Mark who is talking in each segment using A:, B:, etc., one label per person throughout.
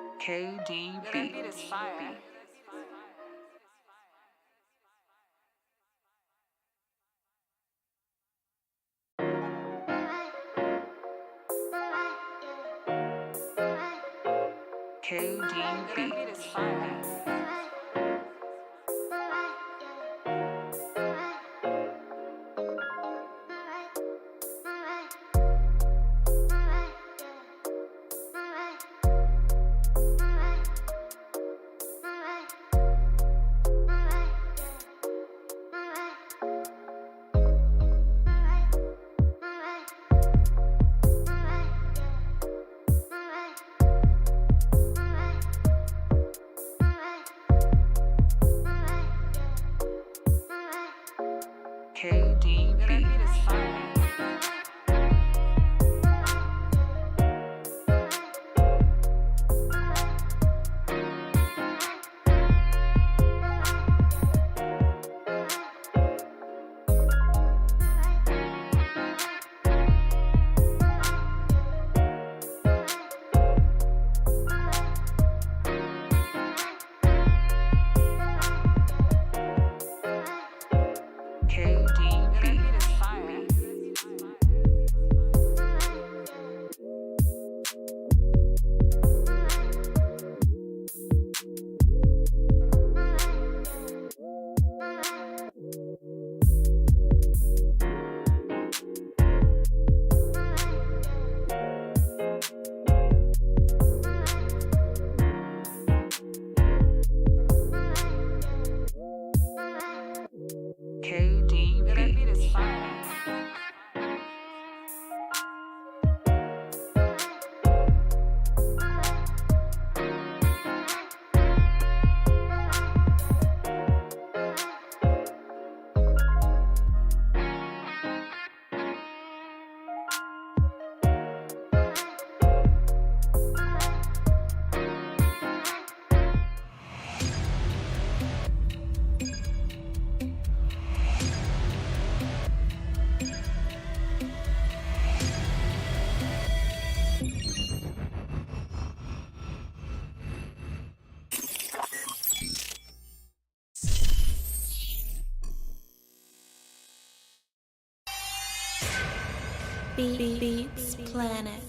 A: KDB. That beat is fire. KDB. That beat is fire.
B: Beats Planet.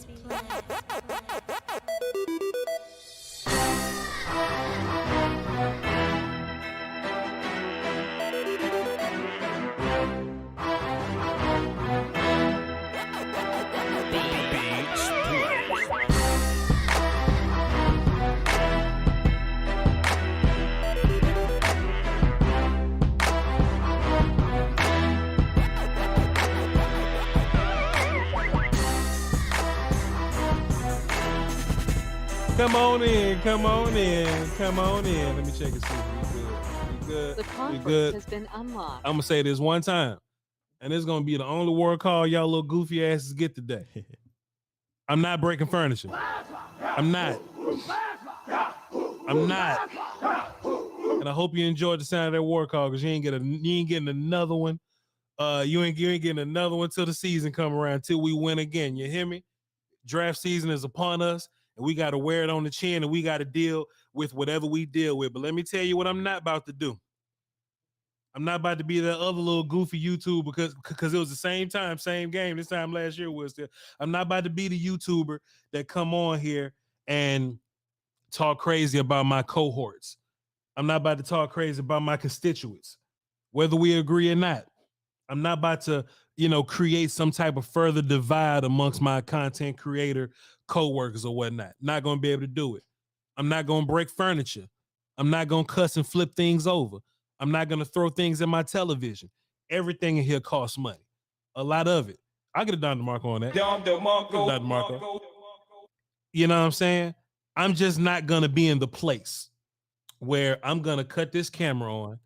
C: Come on in. Let me check and see if we good.
D: The conference has been unlocked.
C: I'm gonna say this one time, and it's gonna be the only word call y'all little goofy asses get today. I'm not breaking furniture. I'm not. And I hope you enjoyed the sound of that word call, because you ain't getting another one. You ain't getting another one till the season come around, till we win again. You hear me? Draft season is upon us. And we got to wear it on the chin, and we got to deal with whatever we deal with. But let me tell you what I'm not about to do. I'm not about to be that other little goofy YouTuber, because it was the same time, same game. This time last year was still. I'm not about to be the YouTuber that come on here and talk crazy about my cohorts. I'm not about to talk crazy about my constituents, whether we agree or not. I'm not about to, create some type of further divide amongst my content creator co-workers or whatnot. Not going to be able to do it. I'm not going to break furniture. I'm not going to cuss and flip things over. I'm not going to throw things in my television. Everything in here costs money. A lot of it. I'll get a Don DeMarco on that. Don DeMarco. You know what I'm saying? I'm just not going to be in the place where I'm going to cut this camera on,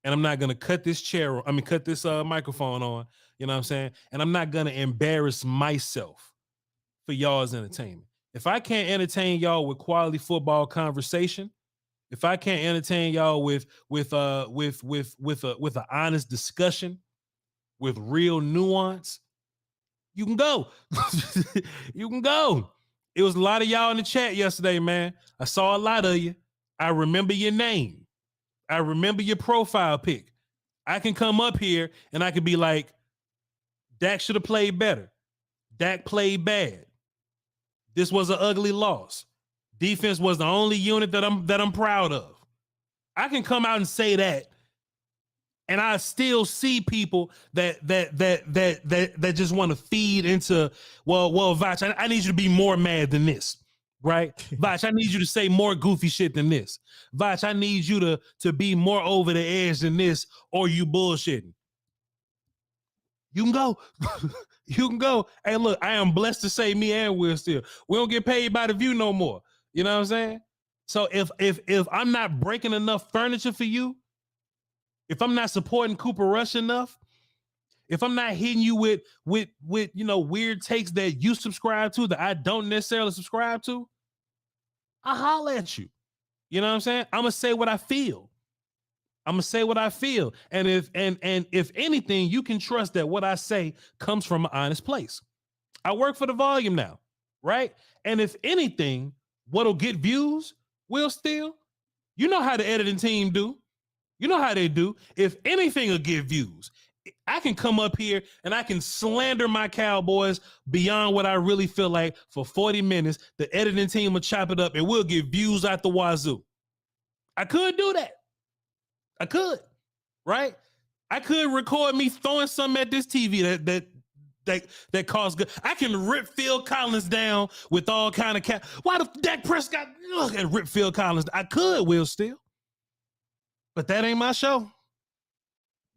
C: and I'm not going to cut this microphone on, you know what I'm saying? And I'm not going to embarrass myself for y'all's entertainment. If I can't entertain y'all with quality football conversation, if I can't entertain y'all with an honest discussion, with real nuance, you can go. You can go. It was a lot of y'all in the chat yesterday, man. I saw a lot of you. I remember your name. I remember your profile pic. I can come up here and I can be like, Dak should have played better. Dak played bad. This was an ugly loss. Defense was the only unit that I'm proud of. I can come out and say that, and I still see people that just want to feed into, well, Voch, I need you to be more mad than this, right? Voch, I need you to say more goofy shit than this. Voch, I need you to be more over the edge than this, or you bullshitting. You can go. You can go. Hey, look, I am blessed to say me and Will Steele. We don't get paid by the view no more. You know what I'm saying? So if I'm not breaking enough furniture for you, if I'm not supporting Cooper Rush enough, if I'm not hitting you with weird takes that you subscribe to that I don't necessarily subscribe to, I holler at you. You know what I'm saying? I'm gonna say what I feel. And if anything, you can trust that what I say comes from an honest place. I work for the volume now, right? And if anything, what'll get views, Will Steele, you know how the editing team do. You know how they do. If anything will get views, I can come up here and I can slander my Cowboys beyond what I really feel like for 40 minutes. The editing team will chop it up and we'll get views out the wazoo. I could do that. I could, right? I could record me throwing something at this TV that costs good. I can rip Phil Collins down with all kind of Why the Dak Prescott and rip Phil Collins? I could, Will Steele. But that ain't my show.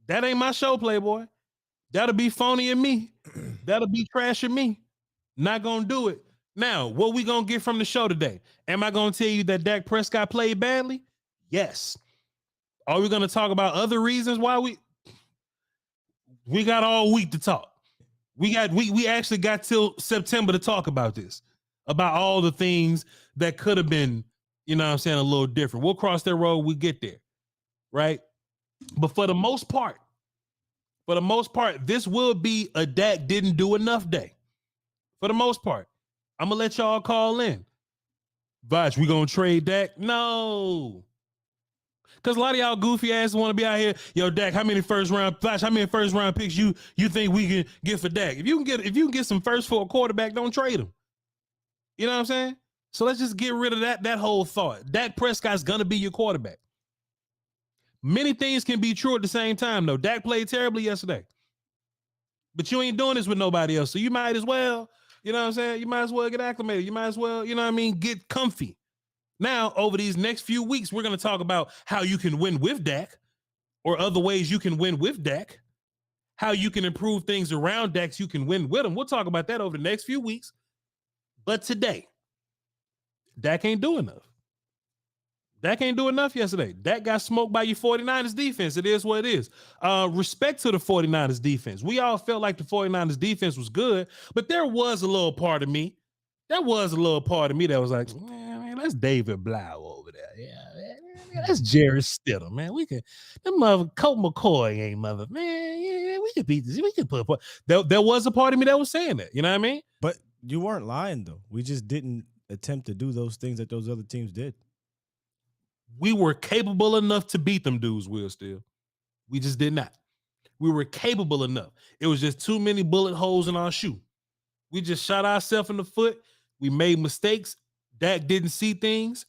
C: That ain't my show, Playboy. That'll be phony in me. That'll be trash in me. Not gonna do it. Now, what we gonna get from the show today? Am I gonna tell you that Dak Prescott played badly? Yes. Are we gonna talk about other reasons why we got all week to talk? We actually got till September to talk about this, about all the things that could have been, you know what I'm saying, a little different. We'll cross that road, we get there, right? But for the most part, this will be a Dak didn't do enough day. For the most part, I'm gonna let y'all call in. Voch, we gonna trade Dak? No. Because a lot of y'all goofy ass want to be out here. Yo, Dak, how many first round picks you think we can get for Dak? If you can get some first for a quarterback, don't trade him. You know what I'm saying? So let's just get rid of that whole thought. Dak Prescott's gonna be your quarterback. Many things can be true at the same time, though. Dak played terribly yesterday. But you ain't doing this with nobody else. So you might as well, you know what I'm saying? You might as well get acclimated. You might as well, you know what I mean, get comfy. Now, over these next few weeks, we're going to talk about how you can win with Dak or other ways you can win with Dak, how you can improve things around Dak so you can win with him. We'll talk about that over the next few weeks. But today, Dak ain't doing enough. Dak ain't doing enough yesterday. Dak got smoked by your 49ers defense. It is what it is. Respect to the 49ers defense. We all felt like the 49ers defense was good, but there was a little part of me. That was like, man, that's David Blau over there. Yeah, man, that's Jared Stidham, man. We can, that mother Colt McCoy ain't mother, man. Yeah, we could beat this. We could put. There was a part of me that was saying that. You know what I mean?
E: But you weren't lying though. We just didn't attempt to do those things that those other teams did.
C: We were capable enough to beat them dudes, Will Steele. We just did not. We were capable enough. It was just too many bullet holes in our shoe. We just shot ourselves in the foot. We made mistakes. Dak didn't see things.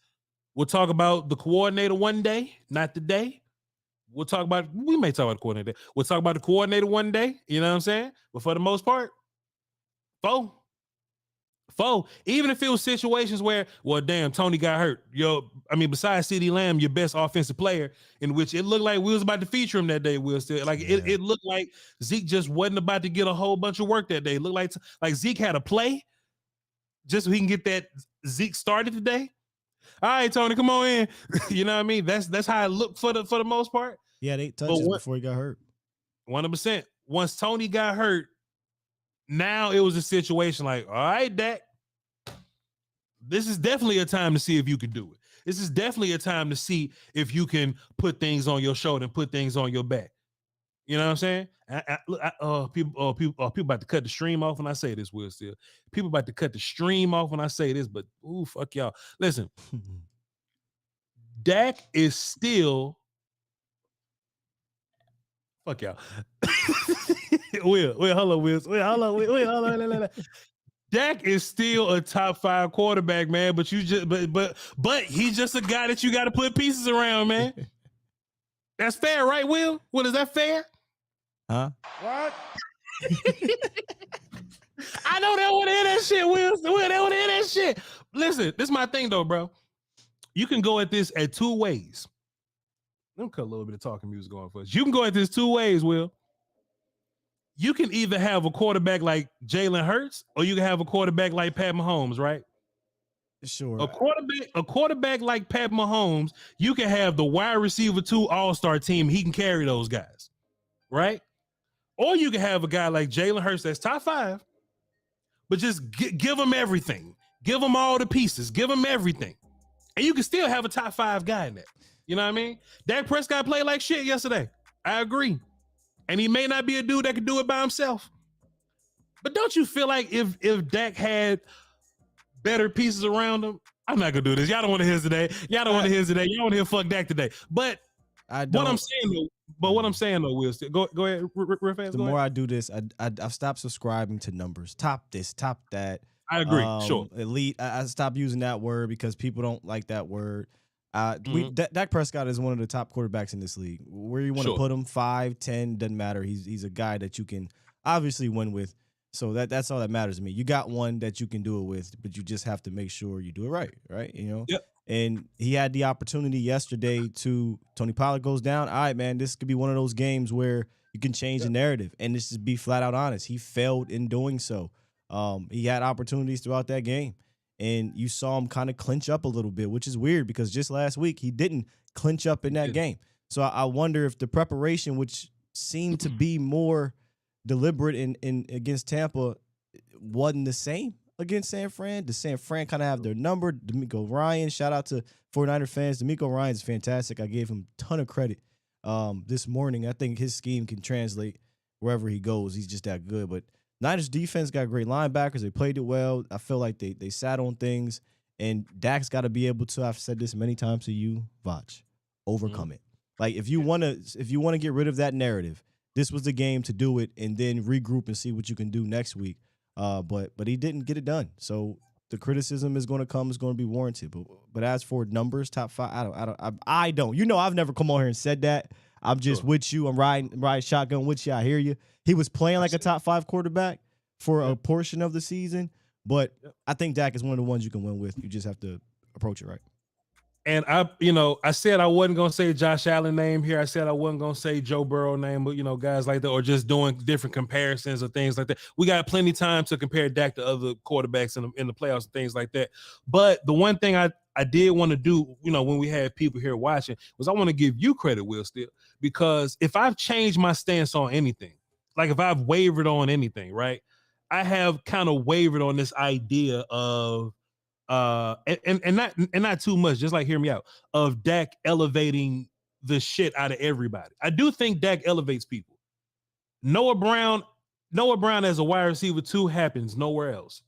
C: We'll talk about the coordinator one day, not today. We may talk about the coordinator. We'll talk about the coordinator one day. You know what I'm saying? But for the most part, foe. Even if it was situations where, well, damn, Tony got hurt. Besides CeeDee Lamb, your best offensive player, in which it looked like we was about to feature him that day, it looked like Zeke just wasn't about to get a whole bunch of work that day. It looked like Zeke had a play just so he can get that Zeke started today. All right, Tony, come on in. You know what I mean? That's how it looked for the most part.
E: He had 8 touches before he got hurt.
C: 100%. Once Tony got hurt, now it was a situation like, all right, Dak, this is definitely a time to see if you can do it. This is definitely a time to see if you can put things on your shoulder and put things on your back. You know what I'm saying? People about to cut the stream off when I say this, Will Steele. People about to cut the stream off when I say this, but ooh, fuck y'all. Listen, Dak is still, fuck y'all. Will, hold on, Will. Dak is still a top 5 quarterback, man. But he's just a guy that you got to put pieces around, man. That's fair, right, Will? Will, is that fair?
E: Huh?
C: What? I know they want to hear that shit, Will. They want to hear that shit. Listen, this is my thing, though, bro. You can go at this at 2 ways. Let me cut a little bit of talking music going for us. You can go at this 2 ways, Will. You can either have a quarterback like Jalen Hurts or you can have a quarterback like Pat Mahomes, right?
E: Sure.
C: A quarterback like Pat Mahomes, you can have the wide receiver 2 all-star team. He can carry those guys, right? Or you can have a guy like Jalen Hurts that's top 5, but just give him everything. Give him all the pieces. Give him everything. And you can still have a top 5 guy in that. You know what I mean? Dak Prescott played like shit yesterday. I agree. And he may not be a dude that can do it by himself. But don't you feel like if Dak had better pieces around him, I'm not gonna do this. Y'all don't want to hear today. Y'all don't want to hear today. Y'all want to hear fuck Dak today. But what I'm saying though, Will, go ahead.
E: The more I do this, I've stopped subscribing to numbers. Top this, top that.
C: I agree. Sure.
E: Elite. I stopped using that word because people don't like that word. Dak Prescott is one of the top quarterbacks in this league. Where you want to put him, 5, 10, doesn't matter. He's a guy that you can obviously win with. So that's all that matters to me. You got one that you can do it with, but you just have to make sure you do it right? You know?
C: Yep.
E: And he had the opportunity yesterday to Tony Pollard goes down. All right, man, this could be one of those games where you can change the narrative. And this is be flat out honest. He failed in doing so. He had opportunities throughout that game. And you saw him kind of clinch up a little bit, which is weird because just last week he didn't clinch up in that game. So I wonder if the preparation, which seemed to be more deliberate in against Tampa, wasn't the same against San Fran. Does San Fran kind of have their number? D'Amico Ryan, shout out to 49er fans. D'Amico Ryan is fantastic. I gave him a ton of credit this morning. I think his scheme can translate wherever he goes. He's just that good. But Niners defense got great linebackers. They played it well. I feel like they sat on things. And Dak's got to be able to, I've said this many times to you, Voch, overcome it. Like if you want to get rid of that narrative, this was the game to do it, and then regroup and see what you can do next week. But he didn't get it done. So the criticism is going to come, is going to be warranted. But as for numbers, top 5, I don't. You know, I've never come on here and said that. I'm just with you. I'm riding shotgun with you. I hear you. He was playing like a top 5 quarterback for a portion of the season, but I think Dak is one of the ones you can win with. You just have to approach it right.
C: And I said I wasn't gonna say Josh Allen name here. I said I wasn't gonna say Joe Burrow name, but guys like that, or just doing different comparisons or things like that. We got plenty of time to compare Dak to other quarterbacks in the playoffs and things like that. But the one thing I did want to do, when we had people here watching, was I want to give you credit, Will, still, because if I've changed my stance on anything, like if I've wavered on anything, right, I have kind of wavered on this idea of and not too much, just like hear me out, of Dak elevating the shit out of everybody. I do think Dak elevates people. Noah Brown as a wide receiver 2 happens nowhere else.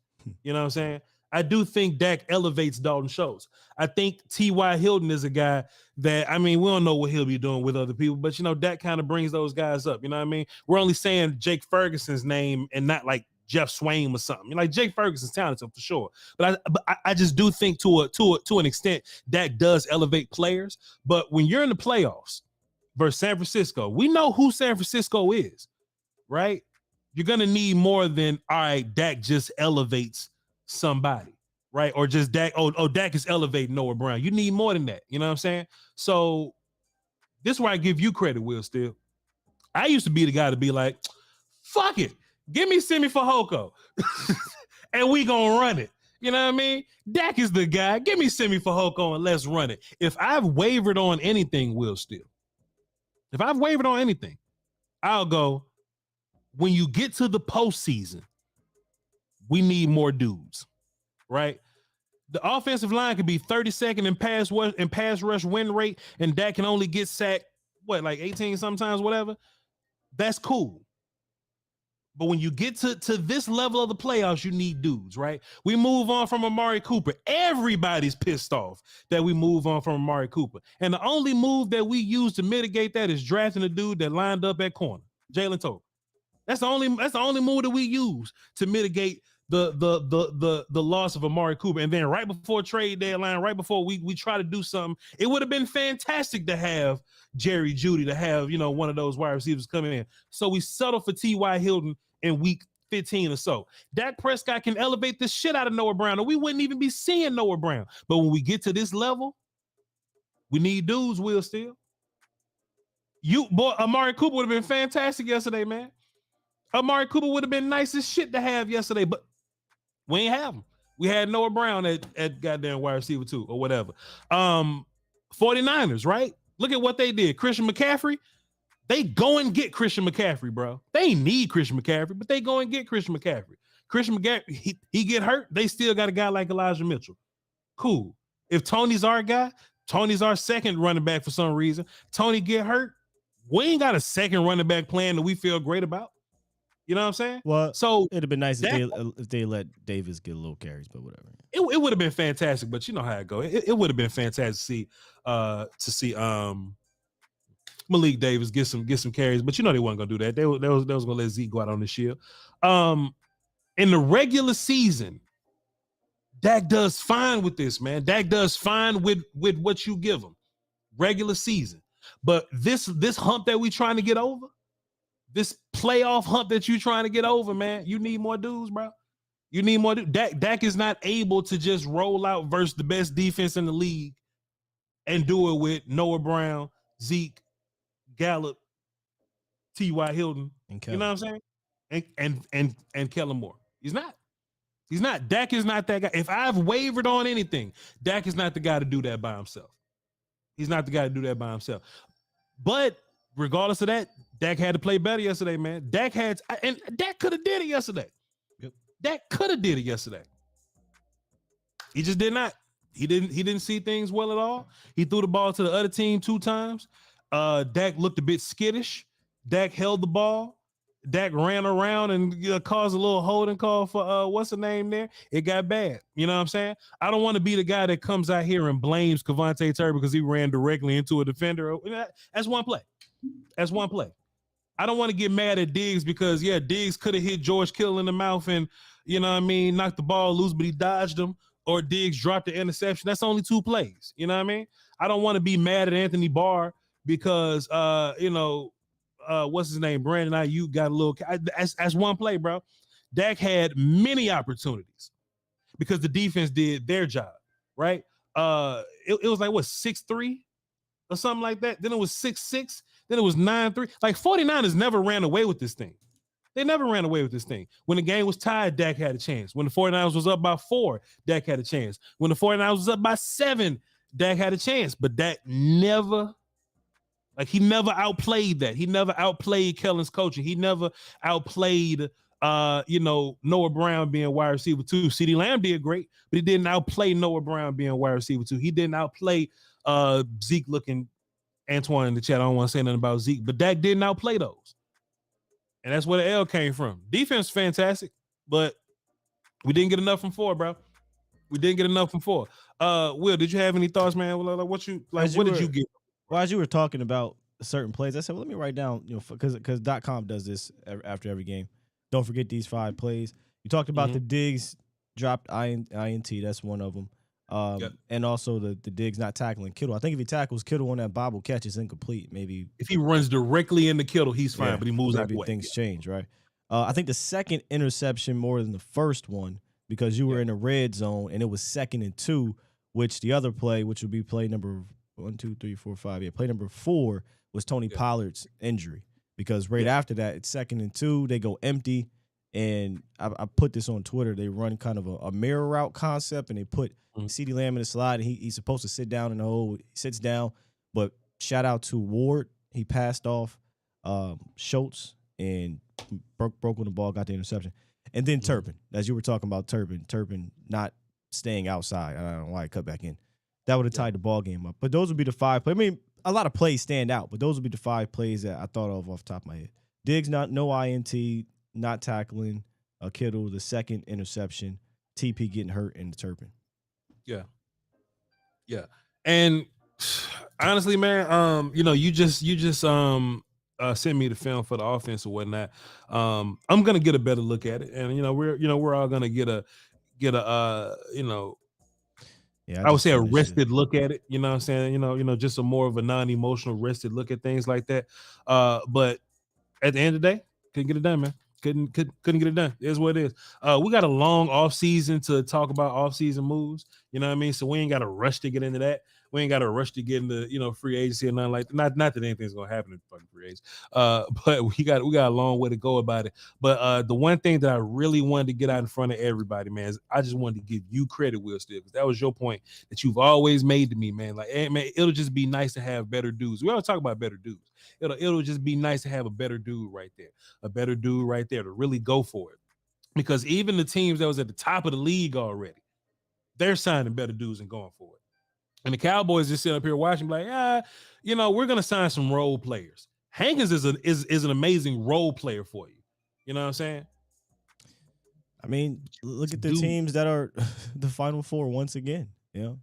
C: You know what I'm saying? I do think Dak elevates Dalton Schultz. I think T.Y. Hilton is a guy that, we don't know what he'll be doing with other people, but Dak kind of brings those guys up. You know what I mean? We're only saying Jake Ferguson's name and not like Jeff Swain or something. Like Jake Ferguson's talented for sure, but I just do think to an extent Dak does elevate players. But when you're in the playoffs versus San Francisco, we know who San Francisco is, right? You're gonna need more than, all right, Dak just elevates somebody, right? Or just Dak. Oh, Dak is elevating Noah Brown. You need more than that. You know what I'm saying? So this is where I give you credit, Will. Still, I used to be the guy to be like, fuck it. Give me Simi Fehoko, and we gonna run it. You know what I mean? Dak is the guy. Give me Simi Fehoko and let's run it. If I've wavered on anything, Will, still, if I've wavered on anything, I'll go, when you get to the postseason, we need more dudes, right? The offensive line could be 32nd in pass rush win rate, and Dak can only get sacked, like 18 sometimes, whatever. That's cool. But when you get to this level of the playoffs, you need dudes, right? We move on from Amari Cooper. Everybody's pissed off that we move on from Amari Cooper. And the only move that we use to mitigate that is drafting a dude that lined up at corner, Jalen Tolbert. That's the only move that we use to mitigate the loss of Amari Cooper. And then right before trade deadline, right before we try to do something, it would have been fantastic to have Jerry Jeudy, to have one of those wide receivers coming in. So we settle for T.Y. Hilton in week 15 or so. Dak Prescott can elevate the shit out of Noah Brown, or we wouldn't even be seeing Noah Brown. But when we get to this level, we need dudes, Will, still. Amari Cooper would have been fantastic yesterday, man. Amari Cooper would have been nice as shit to have yesterday, but we ain't have him. We had Noah Brown at goddamn wide receiver 2 or whatever. 49ers, right? Look at what they did. Christian McCaffrey, they go and get Christian McCaffrey, bro. They ain't need Christian McCaffrey, but they go and get Christian McCaffrey. Christian McCaffrey, he get hurt, they still got a guy like Elijah Mitchell. Cool. If Tony's our guy, Tony's our second running back for some reason, Tony get hurt, we ain't got a second running back plan that we feel great about. You know what I'm saying?
E: Well,
C: so
E: it'd have been nice if they let Davis get a little carries, but whatever.
C: It would have been fantastic, but you know how it go. It would have been fantastic to see Malik Davis get some carries, but they weren't gonna do that. They was gonna let Zeke go out on the shield. In the regular season, Dak does fine with this, man. Dak does fine with what you give him, regular season. But this hump that we trying to get over, this playoff hump that you trying to get over, man, you need more dudes, bro. You need more dudes. Dak is not able to just roll out versus the best defense in the league and do it with Noah Brown, Zeke, Gallup, T.Y. Hilton. You know what I'm saying? And Kellen Moore. He's not. Dak is not that guy. If I've wavered on anything, Dak is not the guy to do that by himself. He's not the guy to do that by himself. But regardless of that, Dak had to play better yesterday, man. Dak could have did it yesterday. Yep. Dak could have did it yesterday. He just did not. He didn't see things well at all. He threw the ball to the other team 2 times. Dak looked a bit skittish. Dak held the ball. Dak ran around and caused a little holding call for what's the name there. It got bad. You know what I'm saying? I don't want to be the guy that comes out here and blames Kevontae Turner because he ran directly into a defender. That's one play. That's one play. I don't want to get mad at Diggs because Diggs could have hit George Kittle in the mouth and knocked the ball loose, but he dodged him. Or Diggs dropped the interception. That's only 2 plays. You know what I mean? I don't want to be mad at Anthony Barr because what's his name? Brandon Ayuk got a little. That's one play, bro. Dak had many opportunities because the defense did their job, right? It was like 6-3 or something like that. Then it was 6-6. Then it was 9-3. Like 49ers never ran away with this thing. They never ran away with this thing. When the game was tied, Dak had a chance. When the 49ers was up by 4, Dak had a chance. When the 49ers was up by 7, Dak had a chance. But Dak never outplayed that. He never outplayed Kellen's coaching. He never outplayed Noah Brown being wide receiver 2. CeeDee Lamb did great, but he didn't outplay Noah Brown being wide receiver 2. He didn't outplay Zeke looking Antoine in the chat. I don't want to say nothing about Zeke, but Dak didn't outplay those. And that's where the L came from. Defense fantastic, but we didn't get enough from 4, bro. We didn't get enough from 4. Will, did you have any thoughts, man? What did you get?
E: Well, as you were talking about certain plays, I said, well, let me write down, because .com does this after every game. Don't forget these 5 plays. You talked about the Diggs dropped INT. That's one of them. And also the Diggs not tackling Kittle. I think if he tackles Kittle on that bobble catch, it's incomplete. Maybe
C: if he runs directly into Kittle, he's fine, but he moves out the way.
E: Things change, right? I think the second interception more than the first one because you were in the red zone and it was 2nd and 2, which the other play, which would be play number 1, 2, 3, 4, 5. Yeah, play number 4 was Tony Pollard's injury because after that, it's 2nd and 2. They go empty, and I put this on Twitter. They run kind of a mirror route concept, and they put CeeDee Lamb in the slide, and he's supposed to sit down in the hole. He sits down, but shout out to Ward. He passed off Schultz and broke on the ball, got the interception. And then Turpin, as you were talking about Turpin not staying outside. I don't know why I cut back in. That would have tied the ball game up. But those would be the 5 plays. I mean, a lot of plays stand out, but those would be the 5 plays that I thought of off the top of my head. Diggs, no INT, not tackling Kittle, the 2nd interception, TP getting hurt, and the Turpin.
C: Yeah. And honestly, man, you just sent me the film for the offense or whatnot. I'm gonna get a better look at it, and we're all gonna get a I would say a rested look at it. You know what I'm saying? Just a more of a non-emotional rested look at things like that. But at the end of the day, couldn't get it done, man. Couldn't get it done. It is what it is. We got a long off season to talk about off season moves. You know what I mean? So we ain't got to rush to get into that. We ain't got to rush to get into free agency or nothing like that. Not that anything's gonna happen in fucking free agency. But we got a long way to go about it. But the one thing that I really wanted to get out in front of everybody, man, is I just wanted to give you credit, Will Steele, because that was your point that you've always made to me, man. Like, hey, man, it'll just be nice to have better dudes. We always talk about better dudes. It'll just be nice to have a better dude right there to really go for it. Because even the teams that was at the top of the league already, they're signing better dudes and going for it. And the Cowboys just sit up here watching, like, we're gonna sign some role players. Hankins is an amazing role player for you. You know what I'm saying?
E: I mean, look at the teams that are the Final Four once again. Yeah.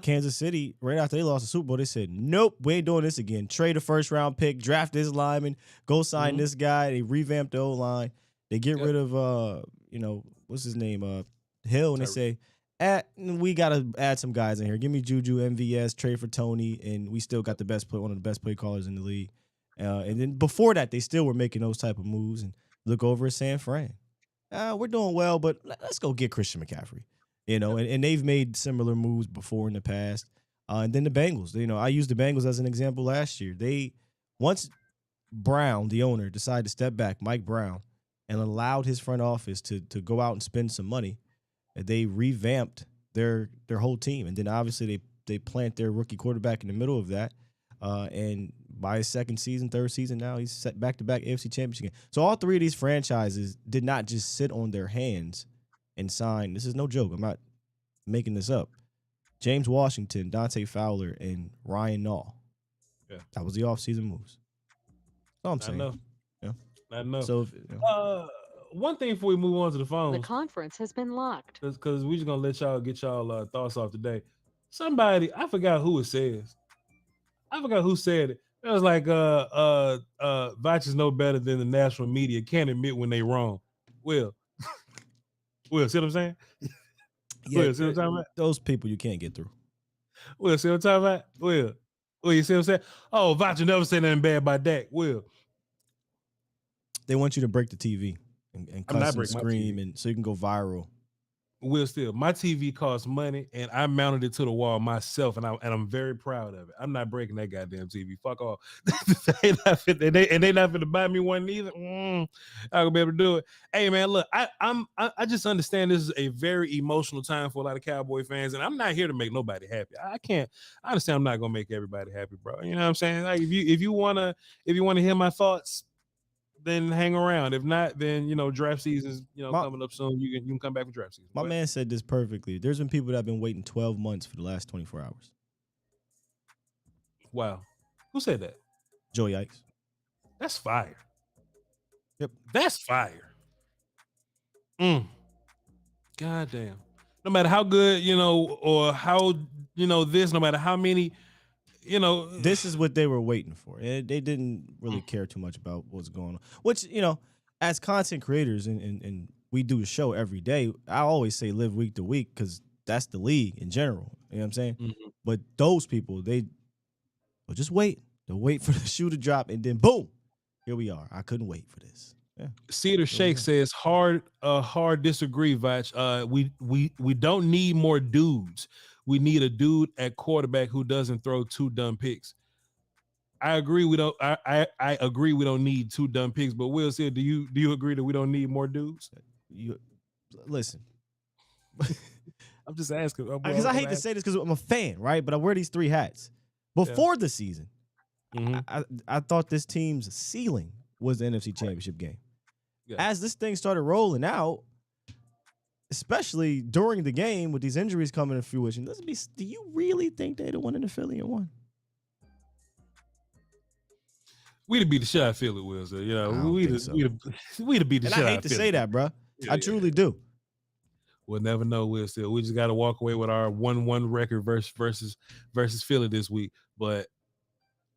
E: Kansas City, right after they lost the Super Bowl, they said, nope, we ain't doing this again. Trade a first-round pick, draft this lineman, go sign this guy. They revamped the O-line. They get rid of, what's his name, Hill, and they say, we got to add some guys in here. Give me Juju, MVS, trade for Tony, and we still got one of the best play callers in the league. And then before that, they still were making those type of moves. And look over at San Fran. We're doing well, but let's go get Christian McCaffrey. And they've made similar moves before in the past. And then the Bengals. I used the Bengals as an example last year. Once Brown, the owner, decided to step back, Mike Brown, and allowed his front office to go out and spend some money, they revamped their whole team. And then obviously they plant their rookie quarterback in the middle of that. And by his third season now, he's set back-to-back AFC Championship game. So all 3 of these franchises did not just sit on their hands and sign. This is no joke. I'm not making this up. James Washington, Dante Fowler, and Ryan Nall. Yeah. That was the offseason moves. That's all I'm saying.
C: I know.
E: Yeah.
C: I know.
E: So,
C: One thing before we move on to the
D: The
C: phones,
D: conference has been locked.
C: because we just gonna let y'all get y'all thoughts off today. Somebody, I forgot who it says. I forgot who said it. It was like Voch is no better than the national media. Can't admit when they wrong. Will, see what I'm saying?
E: yeah,
C: Will, see what I'm talking about?
E: those people you can't get through.
C: Will, see what I'm talking about? Will, you see what I'm saying? Oh, Voch never say nothing bad about Dak. Will.
E: They want you to break the TV and
C: I'm not
E: cuss and
C: breaking my
E: scream,
C: TV.
E: and so you can go viral.
C: Will still, my TV costs money, and I mounted it to the wall myself, and I'm very proud of it. I'm not breaking that goddamn TV. Fuck off. they not finna buy me one neither. I'm gonna be able to do it. Hey man, look, I just understand this is a very emotional time for a lot of Cowboy fans, and I'm not here to make nobody happy. I understand I'm not gonna make everybody happy, bro. You know what I'm saying? Like if you wanna hear my thoughts, then hang around. If not, then draft season's coming up soon. You can come back for draft season.
E: My man said this perfectly. There's been people that have been waiting 12 months for the last 24 hours.
C: Wow, who said that?
E: Joe Yikes.
C: That's fire.
E: Yep,
C: that's fire. God damn. No matter how good or how this, no matter how many.
E: This is what they were waiting for. They didn't really care too much about what's going on. Which, as content creators and we do a show every day, I always say live week to week because that's the league in general. You know what I'm saying?
C: Mm-hmm.
E: But those people, they'll just wait. They'll wait for the shoe to drop, and then boom, here we are. I couldn't wait for this. Yeah.
C: Cedar Shake says hard disagree, Voch. We don't need more dudes. We need a dude at quarterback who doesn't throw two dumb picks. I agree. We don't. I agree. We don't need two dumb picks. But Will said, do you agree that we don't need more dudes?
E: You listen.
C: I'm just asking
E: because I hate to say this because I'm a fan, right? But I wear these three hats. Before the season, I thought this team's ceiling was the NFC Championship game. Yeah. As this thing started rolling out, especially during the game with these injuries coming to fruition, do you really think they'd have won in the Philly and won?
C: We'd have beat the shit out of Philly, Will. So, we'd have beat the shit out of Philly.
E: I hate to say that, bro. I truly do.
C: We'll never know, Will. Still, we just got to walk away with our 1-1 record versus Philly this week. But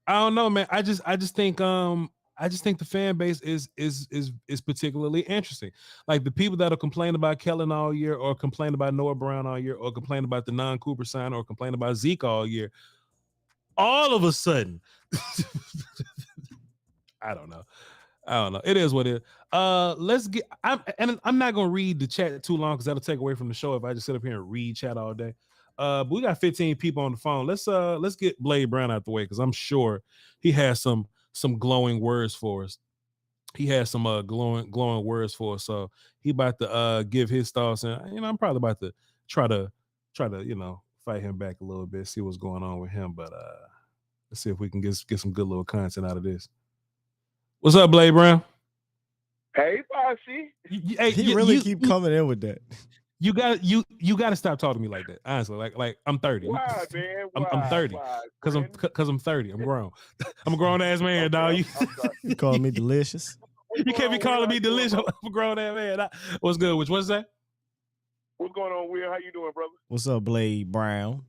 C: I don't know, man. I just think the fan base is particularly interesting. Like the people that are complaining about Kellen all year, or complain about Noah Brown all year, or complain about the non-Cooper sign, or complain about Zeke all year. All of a sudden, I don't know. It is what it is. I'm not gonna read the chat too long because that'll take away from the show if I just sit up here and read chat all day. But we got 15 people on the phone. Let's get Blade Brown out the way because I'm sure he has some glowing words for us. He has some glowing words for us. So he about to give his thoughts, and I'm probably about to try to fight him back a little bit, see what's going on with him. But let's see if we can get some good little content out of this. What's up, Blade Brown?
F: Hey, Bossy.
E: He really keep coming in with that.
C: You got to stop talking to me like that. Honestly, like I'm 30.
F: Why, man?
C: I'm 30 because I'm 30. I'm grown. I'm a grown ass man, dog.
E: You calling me delicious?
C: You can't be calling me delicious. I'm a grown ass man. What's good? What's that?
F: What's going on, Will? How you doing, brother?
E: What's up, Blade Brown?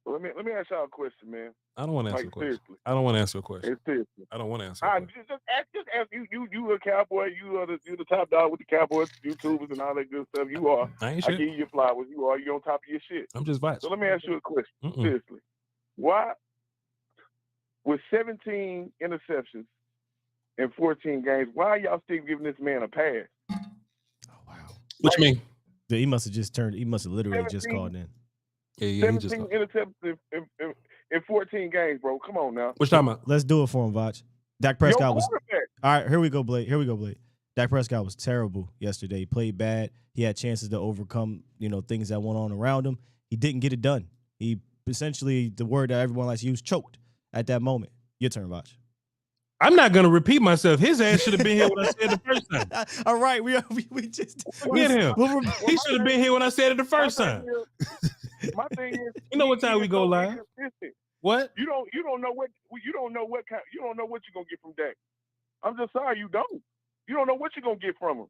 F: Well, let me ask y'all a question, man.
C: I don't want to answer a question.
F: Seriously.
C: I don't want to answer a question.
F: Seriously.
C: I don't want to answer.
F: Just ask you a Cowboy. You the top dog with the Cowboys, YouTubers, and all that good stuff. You are.
C: I ain't
F: I
C: shit.
F: give you your flowers. You are. You on top of your shit.
C: I'm just vibes.
F: So let me ask you a question. Seriously, why with 17 interceptions in 14 games, why are y'all still giving this man a pass?
E: Oh wow.
C: What you mean?
E: He must have literally just called in.
C: Yeah,
F: 17 interceptions in 14 games, bro. Come on now.
C: What you talking about?
E: Let's do it for him, Voch. Dak Prescott was all right. Here we go, Blake. Dak Prescott was terrible yesterday. He played bad. He had chances to overcome, things that went on around him. He didn't get it done. He essentially, the word that everyone likes to use, choked at that moment. Your turn, Voch.
C: I'm not gonna repeat myself. His ass should have been here when I said it the first time.
E: All right, we just
C: forget him. He should have been here when I said it the first time.
F: My thing is,
C: you know what time we go live? What?
F: You don't know what you're gonna get from Dak. I'm just sorry you don't. You don't know what you're going to get from him.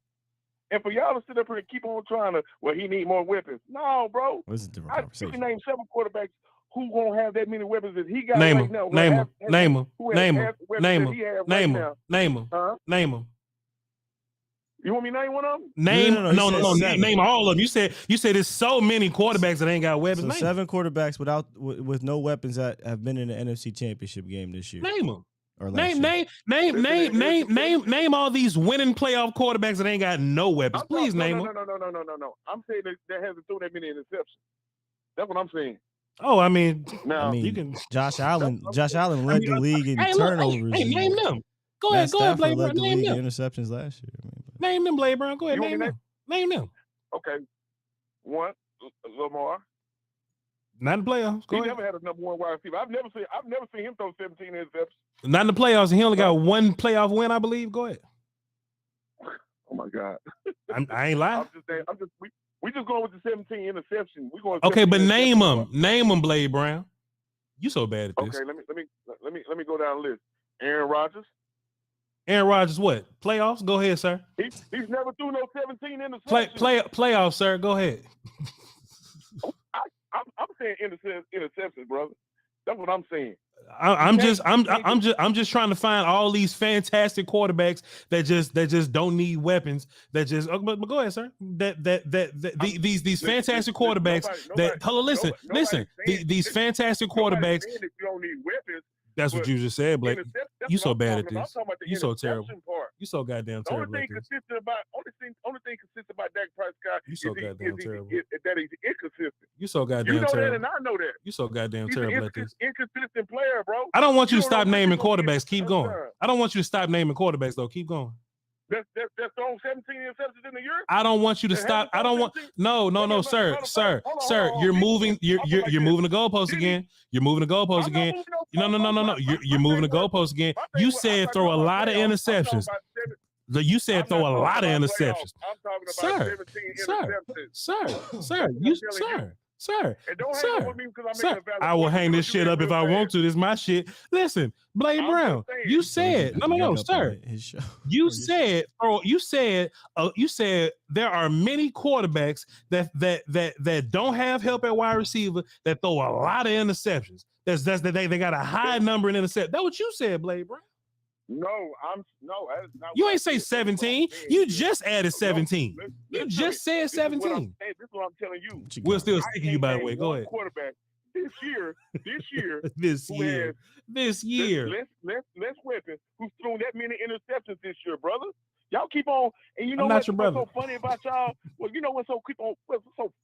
F: And for y'all to sit up here and keep on trying to, well, he need more weapons. No, bro.
E: This is a different
F: You
E: conversation.
F: can name 7 quarterbacks who won't have that many weapons as he got
C: Name
F: right
C: them.
F: now.
C: Name them. Name them.
F: Who has
C: Name
F: half
C: them.
F: the weapons
C: Name
F: that
C: them.
F: he have
C: Name
F: right
C: them.
F: now.
C: Name them.
F: Huh?
C: Name them.
F: You want me to name one of them?
C: Name
E: No, he said
C: no.
E: seven.
C: Name all of them. You said there's so many quarterbacks that ain't got weapons.
E: So
C: Name
E: 7 quarterbacks with no weapons that have been in the NFC Championship game this year.
C: Name them.
E: Or last year.
C: Name all these winning playoff quarterbacks that ain't got no weapons. Please name them.
F: No. I'm saying that hasn't thrown that many interceptions. That's what I'm saying.
C: Oh, I mean,
F: Now,
C: you can.
E: Josh Allen led the league in turnovers.
C: Hey, name them. Go
E: Matt
C: ahead,
E: Stafford
C: Blade Brown.
E: led the
C: Name
E: league
C: them.
E: in interceptions last year.
C: Name them, Blade Brown. Go ahead,
F: You want
C: name
F: me
C: them. Name them.
F: okay. One, Lamar.
C: Not in the playoffs. Go
F: He
C: ahead.
F: never had a number 1 wide receiver. I've never seen him throw 17 interceptions.
C: Not in the playoffs. He only got one playoff win, I believe. Go ahead.
F: Oh my God.
C: I ain't lying.
F: I'm just saying. We just going with the 17 interceptions. We going.
C: Okay, but
F: 17
C: name
F: interceptions.
C: them. Name them, Blade Brown. You so bad at this.
F: Okay, let me go down the list. Aaron Rodgers.
C: Aaron Rodgers, what? Playoffs? Go ahead, sir.
F: He's never threw no 17 interceptions.
C: Playoffs, sir. Go ahead.
F: I'm saying interceptions, brother. That's what I'm saying.
C: I'm just trying to find all these fantastic quarterbacks that just don't need weapons. That just but go ahead, sir. These fantastic quarterbacks that hold on, listen. These fantastic quarterbacks.
F: If you don't need weapons,
C: That's what you just said, Blake. You so bad at this. You so terrible.
F: Part.
C: You so goddamn
F: The only
C: terrible at
F: thing
C: this.
F: consistent about Dak Prescott
C: You so goddamn terrible.
F: that he's inconsistent.
C: You so goddamn
F: You know that,
C: terrible.
F: and I know that.
C: You so goddamn
F: He's
C: terrible
F: an
C: at this.
F: inconsistent player, bro.
C: I don't want you to
F: don't know
C: stop
F: when
C: naming
F: you're gonna get
C: quarterbacks. Keep
F: a
C: going.
F: touchdown.
C: I don't want you to stop naming quarterbacks though. Keep going.
F: That's throwing 17 interceptions in a year.
C: I don't want you to
F: They
C: stop.
F: haven't
C: I don't want.
F: thrown 17?
C: No, sir. You're moving. You're moving the goalposts again. You're moving the goalposts
F: I'm not
C: again.
F: moving no
C: No. You're moving the goalposts again. You said throw a lot of interceptions. You said throw a lot of interceptions.
F: I'm talking
C: Sir,
F: about 17 interceptions.
C: Sir.
F: And don't hang up with me because I'm making a valid
C: I will
F: point,
C: hang
F: because
C: this
F: you
C: shit
F: being
C: up if
F: real
C: I
F: fast.
C: want to. This is my shit. Listen, Blade
F: I'm
C: Brown,
F: just saying.
C: you said no, sir.
E: His show.
C: You said there are many quarterbacks that don't have help at wide receiver that throw a lot of interceptions. That's that they got a high number in interceptions. That's what you said, Blade Brown.
F: No, that is not
C: You
F: what
C: ain't
F: I
C: say
F: said.
C: 17. You just added 17. You just said
F: This is what I'm
C: 17.
F: saying. This is what I'm telling you.
C: We'll still
F: I
C: stick you, by the
F: ain't
C: way.
F: named
C: Go
F: one
C: ahead.
F: Quarterback this year,
C: This
F: who
C: year.
F: has
C: This year.
F: less weapons, who's thrown that many interceptions this year, brother. Y'all keep on, and you know
C: I'm not
F: what's
C: your brother.
F: so funny about y'all? Well, you know what's so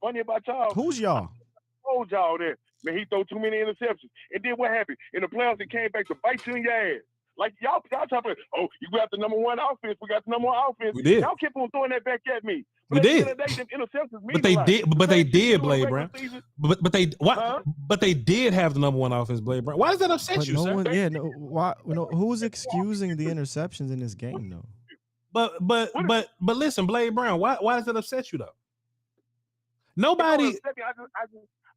F: funny about y'all?
E: Who's y'all?
F: I told y'all that. Man, he threw too many interceptions. And then what happened? In the playoffs, it came back to bite you in your ass. Like y'all talking, oh, you got the number 1 offense. We got the number 1 offense.
C: We did.
F: Y'all kept on throwing that back at me.
C: We
F: But at the
C: did.
F: end of the day, them interceptions mean
C: But they
F: a lot.
C: did. But they
F: Same shit you
C: did,
F: do in
C: Blade
F: regular
C: Brown.
F: season.
C: But they what?
F: Huh?
C: But they did have the number 1 offense, Blade Brown. Why does that upset
E: But
C: you,
E: no
C: sir?
E: one, why? Who's excusing the interceptions in this game though?
C: But listen, Blade Brown. Why does that upset you though? Nobody.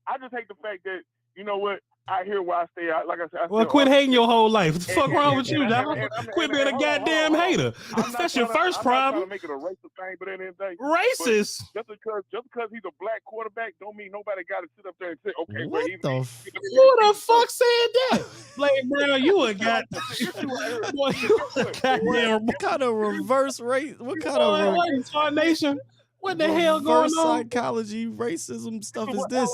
F: I just hate the fact that, you know what, I hear where I stay out. Like I said,
C: Well, quit hating your whole life. What the fuck
F: and-
C: wrong
F: and-
C: with you,
F: and-
C: dog?
F: and-
C: Quit
F: and-
C: being a
F: hold on,
C: goddamn
F: hold on.
C: hater. That's your first
F: I'm
C: problem.
F: not trying to make it a racial thing, but at the end of the day,
C: Racist.
F: just because he's a black quarterback don't mean nobody got to sit up there and say, okay, well,
E: What the?
C: Who the fuck said that? Blade Brown, you a god. Boy, you a goddamn.
E: What kind of reverse race? What kind
C: Boy,
E: of
C: what is our nation? What the hell going
E: reverse
C: on?
E: psychology racism stuff is this?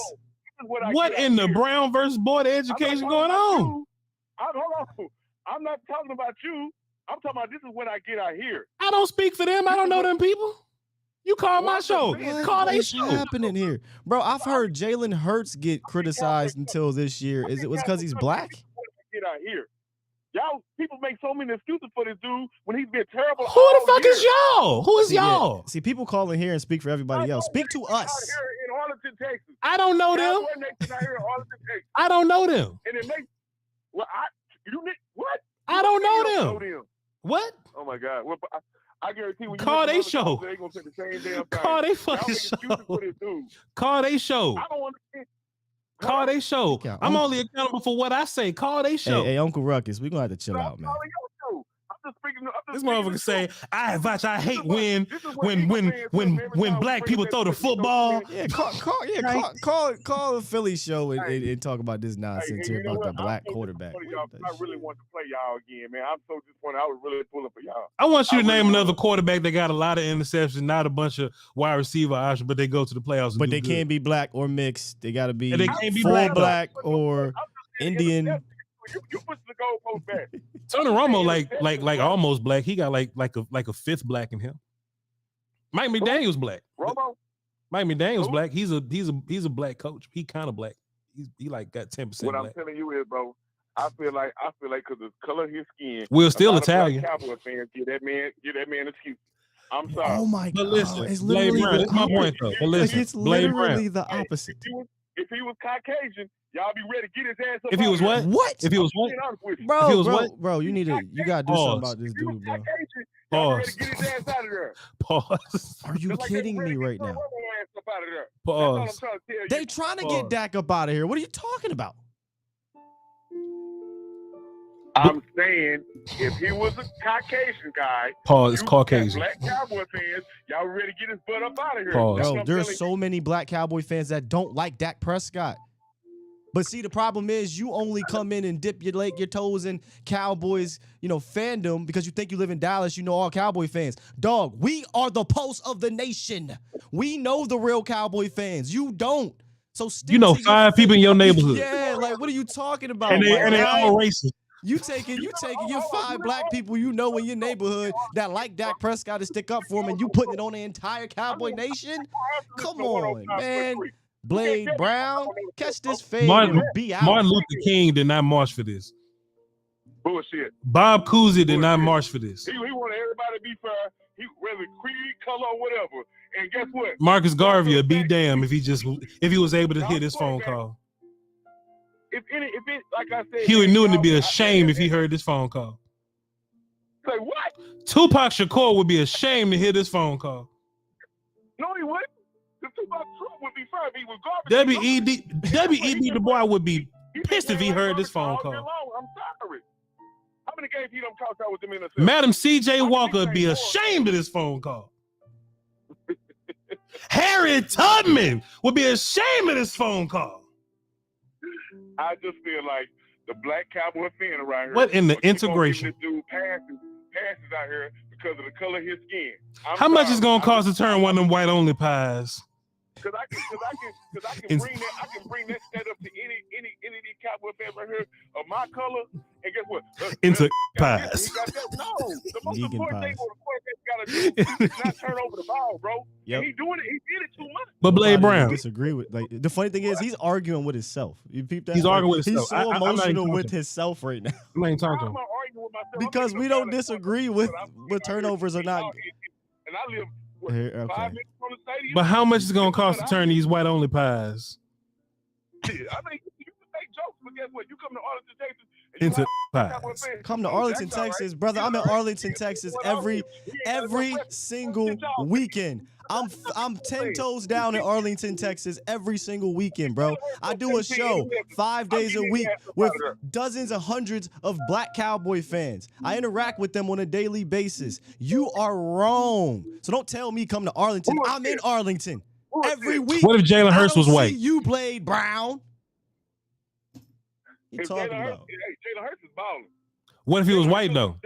C: What in the Brown versus Board of Education going on?
F: Hold on. I'm not talking about you. I'm talking about this is what I get out here.
C: I don't speak for them. I don't know them people. You call my show.
E: What
C: Call they
E: is
C: show.
E: happening here, bro? I've heard Jalen Hurts get criticized until this year. Is it because he's black?
F: What I get out here. Y'all people make so many excuses for this dude when he's been terrible.
C: Who the fuck is y'all? Who is y'all?
E: See, people call in here and speak for everybody else. Speak to
F: Out
E: us.
F: here in Arlington, Texas.
C: I don't know them.
F: Cowboy Nation out here in Arlington, Texas.
C: I don't know them.
F: And it makes what?
C: I don't
F: You
C: know
F: don't
C: them. What?
F: Oh my God! Well, I guarantee when you
C: Call
F: listen
C: they
F: to
C: show.
F: other they gonna say the same damn thing.
C: Call they
F: Y'all
C: fucking
F: make excuses
C: show.
F: for this dude.
C: Call they show.
F: I don't understand.
C: Call they show.
E: Yeah,
C: I'm only accountable for what I say. Call they show.
E: Hey, Uncle Ruckus, we gonna have to chill
F: I'm
E: out, man.
F: calling your show. I'm just
C: This motherfucker say, Voch, I hate when black people throw the football.
E: Yeah, call the Philly show and talk about this nonsense here about the black quarterback.
F: I really want to play y'all again, man. I'm so disappointed. I was really pulling for y'all.
C: I want you to name another quarterback that got a lot of interceptions, not a bunch of wide receiver options, but they go to the playoffs.
E: But they can't be black or mixed. They got to be
C: full
E: black or Indian.
F: You push the goalpost back.
C: Tony Romo like almost black. He got like a fifth black in him. Mike McDaniel's black.
F: Romo?
C: Mike McDaniel's black. He's a black coach. He kind of black. He like got 10%.
F: What
C: black.
F: I'm telling you is, bro, I feel like because of the color of his skin,
C: Will Steele Italian.
F: Cowboy fans give that man an excuse. I'm sorry.
E: Oh my God!
C: Listen,
E: it's literally
C: that's my point though. But listen,
E: it's literally the opposite.
F: If he was Caucasian, y'all be ready to get his ass up.
C: If he was what?
E: What?
C: If he was what?
E: Bro,
C: If he was what?
E: Bro, you gotta do something about this dude, bro.
C: Pause.
F: Get his ass out of there.
C: Pause.
E: Are you kidding me right now?
C: Pause.
E: They trying to get Dak up out of here. What are you talking about?
F: I'm saying if he was a Caucasian guy,
C: Pause. It's Caucasian.
F: Black Cowboy fans, y'all ready to get his butt up out of here.
C: Pause.
E: Bro, there's so many black Cowboy fans that don't like Dak Prescott. But see, the problem is you only come in and dip your toes in Cowboys, fandom because you think you live in Dallas. You know all Cowboy fans. Dog, we are the pulse of the nation. We know the real Cowboy fans. You don't. So stick
C: You know
E: to
C: 5 people in your neighborhood.
E: Yeah, like what are you talking about?
C: And they all racist.
E: You taking your 5 black people you know in your neighborhood that like Dak Prescott to stick up for him, and you putting it on the entire Cowboy nation? Come on, man. Blade Brown, catch this fade and be out.
C: Martin Luther King did not march for this.
F: Bullshit.
C: Bob Cousy did not march for this.
F: He wanted everybody to be fair. He whether creed, color, or whatever. And guess what?
C: Marcus Garvey would be damned if he was able to hear this phone call.
F: If it like I said,
C: Huey Newton would be ashamed if he heard this phone call.
F: Say what?
C: Tupac Shakur would be ashamed to hear this phone call.
F: No, he wouldn't. The Tupac Shakur would be fair if he was garbage.
C: W.E.B. Du Bois would be pissed if he heard this phone call.
F: I'm sorry. How many games he done talked out with them in the
C: Madam C.J. Walker would be ashamed of this phone call. Harriet Tubman would be ashamed of this phone call.
F: I just feel like the black Cowboy fan around here.
C: What in the integration?
F: This dude passes out here because of the color of his skin.
C: How much is gonna cost to turn one of them white only pies?
F: Because I can bring that set up to any of these Cowboy fans right here of my color, and guess what?
C: Into pies.
F: No, the most important thing for the quarterback got to do is not turn over the ball, bro.
E: Yep.
F: And he doing it. He did it too much.
C: But Blade Brown
E: disagree with the funny thing is he's arguing with himself. You peep that?
C: He's arguing with
E: He's
C: himself.
E: so emotional with himself right now.
C: I'm not even talking to him.
E: Because we don't disagree with turnovers or not.
F: And I live.
E: Okay.
F: 5 minutes from the stadium.
C: But how much is it gonna cost to turn these white only pies
F: I mean, you can make jokes, but guess what? You come to Arlington, Texas,
C: into pies?
E: Come to Arlington, Texas, brother. I'm in Arlington, Texas every single weekend. I'm 10 toes down in Arlington, Texas every single weekend, bro. I do a show 5 days a week with dozens and hundreds of black Cowboy fans. I interact with them on a daily basis. You are wrong. So don't tell me come to Arlington. I'm in Arlington every week.
C: What if Jalen Hurts was white?
E: You Blade Brown. You talking about?
F: Jalen Hurts is balling.
C: What if he was white though?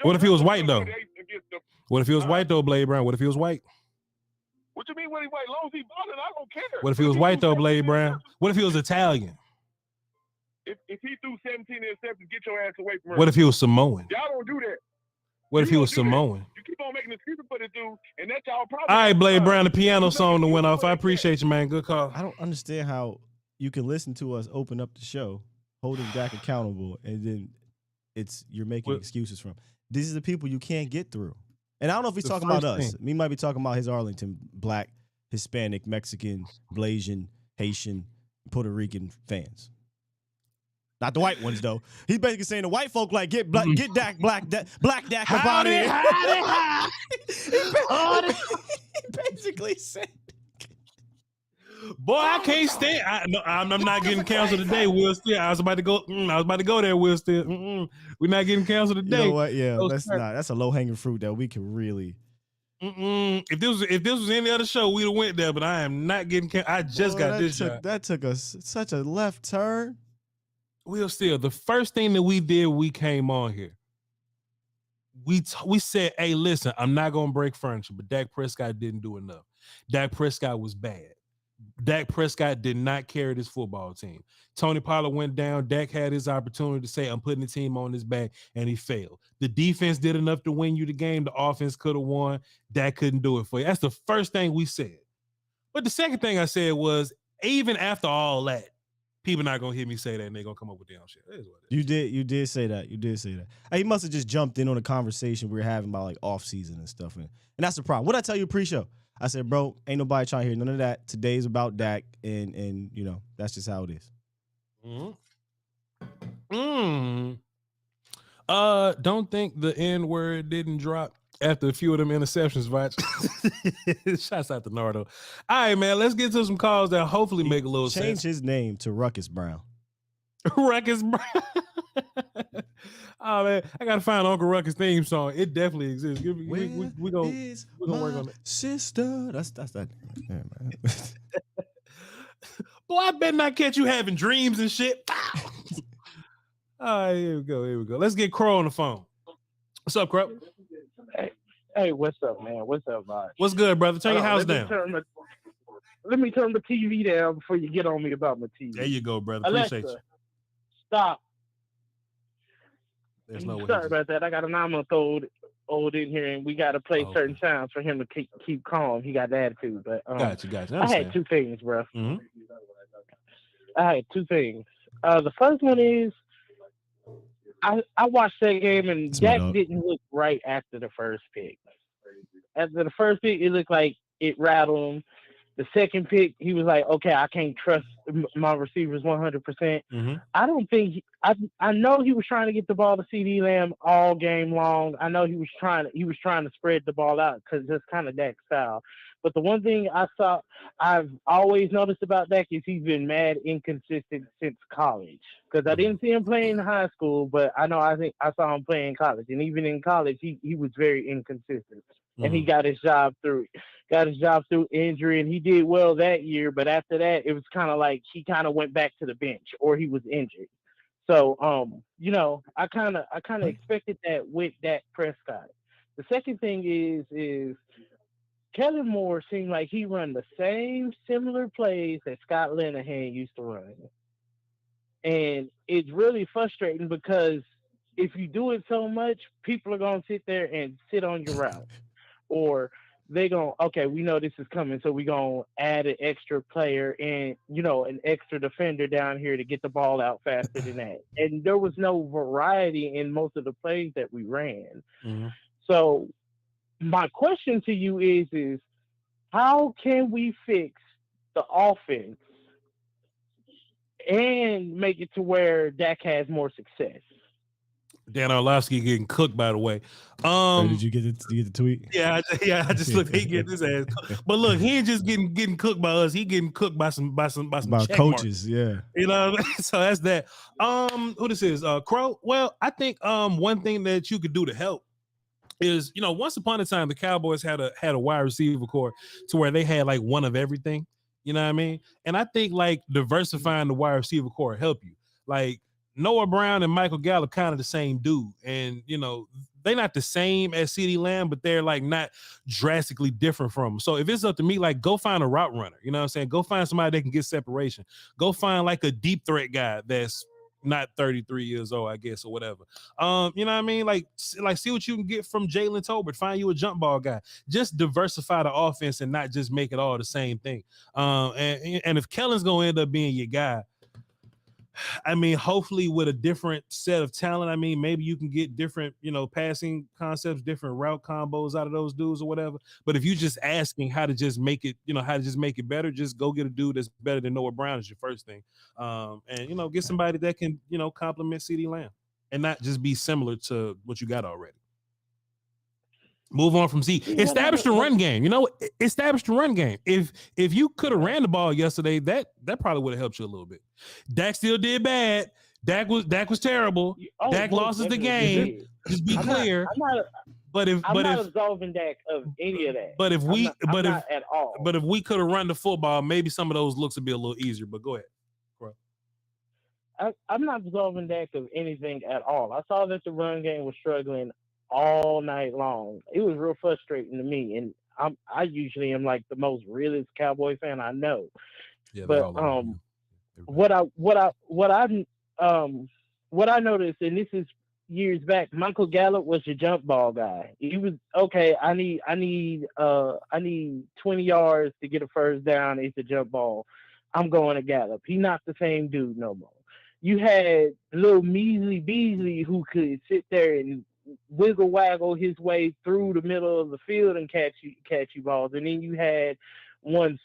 C: What if he was white though? What if he was white though, Blade Brown? What if he was white?
F: What you mean when he white? As long as he balling, I don't care.
C: What if he was white though, Blade Brown? What if he was Italian?
F: If he threw 17 interceptions, get your ass away from her.
C: What if he was Samoan?
F: Y'all don't do that.
C: What if he was Samoan?
F: You keep on making excuses for this dude, and that's y'all problem.
C: All right, Blade Brown, the piano song that went off. I appreciate you, man. Good call.
E: I don't understand how you can listen to us open up the show, holding Dak accountable, and then you're making excuses from. These are the people you can't get through. And I don't know if he's talking about us. He might be talking about his Arlington black, Hispanic, Mexican, Blasian, Haitian, Puerto Rican fans. Not the white ones though. He's basically saying the white folk like get Dak black Dak up out of here. He basically said.
C: Boy, I can't stand. I'm not getting canceled today, Will Steele. I was about to go there, Will Steele. We're not getting canceled today.
E: You know what? Yeah,
C: Those
E: that's
C: crack-
E: not. That's a low hanging fruit that we can really.
C: If this was any other show, we'd have went there. But I am not getting. I just
E: Boy,
C: got this job.
E: That took us such a left turn.
C: Will Steele, the first thing that we did, we came on here. We said, hey, listen, I'm not gonna break furniture, but Dak Prescott didn't do enough. Dak Prescott was bad. Dak Prescott did not carry this football team. Tony Pollard went down. Dak had his opportunity to say, I'm putting the team on his back, and he failed. The defense did enough to win you the game. The offense could have won. Dak couldn't do it for you. That's the first thing we said. But the second thing I said was, even after all that, people not going to hear me say that, and they're going to come up with their own shit. That is what it is.
E: You did say that. Hey, he must have just jumped in on the conversation we were having about like off season and stuff. And that's the problem. What I tell you pre-show? I said, bro, ain't nobody trying to hear none of that. Today's about Dak, and you know, that's just how it is.
C: Don't think the N-word didn't drop after a few of them interceptions, Voch. Shouts out to Nardo. All right, man, let's get to some calls that hopefully make a little sense.
E: Change his name to Ruckus Brown.
C: Ruckus Brown. Oh man, I gotta find Uncle Ruckus theme song. It definitely exists. We gonna work on it.
E: Sister, that's that. Yeah, man.
C: Boy, I better not catch you having dreams and shit. All right, here we go. Let's get Crow on the phone. What's up, Crow?
G: Hey, what's up, man? What's up, Voch?
C: What's good, brother? Turn your house down.
G: Let me turn the TV down before you get on me about my TV.
C: There you go, brother. Appreciate
G: Alexa,
C: you.
G: Stop.
C: There's no way.
G: Sorry about that. I got a 9-month-old in here, and we got to play certain sounds for him to keep calm. He got the attitude, but
C: gotcha.
G: I had two things, bro.
C: Mm-hmm.
G: I had two things. The first one is I watched that game, and Dak didn't look right after the first pick. After the first pick, it looked like it rattled him. The second pick, he was like, okay, I can't trust my receivers 100%.
C: Mm-hmm.
G: I don't think I know he was trying to get the ball to CD Lamb all game long. I know he was trying to spread the ball out because that's kind of Dak's style. But the one thing I've always noticed about Dak is he's been mad inconsistent since college. Because I didn't see him play in high school, but I think I saw him play in college. And even in college, he was very inconsistent. And he got his job through injury, and he did well that year. But after that, it was kind of like he kind of went back to the bench, or he was injured. So, I kind of expected that with Dak Prescott. The second thing is Kellen Moore seemed like he run the same similar plays that Scott Linehan used to run, and it's really frustrating because if you do it so much, people are gonna sit there and sit on your route. Or they going, okay, we know this is coming, so we're going to add an extra player and, an extra defender down here to get the ball out faster than that. And there was no variety in most of the plays that we ran.
C: Mm-hmm.
G: So my question to you is how can we fix the offense and make it to where Dak has more success?
C: Dan Orlovsky getting cooked, by the way.
E: Did you get the tweet?
C: Yeah, I just looked. He getting his ass cooked. But look, he ain't just getting cooked by us. He getting cooked by some
E: coaches. Yeah,
C: So that's that. Who this is? Crow. Well, I think one thing that you could do to help is once upon a time the Cowboys had a wide receiver core to where they had like one of everything. You know what I mean? And I think like diversifying the wide receiver core help you. Like Noah Brown and Michael Gallup kind of the same dude. And, they're not the same as CeeDee Lamb, but they're like not drastically different from them. So if it's up to me, like go find a route runner, you know what I'm saying? Go find somebody that can get separation. Go find like a deep threat guy that's not 33 years old, I guess, or whatever. You know what I mean? Like see what you can get from Jalen Tolbert. Find you a jump ball guy. Just diversify the offense and not just make it all the same thing. And if Kellen's going to end up being your guy, I mean, hopefully with a different set of talent. I mean, maybe you can get different, passing concepts, different route combos out of those dudes or whatever. But if you're just asking how to just make it, better, just go get a dude that's better than Noah Brown is your first thing. And, get somebody that can, complement CeeDee Lamb and not just be similar to what you got already. Move on from Z. Establish the run game. Establish the run game. If you could have ran the ball yesterday, that probably would have helped you a little bit. Dak still did bad. Dak was terrible.
G: Oh,
C: Dak
G: most
C: loses the
G: definitely
C: game.
G: did.
C: Just be clear.
G: I'm not absolving Dak of any of that.
C: But if we,
G: I'm not at all.
C: But if we could have run the football, maybe some of those looks would be a little easier. But go ahead.
G: I'm not absolving Dak of anything at all. I saw that the run game was struggling all night long. It was real frustrating to me, and I usually am like the most realist Cowboy fan I know.
C: Yeah,
G: but what I noticed, and this is years back, Michael Gallup was your jump ball guy. He was okay. I need 20 yards to get a first down. It's a jump ball. I'm going to Gallup. He's not the same dude no more. You had little Measly Beasley who could sit there and wiggle waggle his way through the middle of the field and catch you balls. And then you had one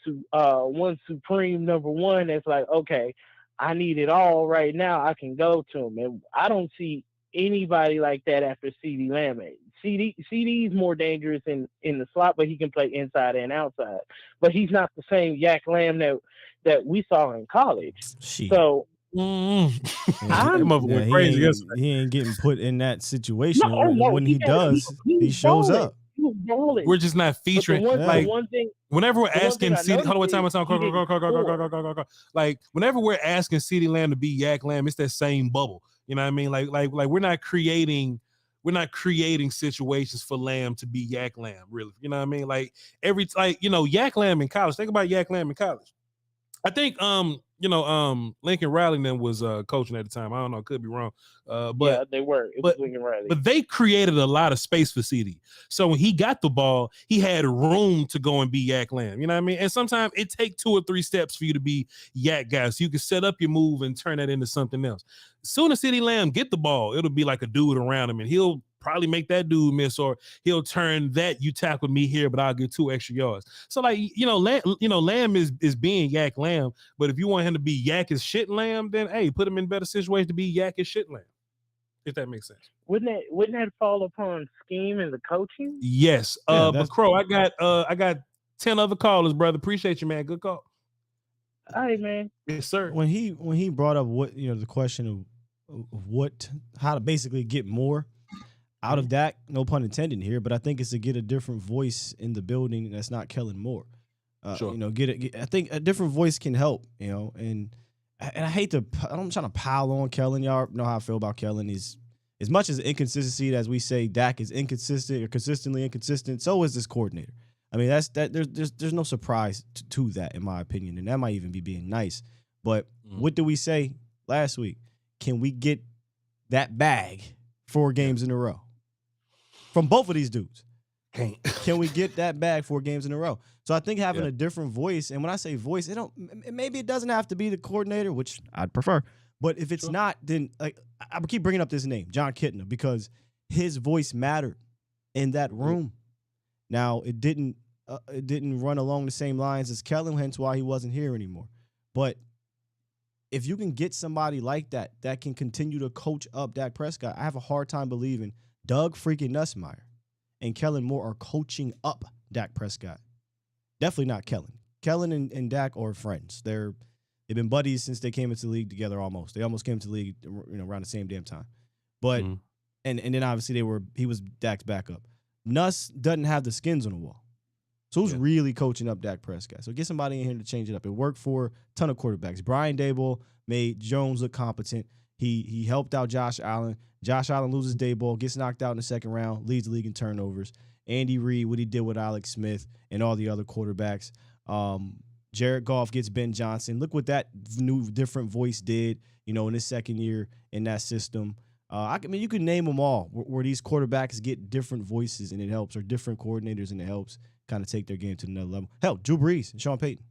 G: supreme number one that's like, okay, I need it all right now. I can go to him. And I don't see anybody like that after CeeDee Lamb. CeeDee is more dangerous in the slot, but he can play inside and outside. But he's not the same Yak Lamb that we saw in college. So
E: he ain't getting put in that situation. When he does, he shows up.
C: We're just not featuring whenever we're asking CeeDee. Hold on, time. Like whenever we're asking CeeDee Lamb to be Yak Lamb, it's that same bubble. You know what I mean? Like we're not creating situations for Lamb to be Yak Lamb. Really, you know what I mean? Like Yak Lamb in college. Think about Yak Lamb in college. I think Lincoln Riley then was coaching at the time. I don't know, could be wrong. But
G: yeah, they were. It was Lincoln Riley.
C: But they created a lot of space for CeeDee. So when he got the ball, he had room to go and be Yak Lamb. You know what I mean? And sometimes it takes 2 or 3 steps for you to be Yak guy. So you can set up your move and turn that into something else. As soon as CeeDee Lamb get the ball, it'll be like a dude around him, and he'll probably make that dude miss, or he'll turn that you tackled me here, but I'll get 2 extra yards. So Lamb is being Yak Lamb, but if you want him to be Yak as shit Lamb, then hey, put him in better situations to be Yak as shit Lamb. If that makes sense.
G: Wouldn't that fall upon scheme and the coaching?
C: Yes. But Crow, I got 10 other callers, brother. Appreciate you, man. Good call.
G: All right, man.
C: Yes, sir.
E: When he brought up the question of how to basically get more out of Dak, no pun intended here, but I think it's to get a different voice in the building that's not Kellen Moore.
C: Sure.
E: I think a different voice can help, and I hate to, I'm trying to pile on Kellen. Y'all know how I feel about Kellen. He's, as much as inconsistency as we say Dak is inconsistent or consistently inconsistent, so is this coordinator. I mean, there's no surprise to that, in my opinion, and that might even be being nice. But what did we say last week? Can we get that bag 4 games in a row from both of these dudes? Can we get that bag 4 games in a row? So I think having a different voice, and when I say voice, maybe it doesn't have to be the coordinator, which I'd prefer. But if it's not, then I keep bringing up this name, John Kitna, because his voice mattered in that room. Now it didn't run along the same lines as Kellen, hence why he wasn't here anymore. But if you can get somebody like that can continue to coach up Dak Prescott, I have a hard time believing Doug freaking Nussmeier and Kellen Moore are coaching up Dak Prescott. Definitely not Kellen. Kellen and Dak are friends. They've been buddies since they came into the league together almost. They almost came to the league around the same damn time. But and then obviously he was Dak's backup. Nuss doesn't have the skins on the wall. So who's really coaching up Dak Prescott? So get somebody in here to change it up. It worked for a ton of quarterbacks. Brian Daboll made Jones look competent. He helped out Josh Allen. Josh Allen loses Daboll, gets knocked out in the second round, leads the league in turnovers. Andy Reid, what he did with Alex Smith and all the other quarterbacks. Jared Goff gets Ben Johnson. Look what that new different voice did, in his second year in that system. I mean, you can name them all where these quarterbacks get different voices and it helps, or different coordinators and it helps kind of take their game to another level. Hell, Drew Brees and Sean Payton.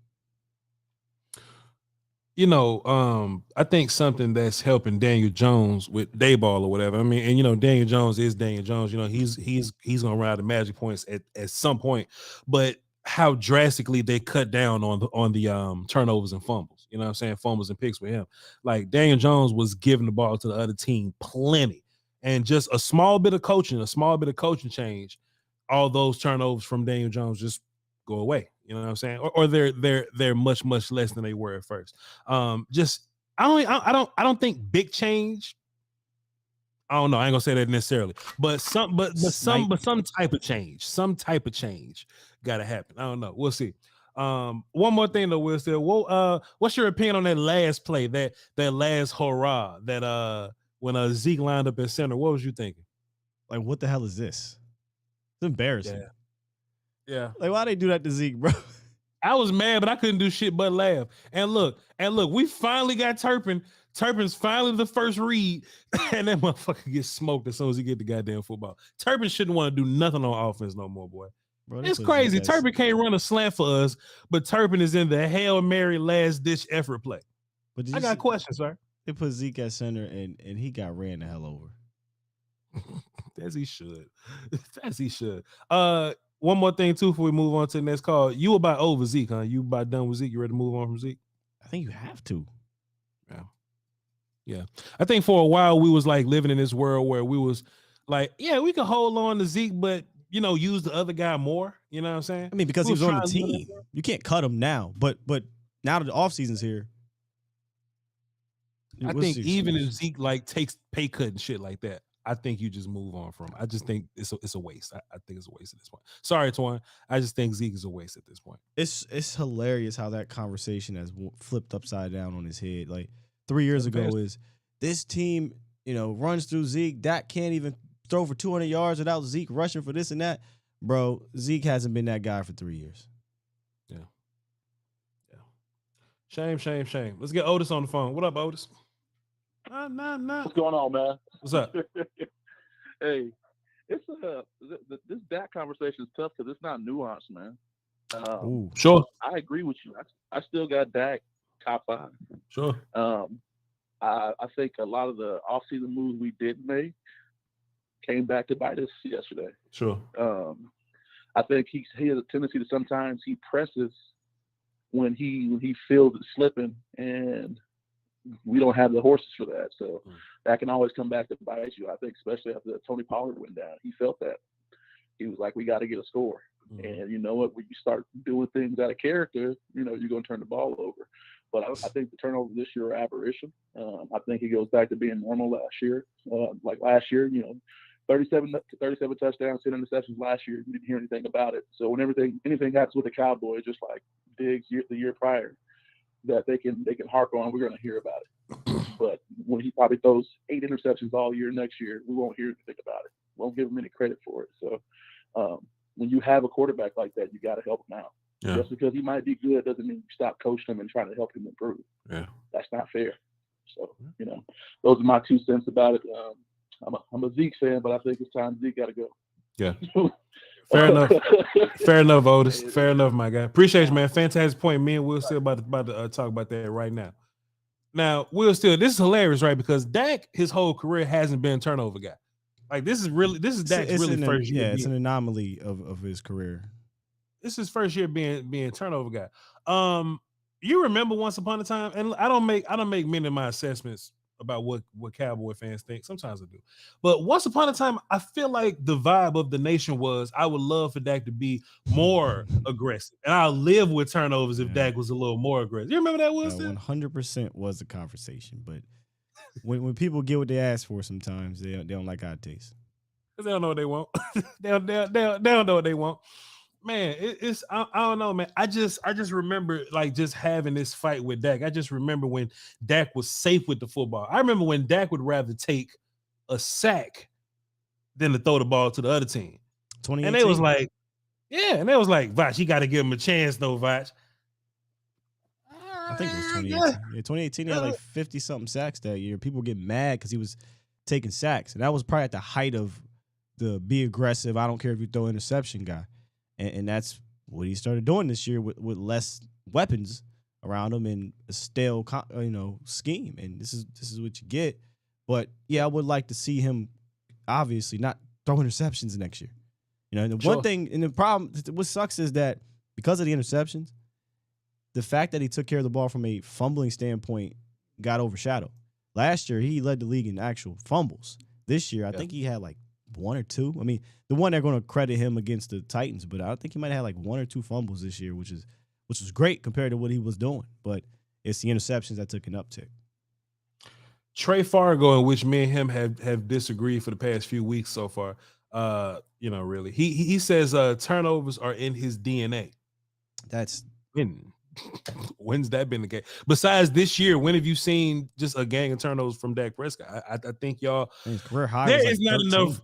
C: I think something that's helping Daniel Jones with Dayball or whatever. I mean, and Daniel Jones is Daniel Jones. He's gonna run out of magic points at some point, but how drastically they cut down on the turnovers and fumbles. You know what I'm saying? Fumbles and picks with him. Like Daniel Jones was giving the ball to the other team plenty, and just a small bit of coaching change, all those turnovers from Daniel Jones just go away. You know what I'm saying? Or they're much, much less than they were at first. Just I don't think big change. I don't know. I ain't gonna say that necessarily, but some type of change got to happen. I don't know. We'll see. One more thing though, Will Steele. What's your opinion on that last play, that last hurrah, that when Zeke lined up at center? What was you thinking?
E: Like, what the hell is this? It's embarrassing.
C: Yeah.
E: Like, why they do that to Zeke, bro?
C: I was mad, but I couldn't do shit but laugh. And look, we finally got Turpin. Turpin's finally the first read, and that motherfucker gets smoked as soon as he get the goddamn football. Turpin shouldn't want to do nothing on offense no more, boy. Bro, it's crazy. Turpin can't run a slant for us, but Turpin is in the Hail Mary last ditch effort play. But I got questions, sir.
E: They put Zeke at center, and he got ran the hell over.
C: As he should. As he should. One more thing too before we move on to the next call. You about over Zeke, huh? You about done with Zeke? You ready to move on from Zeke?
E: I think you have to.
C: Yeah. I think for a while we was like living in this world where we was like, yeah, we could hold on to Zeke, but use the other guy more. You know what I'm saying?
E: I mean, because he was on the team. You can't cut him now. But now that the offseason's here.
C: I think even if Zeke like takes pay cut and shit like that, I think you just move on from him. I just think it's a waste. I think it's a waste at this point. Sorry, Twan. I just think Zeke is a waste at this point.
E: It's hilarious how that conversation has flipped upside down on his head. Like 3 years ago is this team, runs through Zeke. Dak can't even throw for 200 yards without Zeke rushing for this and that. Bro, Zeke hasn't been that guy for 3 years.
C: Yeah. Shame. Let's get Otis on the phone. What up, Otis? Nah.
H: What's going on, man?
C: What's up?
H: Hey, it's this Dak conversation is tough because it's not nuanced, man.
C: Sure.
H: I agree with you. I still got Dak top 5.
C: Sure.
H: I think a lot of the offseason moves we did make came back to bite us yesterday.
C: Sure.
H: I think he has a tendency to sometimes he presses when he feels it slipping, and we don't have the horses for that. So that can always come back to bite you. I think especially after Tony Pollard went down, he felt that. He was like, we got to get a score. And you know what? When you start doing things out of character, you're going to turn the ball over. But I think the turnovers this year are aberration. I think he goes back to being normal last year. Like last year, 37 touchdowns, 10 interceptions last year. You didn't hear anything about it. So when anything happens with the Cowboys, just like Diggs the year prior, that they can harp on, we're going to hear about it. But when he probably throws 8 interceptions all year next year, we won't hear anything about it. Won't give him any credit for it. So when you have a quarterback like that, you got to help him out. Yeah. Just because he might be good doesn't mean you stop coaching him and trying to help him improve.
C: Yeah,
H: that's not fair. So those are my 2 cents about it. I'm a Zeke fan, but I think it's time Zeke got to go.
C: Yeah. Fair enough. Fair enough, Otis. Fair enough, my guy. Appreciate you, man. Fantastic point. Me and Will still about to talk about that right now. Now, Will still, this is hilarious, right? Because Dak, his whole career hasn't been a turnover guy. Like this is Dak's first year.
E: Yeah, it's an anomaly of his career.
C: This is his first year being a turnover guy. You remember once upon a time, and I don't make many of my assessments about what Cowboy fans think. Sometimes I do. But once upon a time, I feel like the vibe of the nation was I would love for Dak to be more aggressive. And I'll live with turnovers if Dak was a little more aggressive. You remember that, Wilson?
E: 100% was the conversation. But when people get what they ask for sometimes, they don't like how it tastes.
C: Because they don't know what they want. they don't know what they want. Man, it's I don't know, man. I just remember like just having this fight with Dak. I just remember when Dak was safe with the football. I remember when Dak would rather take a sack than to throw the ball to the other team. And they was like, Voch, you got to give him a chance, though, Voch.
E: I think it was 2018. Yeah, 2018, he had like 50-something sacks that year. People get mad because he was taking sacks. And that was probably at the height of the be aggressive, I don't care if you throw interception guy. And that's what he started doing this year with less weapons around him and a stale, scheme. And this is what you get. But yeah, I would like to see him obviously not throw interceptions next year. The one thing and the problem, what sucks is that because of the interceptions, the fact that he took care of the ball from a fumbling standpoint got overshadowed. Last year, he led the league in actual fumbles. This year, I think he had like 1 or 2. I mean, the one they're going to credit him against the Titans, but I think he might have had like 1 or 2 fumbles this year, which was great compared to what he was doing. But it's the interceptions that took an uptick.
C: Trey Fargo, in which me and him have disagreed for the past few weeks so far. Really, he says turnovers are in his DNA.
E: That's
C: when's that been the case? Besides this year, when have you seen just a gang of turnovers from Dak Prescott? I think y'all
E: his career high.
C: there
E: was
C: is
E: like
C: not
E: 13.
C: enough.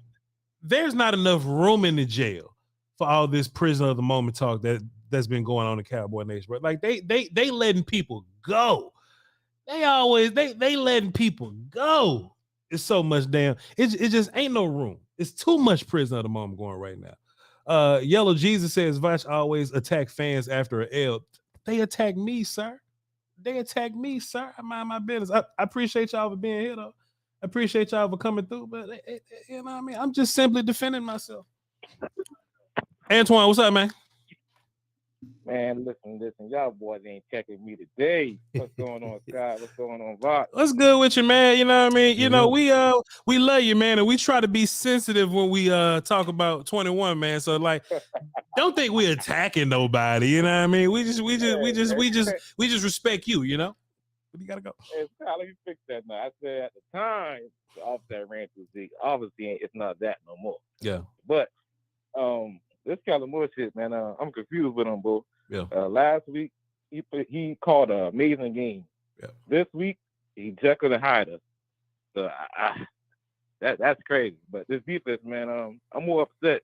C: There's not enough room in the jail for all this prisoner of the moment talk that's been going on in Cowboy Nation. But like they letting people go. They letting people go. It's so much damn. It just ain't no room. It's too much prisoner of the moment going right now. Yellow Jesus says Voch always attack fans after an L. They attack me, sir. They attack me, sir. I mind my business. I appreciate y'all for being here, though. I appreciate y'all for coming through, but you know what I mean? I'm just simply defending myself. Antoine, what's up, man?
I: Man, listen, y'all boys ain't checking me today. What's going on, Scott? What's going on, Voch?
C: What's good with you, man? You know what I mean? You know, we love you, man, and we try to be sensitive when we talk about 21, man. So like, don't think we're attacking nobody, you know what I mean? We just respect you, you know? But you gotta go.
I: Hey, Scott, let me fix that now. I said at the time the offset ran through Zeke. Obviously it's not that no more.
C: Yeah.
I: But this Kellen Moore shit, man, I'm confused with him, bro.
C: Yeah.
I: Last week he called an amazing game.
C: Yeah.
I: This week he Jekyll and Hyde us. So that's crazy. But this defense, man, I'm more upset.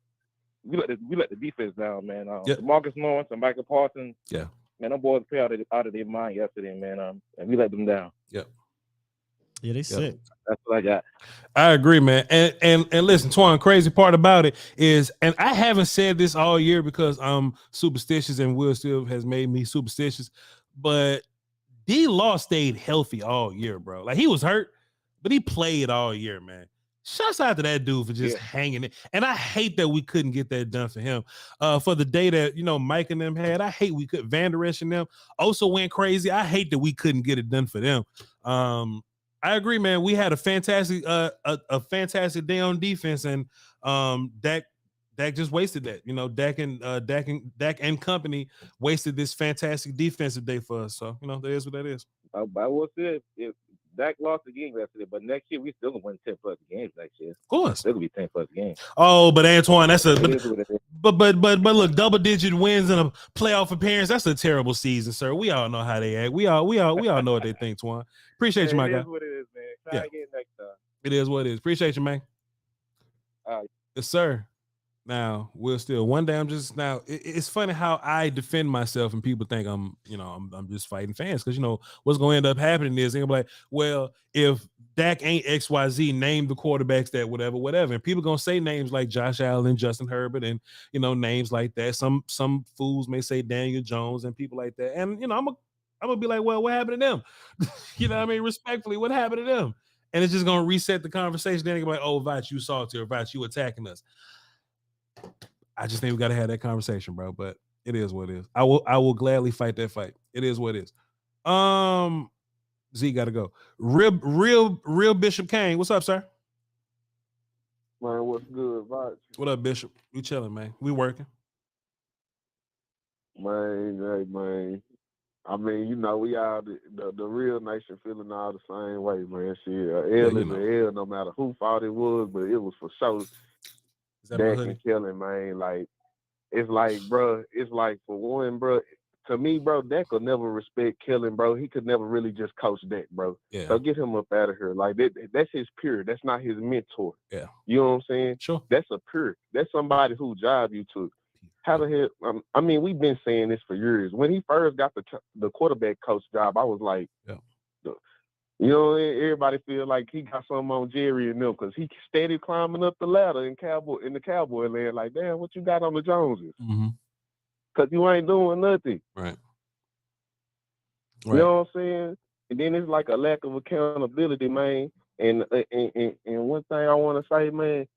I: We let the defense down, man. Marcus Lawrence and Michael Parsons.
C: Yeah.
I: Man, them boys played out of their mind yesterday, man. And we let them down.
C: Yep.
E: Yeah, they sick.
I: That's what I got.
C: I agree, man. And listen, Twan, crazy part about it is, and I haven't said this all year because I'm superstitious and Will still has made me superstitious, but D-Law stayed healthy all year, bro. Like he was hurt, but he played all year, man. Shouts out to that dude for just hanging it. And I hate that we couldn't get that done for him. For the day that, Mike and them had, I hate we could. Van Der Esch and them also went crazy. I hate that we couldn't get it done for them. I agree, man. We had a fantastic day on defense, and Dak just wasted that. Dak and company wasted this fantastic defensive day for us. So, that is what that is.
I: I will say if Dak lost the game yesterday, but next year we still gonna win 10 plus games next year.
C: Of course,
I: it'll be 10 plus games.
C: Oh, but Antoine, that's but look, double digit wins in a playoff appearance. That's a terrible season, sir. We all know how they act. We all know what they think, Twan. Appreciate you, my guy.
I: It is what it is, man. Try again next time.
C: It is what it is. Appreciate you, man. Yes, sir. Now, Will Steele, one day it's funny how I defend myself and people think I'm just fighting fans because, what's going to end up happening is they're going to be like, well, if Dak ain't XYZ, name the quarterbacks that whatever. And people going to say names like Josh Allen, Justin Herbert, and, names like that. Some fools may say Daniel Jones and people like that. And, I'm going to be like, well, what happened to them? You know what I mean? Respectfully, what happened to them? And it's just going to reset the conversation. Then they're going to be like, oh, Voch, you salty, or Voch, you attacking us. I just think we got to have that conversation, bro. But it is what it is. I will gladly fight that fight. It is what it is. Z got to go. Real Bishop Kane. What's up, sir?
J: Man, what's good, Voch?
C: What up, Bishop? We chilling, man. We working.
J: Man, hey, man. I mean, we all the real nation feeling all the same way, man. Shit, L is an L, no matter who fault it was, but it was for sure. Dak and Kellen, man. Like, it's like, bro, for one, bro, to me, bro, Dak will never respect Kellen, bro. He could never really just coach Dak, bro.
C: Yeah.
J: So get him up out of here. Like, that's his peer. That's not his mentor.
C: Yeah.
J: You know what I'm saying?
C: Sure.
J: That's a peer. That's somebody whose job you took. How the hell? I mean, we've been saying this for years. When he first got the quarterback coach job, I was like, everybody feel like he got something on Jerry and them because he steady climbing up the ladder in the Cowboy land. Like, damn, what you got on the Joneses? Because you ain't doing nothing.
C: Right.
J: You know what I'm saying? And then it's like a lack of accountability, man. And one thing I want to say, man,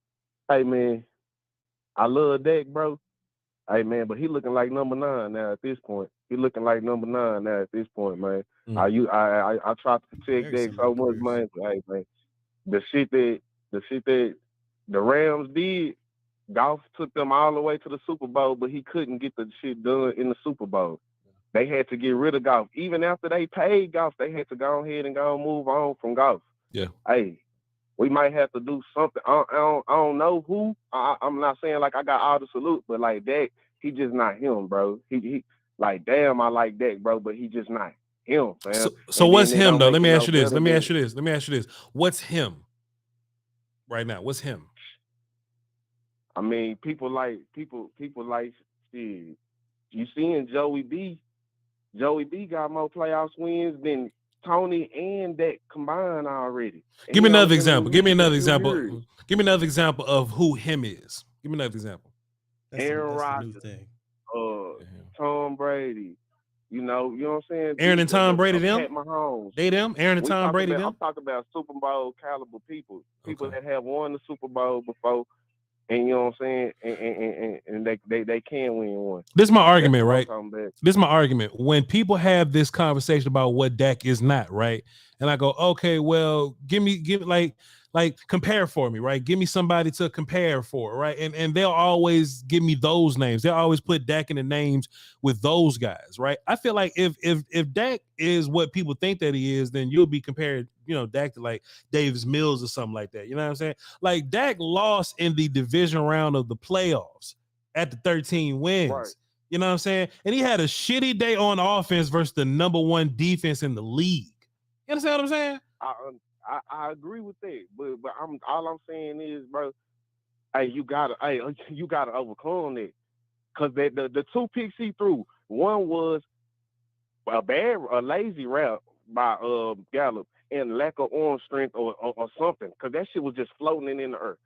J: hey, man, I love Dak, bro. Hey, man, but he looking like number 9 now at this point. He looking like number 9 now at this point, man. I try to protect Dak so much, man. But, hey, man, the shit that the Rams did, Goff took them all the way to the Super Bowl, but he couldn't get the shit done in the Super Bowl. They had to get rid of Goff. Even after they paid Goff, they had to go ahead and move on from Goff. hey, we might have to do something. I don't know who. I'm not saying like I got all the salute, but like Dak, he just not him, bro. He like, damn, I like Dak, bro, but he just not him, fam.
C: So what's him though? Let me ask you this. Let me ask you this. What's him right now? What's him?
J: I mean, people like shit. You seeing Joey B? Joey B got more playoffs wins than Tony and Dak combined already. And
C: Give me another example. Give me another example. Give me another example of who him is. Give me another example.
J: Aaron Rodgers, Tom Brady. You know what I'm saying?
C: Aaron and Tom Brady, them?
J: Pat Mahomes.
C: They them? Aaron and Tom Brady, them?
J: I'm talking about Super Bowl caliber people. People that have won the Super Bowl before. And you know what I'm saying? And they can win one.
C: This is my argument, right? This is my argument. When people have this conversation about what Dak is not, right? And I go, okay, well, give me like compare for me, right? Give me somebody to compare for, right? And they'll always give me those names. They'll always put Dak in the names with those guys, right? I feel like if Dak is what people think that he is, then you'll be compared, Dak to like Davis Mills or something like that. You know what I'm saying? Like Dak lost in the division round of the playoffs at the 13 wins. Right. You know what I'm saying? And he had a shitty day on offense versus the number one defense in the league. You understand what I'm saying?
J: I agree with that, but all I'm saying is, bro, you gotta overcome that, cause the two picks he threw, one was a lazy route by Gallup and lack of arm strength or something, cause that shit was just floating in the earth.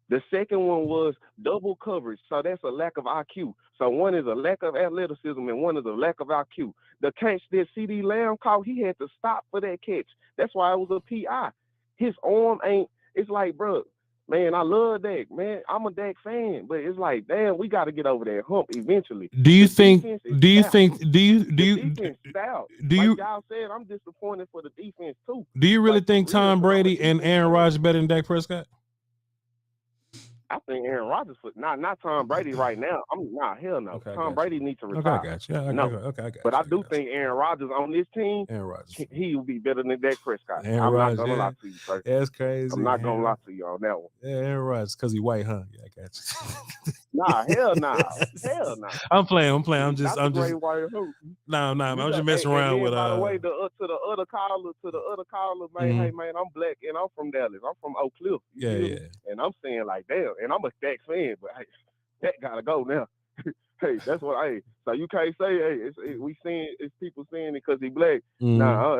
J: The second one was double coverage, so that's a lack of IQ. So one is a lack of athleticism and one is a lack of IQ. The catch that CD Lamb caught, he had to stop for that catch. That's why it was a PI. His arm ain't. It's like, bro, man, I love Dak, man. I'm a Dak fan, but it's like, damn, we got to get over that hump eventually.
C: Do you think?
J: Like y'all said, I'm disappointed for the defense too.
C: Do you really think Tom Brady and Aaron Rodgers better than Dak Prescott?
J: I think Aaron Rodgers, not Tom Brady right now. Hell no. Okay, Tom Brady needs to retire.
C: Okay, I got you. I got
J: but I do think Aaron Rodgers on this team, he will be better than Dak Prescott. I'm not gonna lie to you, sir.
C: That's crazy.
J: I'm not gonna lie to you on that one.
C: Yeah, Aaron Rodgers, because he white, huh? Yeah, I got you.
J: Hell nah.
C: I'm playing. I'm just.
J: I'm just
C: messing around with.
J: By the way, to the other caller, man. Hey, man, I'm black and I'm from Dallas. I'm from Oak Cliff.
C: Yeah.
J: And I'm saying like, damn, and I'm a Dak fan, but hey, Dak gotta go now. Hey, that's what. Hey, so you can't say, hey, it's people saying it because he black. Nah,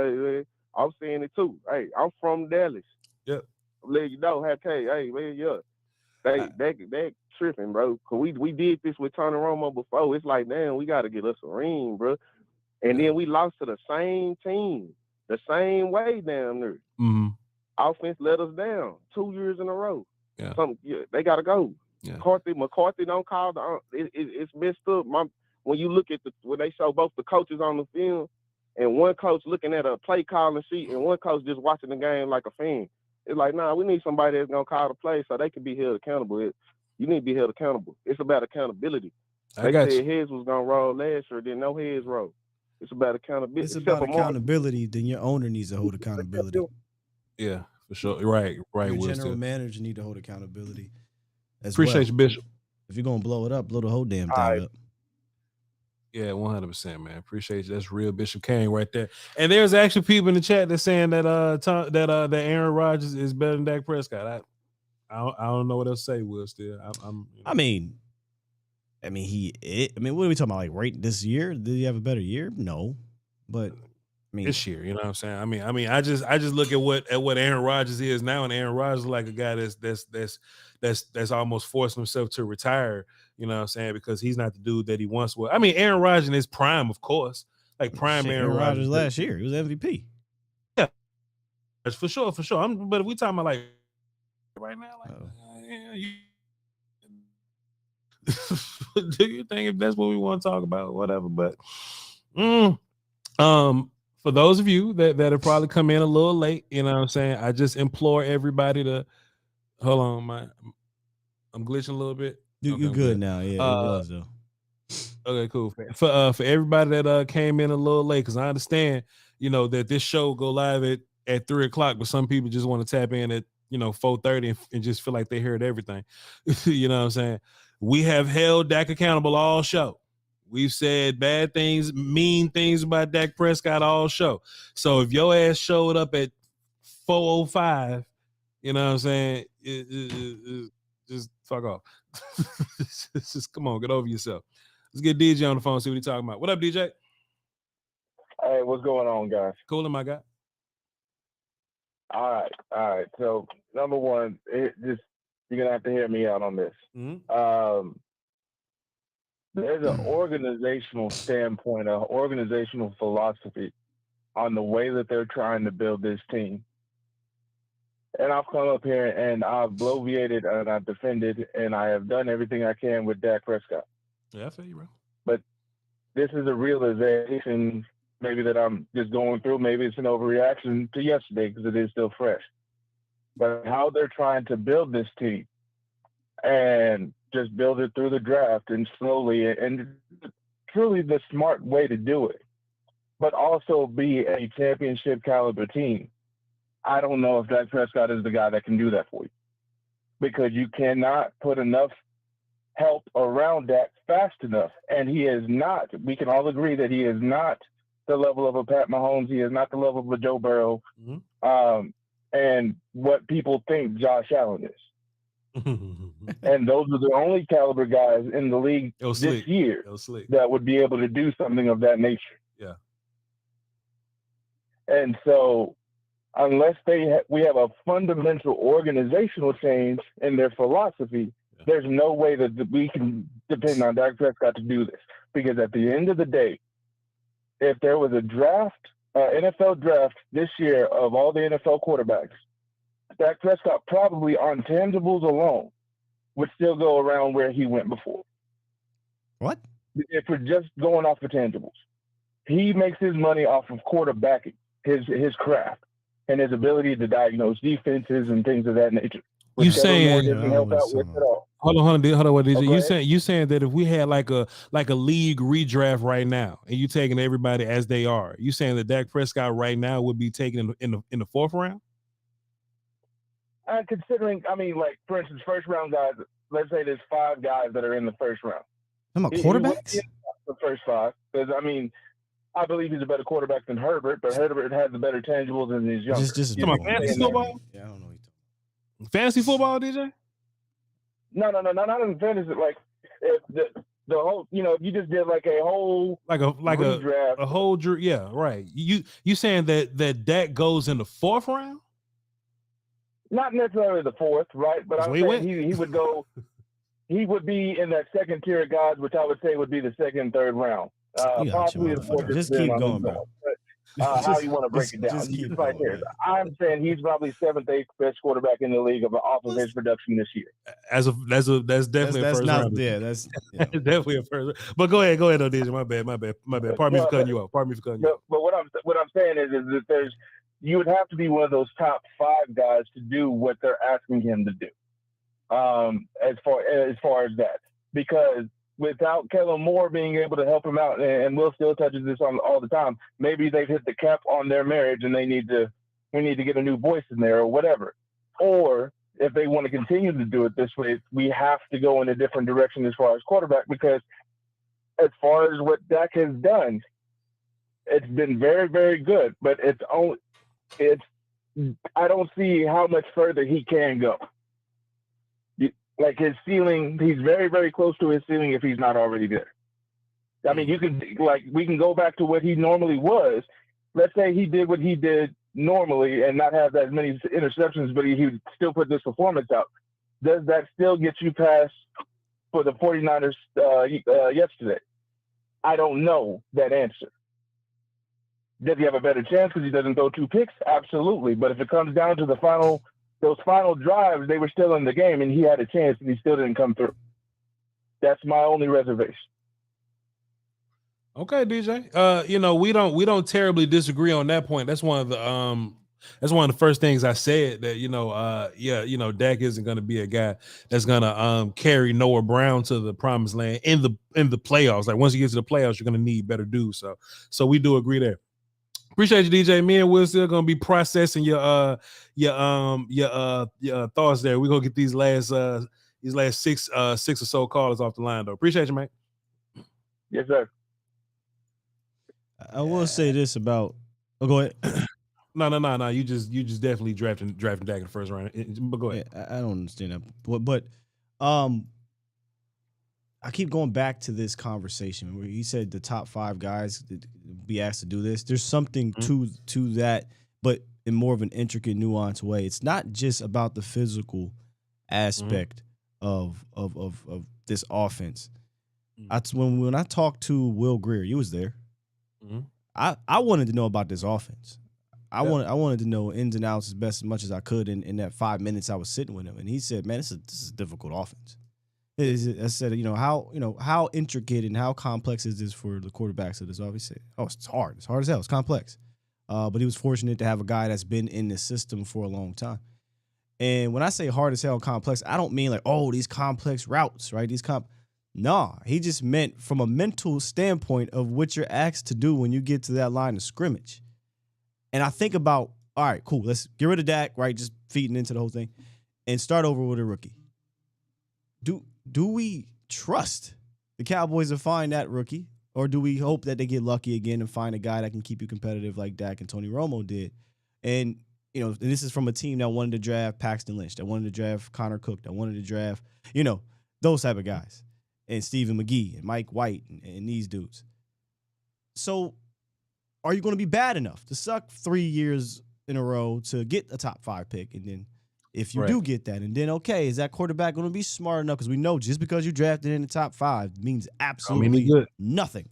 J: I'm saying it too. Hey, I'm from Dallas.
C: Yep.
J: I'm letting you know, hey, man, yeah. They tripping, bro. Cause we did this with Tony Romo before. It's like, damn, we gotta get us a ring, bro. And then we lost to the same team, the same way down there.
C: Mm-hmm.
J: Offense let us down 2 years in a row.
C: Yeah.
J: They gotta go.
C: Yeah.
J: McCarthy don't call the. It's messed up. When you look at when they show both the coaches on the field, and one coach looking at a play calling sheet, and one coach just watching the game like a fan. It's like, nah, we need somebody that's gonna call the play so they can be held accountable. You need to be held accountable. It's about accountability. They said heads was gonna roll last year, then no heads roll. It's about accountability.
E: It's about accountability. Then your owner needs to hold accountability.
C: Yeah, for sure. Right.
E: Your general manager need to hold accountability.
C: Appreciate you, Bishop.
E: If you're gonna blow it up, blow the whole damn thing up.
C: Yeah, 100%, man. Appreciate you. That's real Bishop Kane right there. And there's actually people in the chat that's saying that that Aaron Rodgers is better than Dak Prescott. I don't know what else to say, Will. Still,
E: I mean, what are we talking about? Like, right this year? Did he have a better year? No, but I mean,
C: this year, you know what I'm saying? I mean, I just look at what Aaron Rodgers is now, and Aaron Rodgers is like a guy that's almost forcing himself to retire. You know what I'm saying? Because he's not the dude that he once was. I mean, Aaron Rodgers in his prime, of course, like prime Aaron Rodgers
E: last year. He was MVP.
C: Yeah, that's for sure. But if we talking about like right now, like, do you think if that's what we want to talk about, whatever? But for those of you that have probably come in a little late, you know what I'm saying? I just implore everybody to hold on, I'm glitching a little bit.
E: You good now? Yeah, it was though.
C: Okay, cool. For everybody that came in a little late, because I understand, that this show go live at at 3:00, but some people just want to tap in at 4:30 and just feel like they heard everything. You know what I'm saying? We have held Dak accountable all show. We've said bad things, mean things about Dak Prescott all show. So if your ass showed up at 4:05, you know what I'm saying? Just fuck off. Just come on, get over yourself. Let's get DJ on the phone, see what he's talking about. What up, DJ?
J: Hey, what's going on, guys?
C: Coolin', my guy.
J: All right. So, number one, you're gonna have to hear me out on this.
C: Mm-hmm.
J: There's an organizational standpoint, an organizational philosophy on the way that they're trying to build this team. And I've come up here and I've bloviated and I've defended and I have done everything I can with Dak Prescott.
C: Yeah, I feel you, bro.
J: But this is a realization maybe that I'm just going through. Maybe it's an overreaction to yesterday because it is still fresh. But how they're trying to build this team and just build it through the draft and slowly and truly the smart way to do it, but also be a championship caliber team. I don't know if Dak Prescott is the guy that can do that for you, because you cannot put enough help around Dak fast enough. And he is not, we can all agree that he is not the level of a Pat Mahomes. He is not the level of a Joe Burrow.
C: Mm-hmm.
J: And what people think Josh Allen is. And those are the only caliber guys in the league this year that would be able to do something of that nature.
C: Yeah.
J: And so unless we have a fundamental organizational change in their philosophy, there's no way that we can depend on Dak Prescott to do this. Because at the end of the day, if there was a draft, NFL draft this year of all the NFL quarterbacks, Dak Prescott probably on tangibles alone would still go around where he went before.
E: What?
J: If we're just going off the tangibles. He makes his money off of quarterbacking, his craft, and his ability to diagnose defenses and things of that nature.
C: You saying
J: doesn't help out with it all.
C: Hold on, what DJ?
J: Okay.
C: You saying that if we had like a league redraft right now, and you taking everybody as they are, you saying that Dak Prescott right now would be taken in the 4th round?
J: Considering, like for instance, first round guys. Let's say there's 5 guys that are in the first round.
E: I'm a quarterbacks.
J: The first 5, because I believe he's a better quarterback than Herbert, but Herbert has the better tangibles and he's younger.
E: Just
C: come on, fantasy football.
E: Yeah, I don't know.
C: Fantasy football, DJ?
J: No, not in fantasy. Like if the whole, if you just did like a whole
C: a whole, yeah, right. You saying that Dak goes in the 4th round?
J: Not necessarily the 4th, right? But I'm saying he would go. He would be in that second tier of guys, which I would say would be the 2nd, 3rd round. Possibly the 4th.
E: Just keep going, bro.
J: How you want to break it down? Just right there. I'm saying he's probably 7th, 8th best quarterback in the league off of his production this year.
C: That's definitely a first round.
E: Yeah, that's
C: definitely a first. But go ahead, though, DJ. My bad. Pardon me for cutting you off.
J: But what I'm saying is that you would have to be one of those top 5 guys to do what they're asking him to do. As far as that, because without Kellen Moore being able to help him out, and Will still touches this on all the time, maybe they've hit the cap on their marriage and we need to get a new voice in there or whatever. Or if they want to continue to do it this way, we have to go in a different direction as far as quarterback, because as far as what Dak has done, it's been very, very good, but I don't see how much further he can go. Like his ceiling, he's very, very close to his ceiling if he's not already there. We can go back to what he normally was. Let's say he did what he did normally and not have as many interceptions, but he still put this performance out. Does that still get you past for the 49ers yesterday? I don't know that answer. Does he have a better chance because he doesn't throw 2 picks? Absolutely. But if it comes down to those final drives, they were still in the game, and he had a chance, and he still didn't come through. That's my only reservation.
C: Okay, DJ. We don't terribly disagree on that point. That's one of the first things I said, that Dak isn't going to be a guy that's going to carry Noah Brown to the promised land in the playoffs. Like once you get to the playoffs, you're going to need better dudes. So we do agree there. Appreciate you, DJ. Me and Will still gonna be processing your thoughts there. We're gonna get these last six or so callers off the line though. Appreciate you, man.
F: Yes, sir.
E: I will say this about. Oh, go ahead.
C: No. You just definitely drafting Dak in the first round. But go ahead.
E: Yeah, I don't understand that, but I keep going back to this conversation where he said the top 5 guys be asked to do this. There's something to that, but in more of an intricate, nuanced way. It's not just about the physical aspect of this offense. When I talked to Will Greer, he was there. I wanted to know about this offense. I wanted to know ins and outs as much as I could in that 5 minutes I was sitting with him, and he said, "Man, this is a difficult offense." I said, how intricate and how complex is this for the quarterbacks of this offense? He said, it's hard. It's hard as hell. It's complex. But he was fortunate to have a guy that's been in the system for a long time. And when I say hard as hell and complex, I don't mean like, these complex routes, right? No, he just meant from a mental standpoint of what you're asked to do when you get to that line of scrimmage. And I think about, all right, cool, let's get rid of Dak, right? Just feeding into the whole thing and start over with a rookie. Do we trust the Cowboys to find that rookie, or do we hope that they get lucky again and find a guy that can keep you competitive like Dak and Tony Romo did? And, this is from a team that wanted to draft Paxton Lynch, that wanted to draft Connor Cook, that wanted to draft, those type of guys, and Stephen McGee and Mike White and these dudes. So are you going to be bad enough to suck 3 years in a row to get a top 5 pick? And then if you do get that, and then, okay, is that quarterback going to be smart enough? Because we know just because you drafted in the top 5 means absolutely nothing.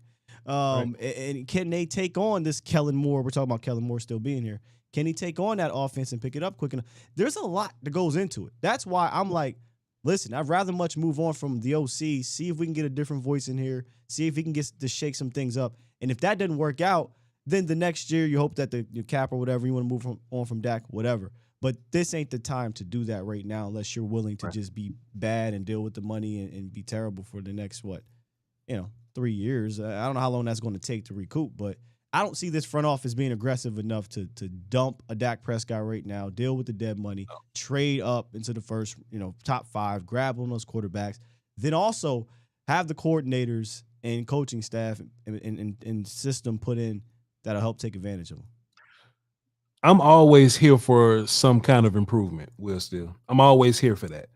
E: And can they take on this Kellen Moore? We're talking about Kellen Moore still being here. Can he take on that offense and pick it up quick enough? There's a lot that goes into it. That's why I'm like, listen, I'd rather much move on from the OC, see if we can get a different voice in here, see if he can get to shake some things up. And if that doesn't work out, then the next year you hope that the cap or whatever, you want to move on from Dak, whatever. But this ain't the time to do that right now unless you're willing to just be bad and deal with the money and be terrible for the next, 3 years. I don't know how long that's going to take to recoup, but I don't see this front office being aggressive enough to dump a Dak Prescott right now, deal with the dead money, trade up into the first, top 5, grab on those quarterbacks, then also have the coordinators and coaching staff and system put in that'll help take advantage of them.
C: I'm always here for some kind of improvement, Will Steele. I'm always here for that.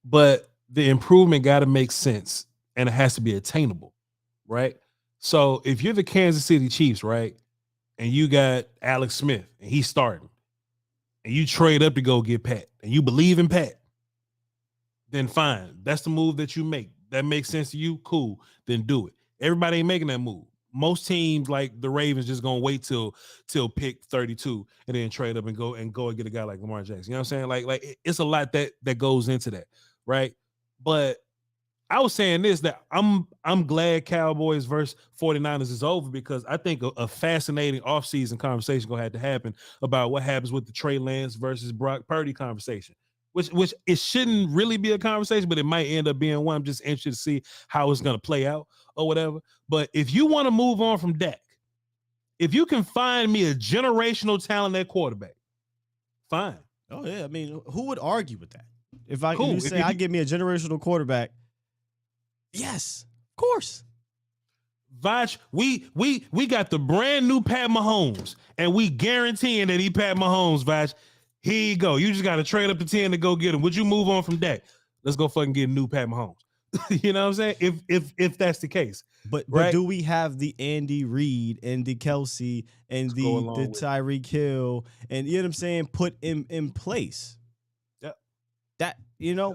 C: But the improvement got to make sense, and it has to be attainable, right? So if you're the Kansas City Chiefs, right, and you got Alex Smith, and he's starting, and you trade up to go get Pat, and you believe in Pat, then fine. That's the move that you make. That makes sense to you? Cool. Then do it. Everybody ain't making that move. Most teams like the Ravens just gonna wait till pick 32 and then trade up and go and get a guy like Lamar Jackson. You know what I'm saying? Like it's a lot that goes into that, right? But I was saying this, that I'm glad Cowboys versus 49ers is over, because I think a fascinating offseason conversation gonna have to happen about what happens with the Trey Lance versus Brock Purdy conversation. Which it shouldn't really be a conversation, but it might end up being one. I'm just interested to see how it's going to play out or whatever. But if you want to move on from Dak, if you can find me a generational talent at quarterback, fine.
E: Oh, yeah. I mean, who would argue with that? If you say, I give me a generational quarterback, yes, of course.
C: Voch, we got the brand new Pat Mahomes, and we guaranteeing that he Pat Mahomes, Voch. Here you go. You just got to trade up to 10 to go get him. Would you move on from Dak? Let's go fucking get a new Pat Mahomes. You know what I'm saying? If that's the case.
E: But do we have the Andy Reid and the Kelsey and the Tyreek Hill and, you know what I'm saying, put in place?
C: Yeah.
E: That,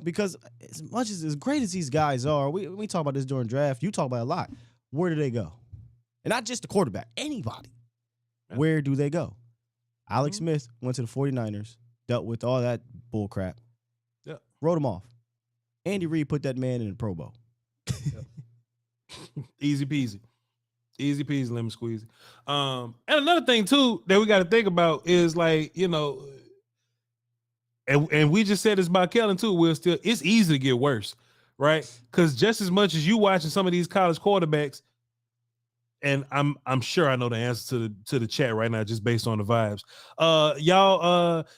E: because as great as these guys are, we talk about this during draft. You talk about it a lot. Where do they go? And not just the quarterback, anybody. Yeah. Where do they go? Alex Smith went to the 49ers, dealt with all that bull crap.
C: Yeah.
E: Wrote him off. Andy Reid put that man in the Pro Bowl.
C: Easy peasy. Easy peasy, lemon squeezy. And another thing, too, that we got to think about is, like, and we just said this about Kellen, too, Will Steele, it's easy to get worse, right? Because just as much as you watching some of these college quarterbacks, and I'm sure I know the answer to the chat right now just based on the vibes.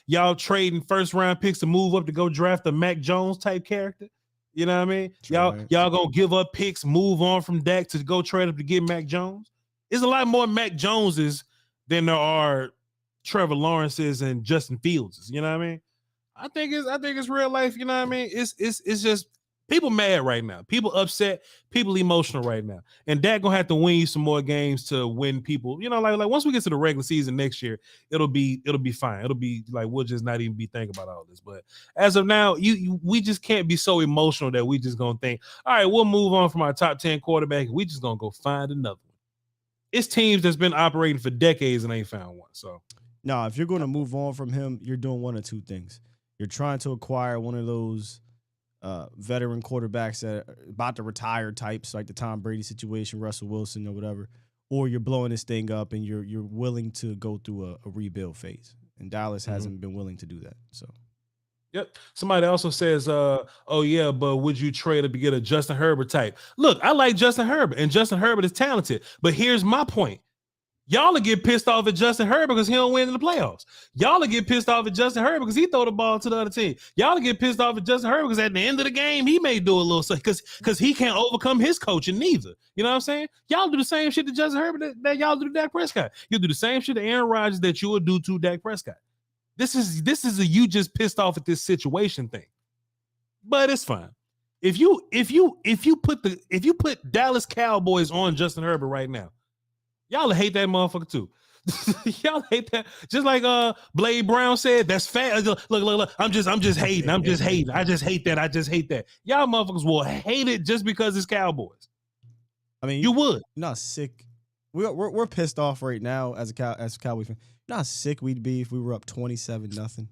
C: Y'all trading first round picks to move up to go draft a Mac Jones type character. You know what I mean? Y'all gonna give up picks, move on from Dak to go trade up to get Mac Jones? There's a lot more Mac Joneses than there are Trevor Lawrences and Justin Fields. You know what I mean? I think it's real life. You know what I mean? It's just people mad right now. People upset. People emotional right now. And Dak gonna have to win you some more games to win people. You know, like once we get to the regular season next year, it'll be fine. It'll be like we'll just not even be thinking about all this. But as of now, we just can't be so emotional that we just gonna think, all right, we'll move on from our top 10 quarterback. We just gonna go find another one. It's teams that's been operating for decades and ain't found one. So
E: no, if you're going to move on from him, you're doing one of two things. You're trying to acquire one of those veteran quarterbacks that are about to retire types, like the Tom Brady situation, Russell Wilson or whatever, or you're blowing this thing up and you're willing to go through a rebuild phase. And Dallas hasn't been willing to do that. So.
C: Yep. Somebody also says, oh, yeah, but would you trade up to get a Justin Herbert type? Look, I like Justin Herbert, and Justin Herbert is talented. But here's my point. Y'all will get pissed off at Justin Herbert because he don't win in the playoffs. Y'all will get pissed off at Justin Herbert because he throw the ball to the other team. Y'all will get pissed off at Justin Herbert because at the end of the game, he may do a little something because he can't overcome his coaching neither. You know what I'm saying? Y'all do the same shit to Justin Herbert that y'all do to Dak Prescott. You'll do the same shit to Aaron Rodgers that you would do to Dak Prescott. This is a you just pissed off at this situation thing, but it's fine. If you put Dallas Cowboys on Justin Herbert right now, y'all hate that motherfucker too. Y'all hate that. Just like Blade Brown said, that's fat. Look. I'm just hating. I just hate that. Y'all motherfuckers will hate it just because it's Cowboys.
E: I mean,
C: you would.
E: You're not sick. We're pissed off right now as a Cowboys fan. You know how sick we'd be if we were up 27-0,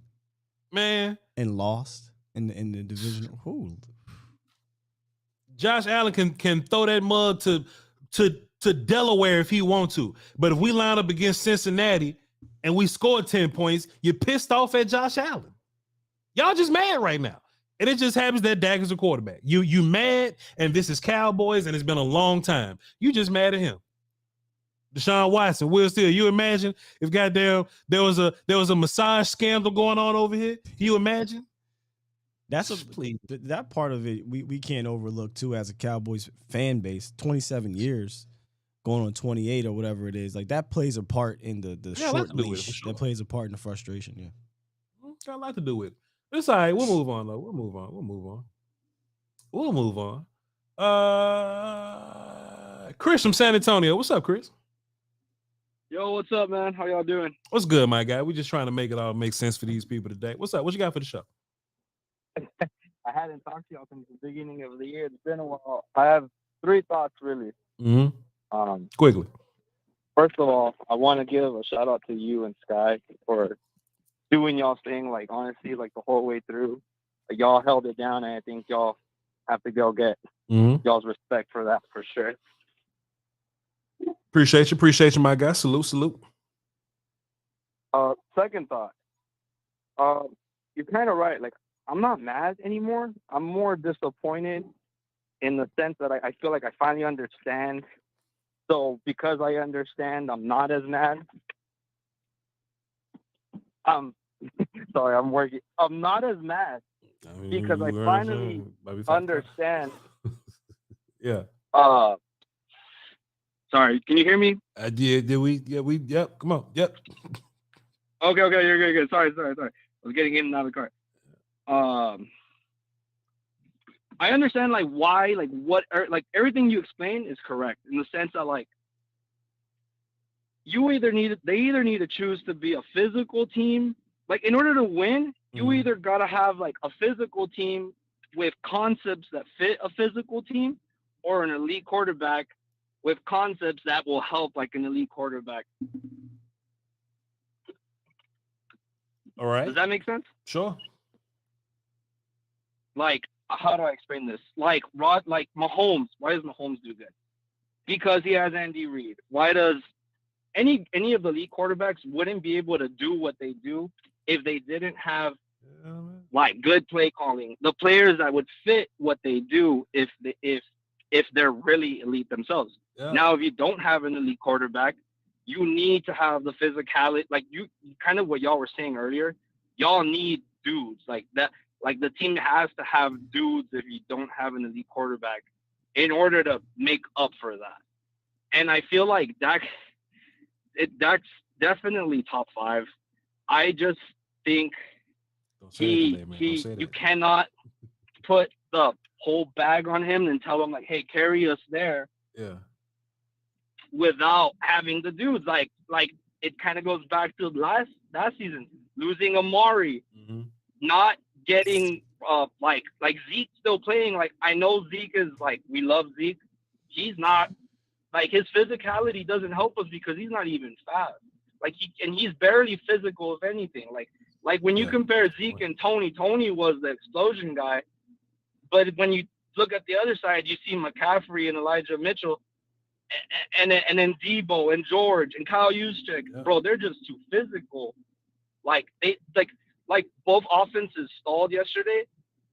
C: man,
E: and lost in the division. Ooh.
C: Josh Allen can throw that mug to Delaware if he want to, but if we line up against Cincinnati and we score 10 points, you're pissed off at Josh Allen. Y'all just mad right now, and it just happens that Dak is a quarterback. You mad, and this is Cowboys, and it's been a long time. You just mad at him. Deshaun Watson, Will Steele. You imagine if goddamn there was a massage scandal going on over here? You imagine?
E: That part of it we can't overlook too as a Cowboys fan base. 27 years, going on 28 or whatever it is. Like that plays a part in the short leash. Sure. That plays a part in the frustration. Yeah,
C: got a lot to do with it. It's all right. We'll move on though. We'll move on. Chris from San Antonio. What's up, Chris?
K: Yo, what's up, man? How y'all doing?
C: What's good, my guy? We're just trying to make it all make sense for these people today. What's up? What you got for the show?
K: I hadn't talked to y'all since the beginning of the year. It's been a while. I have 3 thoughts, really.
C: Quickly.
K: First of all, I want to give a shout out to you and Sky for doing y'all's thing, like, honestly, like, the whole way through. Like, y'all held it down, and I think y'all have to go get y'all's respect for that, for sure.
C: Appreciate you, my guy. Salute.
K: Second thought. You're kind of right. Like, I'm not mad anymore. I'm more disappointed in the sense that I feel like I finally understand. So because I understand, I'm not as mad. Sorry, I'm working. I'm not as mad because I finally understand.
C: Yeah.
K: Sorry, can you hear me?
C: Did we? Yeah, yep. Come on. Yep.
K: Okay, you're good. Sorry. I was getting in and out of the car. I understand like why, like what, like everything you explained is correct in the sense that like they either need to choose to be a physical team. Like in order to win, you either gotta have like a physical team with concepts that fit a physical team, or an elite quarterback with concepts that will help like an elite quarterback.
C: All right.
K: Does that make sense?
C: Sure.
K: Like, how do I explain this? Like Mahomes. Why does Mahomes do good? Because he has Andy Reid. Why does any of the elite quarterbacks wouldn't be able to do what they do if they didn't have like good play calling? The players that would fit what they do if if they're really elite themselves.
C: Yeah.
K: Now, if you don't have an elite quarterback, you need to have the physicality, like you kind of what y'all were saying earlier. Y'all need dudes like that. Like the team has to have dudes if you don't have an elite quarterback in order to make up for that. And I feel like Dak's definitely top 5. I just think you cannot put the whole bag on him and tell him like, hey, carry us there.
C: Yeah.
K: Without having the dudes, like it kind of goes back to last season, losing Amari, not getting like Zeke still playing. Like I know Zeke is like, we love Zeke. He's not like, his physicality doesn't help us because he's not even fast. Like he's barely physical if anything. Like when you compare Zeke and Tony was the explosion guy, but when you look at the other side, you see McCaffrey and Elijah Mitchell. And then Debo and George and Kyle Juszczyk, bro, they're just too physical. Like they like both offenses stalled yesterday,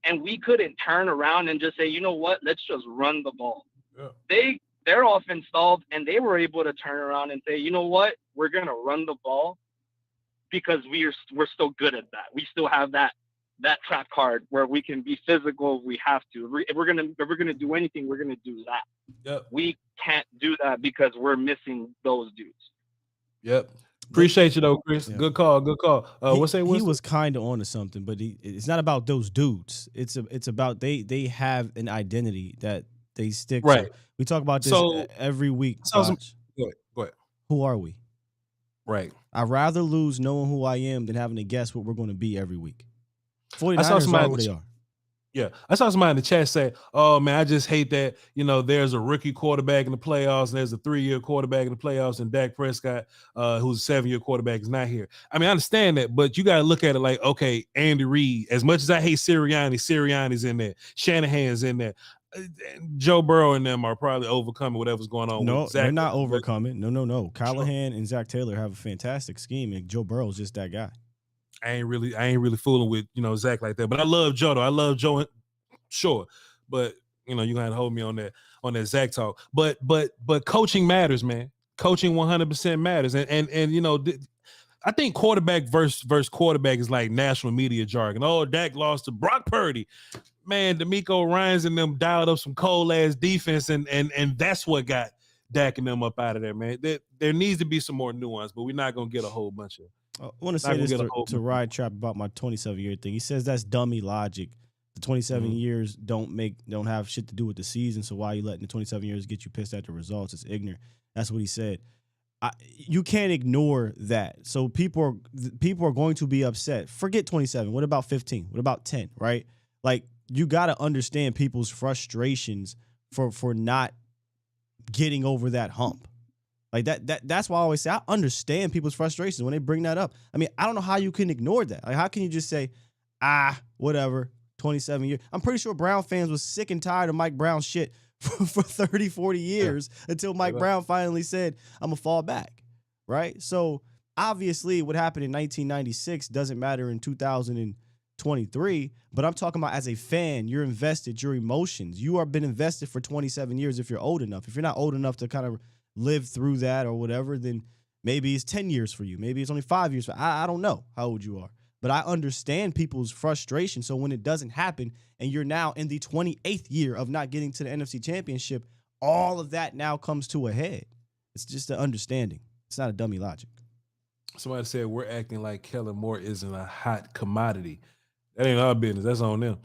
K: and we couldn't turn around and just say, you know what, let's just run the ball. Yeah. Their offense stalled, and they were able to turn around and say, you know what, we're gonna run the ball because we're still good at that. We still have that trap card where we can be physical if we have to. If we're gonna do anything, we're gonna do that.
C: Yep.
K: We can't do that because we're missing those dudes.
C: Yep. Appreciate you though, Chris.
E: Yeah.
C: Good call.
E: He was kind of onto something, but it's not about those dudes. It's about they have an identity that they stick.
C: Right.
E: So we talk about this every week.
C: Go ahead.
E: Who are we?
C: Right.
E: I'd rather lose knowing who I am than having to guess what we're going to be every week. 49ers
C: I saw somebody
E: are who they are.
C: Yeah, I saw somebody in the chat say, "Oh man, I just hate that there's a rookie quarterback in the playoffs and there's a 3-year quarterback in the playoffs, and Dak Prescott, who's a 7-year quarterback, is not here." I mean, I understand that, but you got to look at it like, okay, Andy Reid. As much as I hate Sirianni's in there, Shanahan's in there. Joe Burrow and them are probably overcoming whatever's going on.
E: No,
C: with Zach.
E: they're not overcoming. No. Callahan and Zach Taylor have a fantastic scheme, and Joe Burrow's just that guy.
C: I ain't really fooling with Zach like that. But I love Joe though. I love Joe, sure. But you're gonna have to hold me on that Zach talk. But coaching matters, man. Coaching 100% matters. And I think quarterback versus quarterback is like national media jargon. Oh, Dak lost to Brock Purdy. Man, D'Amico Ryans and them dialed up some cold ass defense, and that's what got Dak and them up out of there, man. There needs to be some more nuance, but we're not gonna get a whole bunch of.
E: I want to say this to Ride Trap about my 27-year thing. He says that's dummy logic. The 27 years don't have shit to do with the season, so why are you letting the 27 years get you pissed at the results? It's ignorant. That's what he said. You can't ignore that. So people are going to be upset. Forget 27. What about 15? What about 10, right? Like, you got to understand people's frustrations for not getting over that hump. Like that's why I always say I understand people's frustrations when they bring that up. I mean, I don't know how you can ignore that. Like, how can you just say, whatever, 27 years? I'm pretty sure Brown fans was sick and tired of Mike Brown's shit for 30, 40 years until Mike Brown finally said, I'm going to fall back, right? So, obviously, what happened in 1996 doesn't matter in 2023, but I'm talking about as a fan, you're invested, your emotions. You have been invested for 27 years if you're old enough. If you're not old enough to kind of live through that or whatever, then maybe it's 10 years for you. Maybe it's only 5 years. I don't know how old you are, but I understand people's frustration. So when it doesn't happen and you're now in the 28th year of not getting to the NFC Championship, all of that now comes to a head. It's just an understanding. It's not a dummy logic.
C: Somebody said we're acting like Kellen Moore isn't a hot commodity. That ain't our business. That's on them.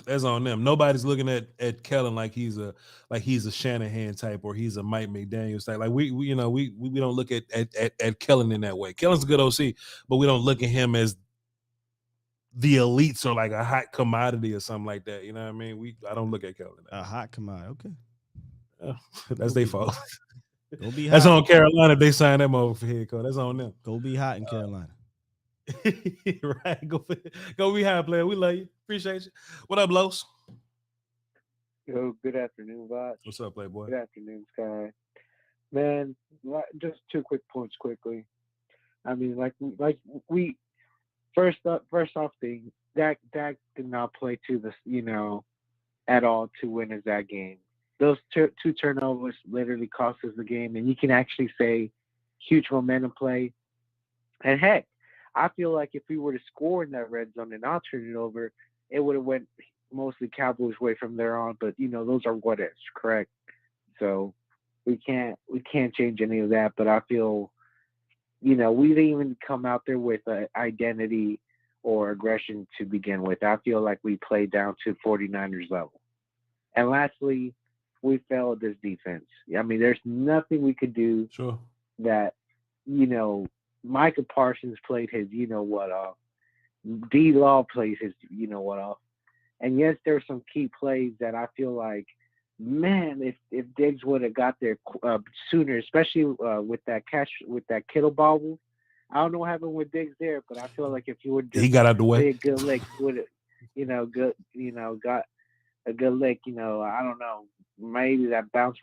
C: That's on them. Nobody's looking at Kellen like he's a Shanahan type or he's a Mike McDaniels type. Like we don't look at Kellen in that way. Kellen's a good OC, but we don't look at him as the elites or like a hot commodity or something like that. You know what I mean? I don't look at Kellen.
E: A hot commodity. Okay.
C: Yeah, that's their fault.
E: Go be hot.
C: That's on Carolina. They signed them over for head coach. That's on them.
E: Go be hot in Carolina.
C: Right. Go be high, player. We love you. Appreciate you. What up, Los?
L: Yo, good afternoon, Voch.
C: What's up, Playboy?
L: Good afternoon, Sky. Man, just 2 quick points quickly. I mean, we first off thing, Dak did not play to this, at all to win us that game. those two turnovers literally cost us the game, and you can actually say huge momentum play. And heck, I feel like if we were to score in that red zone and not turn it over, it would have went mostly Cowboys' way from there on. But those are what ifs, correct? So we can't change any of that. But I feel, we didn't even come out there with an identity or aggression to begin with. I feel like we played down to 49ers level. And lastly, we failed this defense. I mean, there's nothing we could do that, Micah Parsons played his what off. D-Law plays his what off. And yes, there's some key plays that I feel like, man, if Diggs would have got there sooner, especially with that Kittle bobble. I don't know what happened with Diggs there, but I feel like if you would just
C: he got out the way,
L: a good lick would have, got a good lick. I don't know. Maybe that ball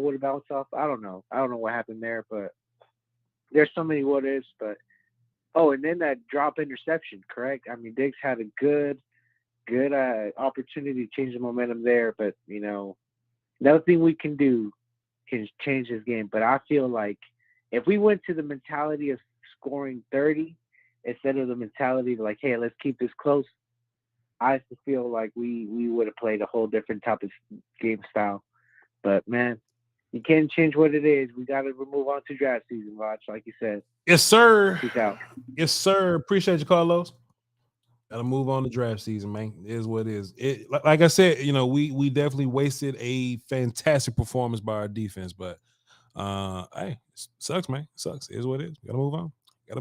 L: would have bounced off. I don't know. I don't know what happened there, but there's so many what ifs. But and then that drop interception, correct? I mean, Diggs had a good opportunity to change the momentum there, but nothing we can do can change this game. But I feel like if we went to the mentality of scoring 30 instead of the mentality of like, hey, let's keep this close, I feel like we would have played a whole different type of game style. But man, you can't change what it is. We got to move on to draft season, Voch, like you said.
C: Yes, sir.
L: Peace out.
C: Yes, sir. Appreciate you, Carlos. Gotta move on to draft season, man. It is what it is. Like I said, we definitely wasted a fantastic performance by our defense, but hey, it sucks, man. It sucks. It is what it is. Gotta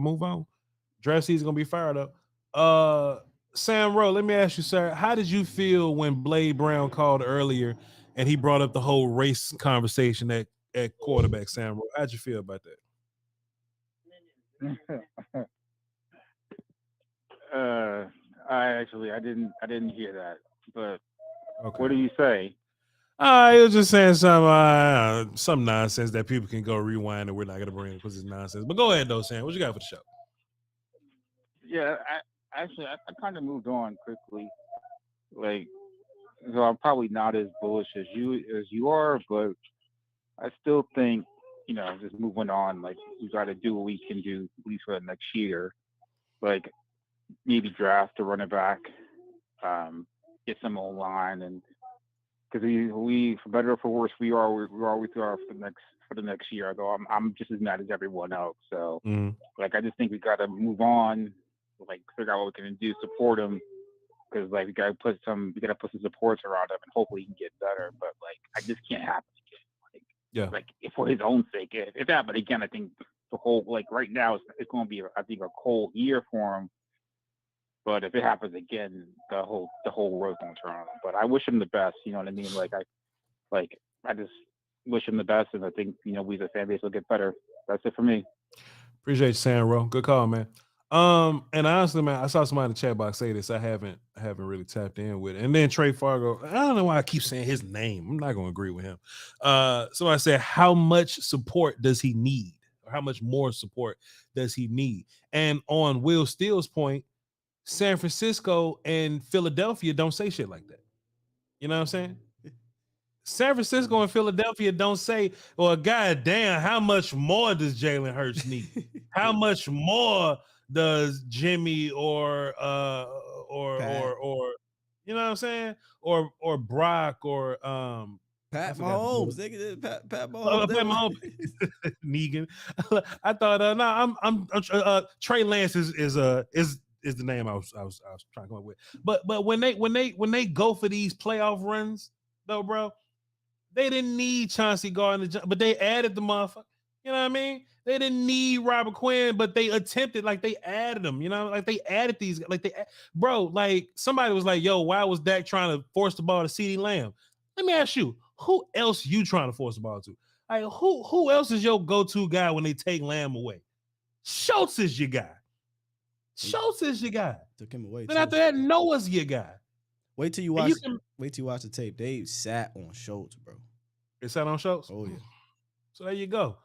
C: move on. Draft season gonna be fired up. Sam Rowe, let me ask you, sir, how did you feel when Blade Brown called earlier and he brought up the whole race conversation at quarterback? Sam Rowe, how'd you feel about that?
M: I didn't hear that, but What do you say?
C: He was just saying some nonsense that people can go rewind and we're not gonna bring it because it's nonsense. But go ahead though, Sam. What you got for the show?
M: Yeah, I kind of moved on quickly. Like, so I'm probably not as bullish as you are, but I still think, just moving on, like, we got to do what we can do at least for the next year. Like, maybe draft a running back, get some online, and because we for better or for worse, we always are for the next year. Although I'm just as mad as everyone else. So like, I just think we got to move on, like, figure out what we can do, support him, because like we got to put some supports around him, and hopefully he can get better. But like, I just can't happen again. Like if for his own sake, if it happened again, I think the whole, like, right now it's going to be, I think, a cold year for him. But if it happens again, the whole road's going to turn on him. But I wish him the best. You know what I mean? I just wish him the best, and I think we as a fan base will get better. That's it for me.
C: Appreciate you, Sam Rowe. Good call, man. And honestly, man, I saw somebody in the chat box say this. I haven't really tapped in with it. And then Trey Fargo, I don't know why I keep saying his name. I'm not going to agree with him. Somebody said, how much support does he need? Or how much more support does he need? And on Will Steele's point, San Francisco and Philadelphia don't say shit like that. You know what I'm saying? San Francisco and Philadelphia don't say, well, god damn, how much more does Jalen Hurts need? How much more does Jimmy or you know what I'm saying? Or Brock or
E: Pat Mahomes. Pat Mahomes.
C: Pat Mahomes. Negan. I thought I'm Trey Lance is the name I was trying to come up with. But when they go for these playoff runs, though, bro, they didn't need Chauncey Gardner, but they added the motherfucker. You know what I mean? They didn't need Robert Quinn, but they attempted, like, they added them. You know, like they added these, like like somebody was like, "Yo, why was Dak trying to force the ball to CeeDee Lamb?" Let me ask you, who else you trying to force the ball to? Like, who else is your go-to guy when they take Lamb away? Schultz is your guy. Schultz is your guy.
E: Took him away.
C: Then after that, Noah's your guy.
E: Wait till you watch the tape. They sat on Schultz, bro.
C: They sat on Schultz?
E: Oh yeah.
C: So there you go.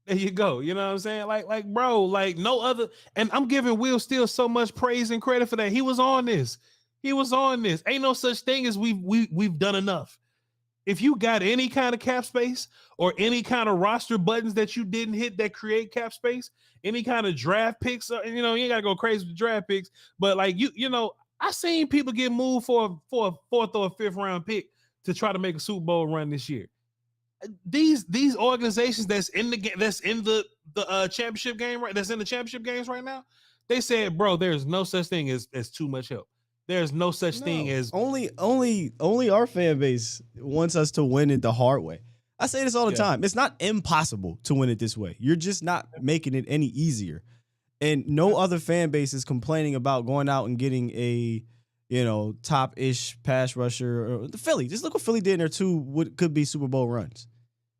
C: There you go. You know what I'm saying? Like, bro, like no other. And I'm giving Will Steele so much praise and credit for that. He was on this. Ain't no such thing as we've done enough. if you got any kind of cap space or any kind of roster buttons that you didn't hit that create cap space, any kind of draft picks, you ain't gotta go crazy with draft picks, but like I seen people get moved for a fourth or a fifth round pick to try to make a Super Bowl run this year. These organizations that's in the championship game, right? That's in the championship games right now. They said, bro, there's no such thing as too much help. There's no such thing as
E: only our fan base wants us to win it the hard way. I say this all the time. It's not impossible to win it this way. You're just not making it any easier. And no other fan base is complaining about going out and getting a, top-ish pass rusher. Or the Philly. Just look what Philly did in their two could be Super Bowl runs.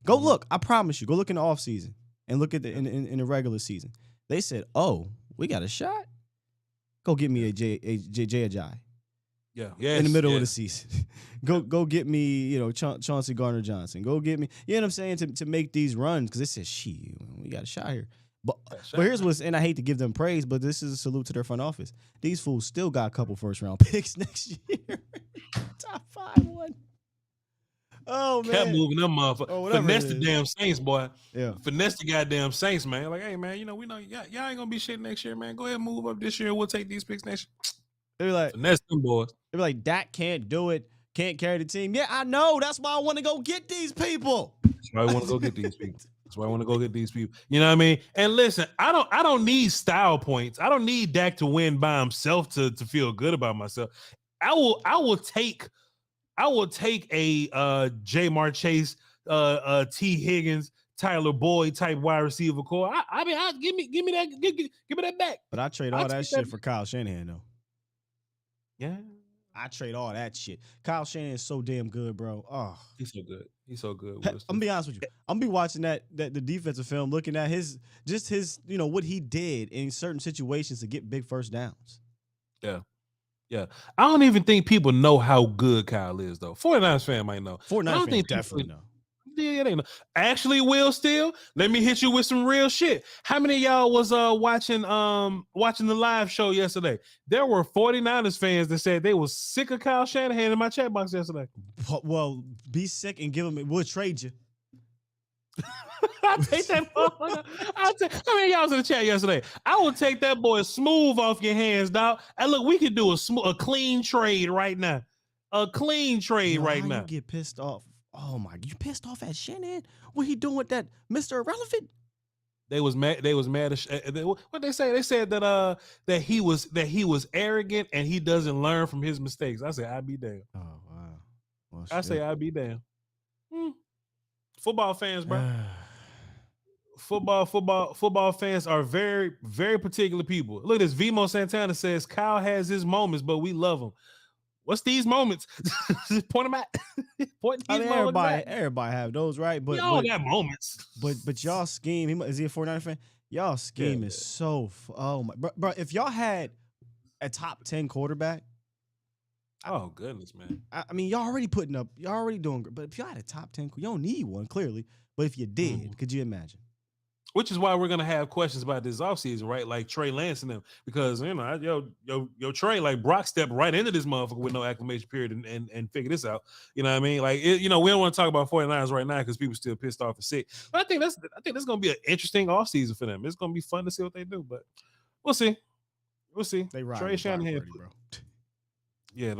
E: Go look. I promise you. Go look in the offseason and look at in the regular season. They said, "Oh, we got a shot. Go get me a Jay Ajayi."
C: Yeah.
E: In the middle of the season. Go get me, Chauncey Gardner-Johnson. Go get me, you know what I'm saying, to make these runs, because they said, shit, we got a shot here. But here's what's, and I hate to give them praise, but this is a salute to their front office. These fools still got a couple first-round picks next year. Top 5-1. Oh, man.
C: Kept moving them motherfuckers. Finesse the damn Saints, boy.
E: Yeah.
C: Finesse the goddamn Saints, man. Like, hey, man, we know y'all ain't going to be shit next year, man. Go ahead and move up this year. We'll take these picks next year.
E: They be like,
C: finesse them boys.
E: They be like, Dak can't do it, can't carry the team. Yeah, I know. That's why I want to go get these people.
C: That's why I want to go get these people. That's why I want to go get these people. You know what I mean? And listen, I don't need style points. I don't need Dak to win by himself to feel good about myself. I will take a Jamar Chase, T. Higgins, Tyler Boyd type wide receiver core. I mean, give me that back.
E: But I trade all that shit for Kyle Shanahan though.
C: Yeah.
E: I trade all that shit. Kyle Shanahan is so damn good, bro. Oh,
C: he's so good. He's so good.
E: I'm gonna be honest with you. I'm gonna be watching the defensive film, looking at his what he did in certain situations to get big first downs.
C: Yeah. Yeah. I don't even think people know how good Kyle is, though. 49ers fan might know.
E: 49ers fan definitely know.
C: Yeah, they know. Actually, Will Steele, let me hit you with some real shit. How many of y'all was watching the live show yesterday? There were 49ers fans that said they was sick of Kyle Shanahan in my chat box yesterday.
E: Well, be sick and give him. We'll trade you.
C: I'll take that motherfucker. How many of y'all was in the chat yesterday? I will take that boy smooth off your hands, dog. And look, we could do a clean trade right now. A clean trade right now.
E: You get pissed off. Oh my! You pissed off at Shanahan? What he doing with that Mr. Irrelevant?
C: They was mad. They was mad. What they say? They said that he was arrogant and he doesn't learn from his mistakes. I say I'd be damned.
E: Oh wow! Well,
C: I say I'd be damned. Football fans, bro. Football fans are very, very particular people. Look at this. Vimo Santana says Kyle has his moments, but we love him. What's these moments? Point them at.
E: Everybody have those, right? But
C: we all got moments.
E: But y'all scheme. Is he a 49er fan? Y'all scheme is so. Oh my, bro! If y'all had a top 10 quarterback.
C: Oh goodness, man!
E: I mean, y'all already putting up. Y'all already doing good. But if y'all had a top 10, you don't need one clearly. But if you did, could you imagine?
C: Which is why we're gonna have questions about this offseason, right? Like Trey Lance and them, because yo Trey, like Brock stepped right into this motherfucker with no acclimation period and figure this out. You know what I mean? Like we don't want to talk about 49ers right now because people still pissed off and sick. But I think that's gonna be an interesting offseason for them. It's gonna be fun to see what they do, but we'll see. We'll see.
E: They ride
C: Trey Shanahan,
E: bro.
C: Yeah.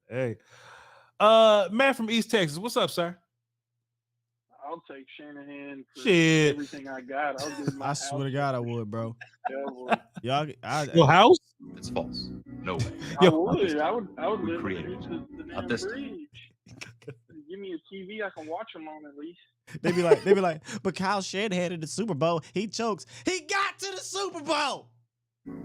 C: Hey, Matt from East Texas, what's up, sir?
N: I'll take Shanahan for
C: Shit.
N: everything I got. I'll give my
E: I swear to God, I would, bro.
N: Yeah,
C: your house?
O: It's false. No way.
N: I would live
O: created
N: the
O: Not this
N: bridge. Give me a TV I can watch them on at least.
E: They be like, but Kyle Shanahan in the Super Bowl, he chokes. He got to the Super Bowl.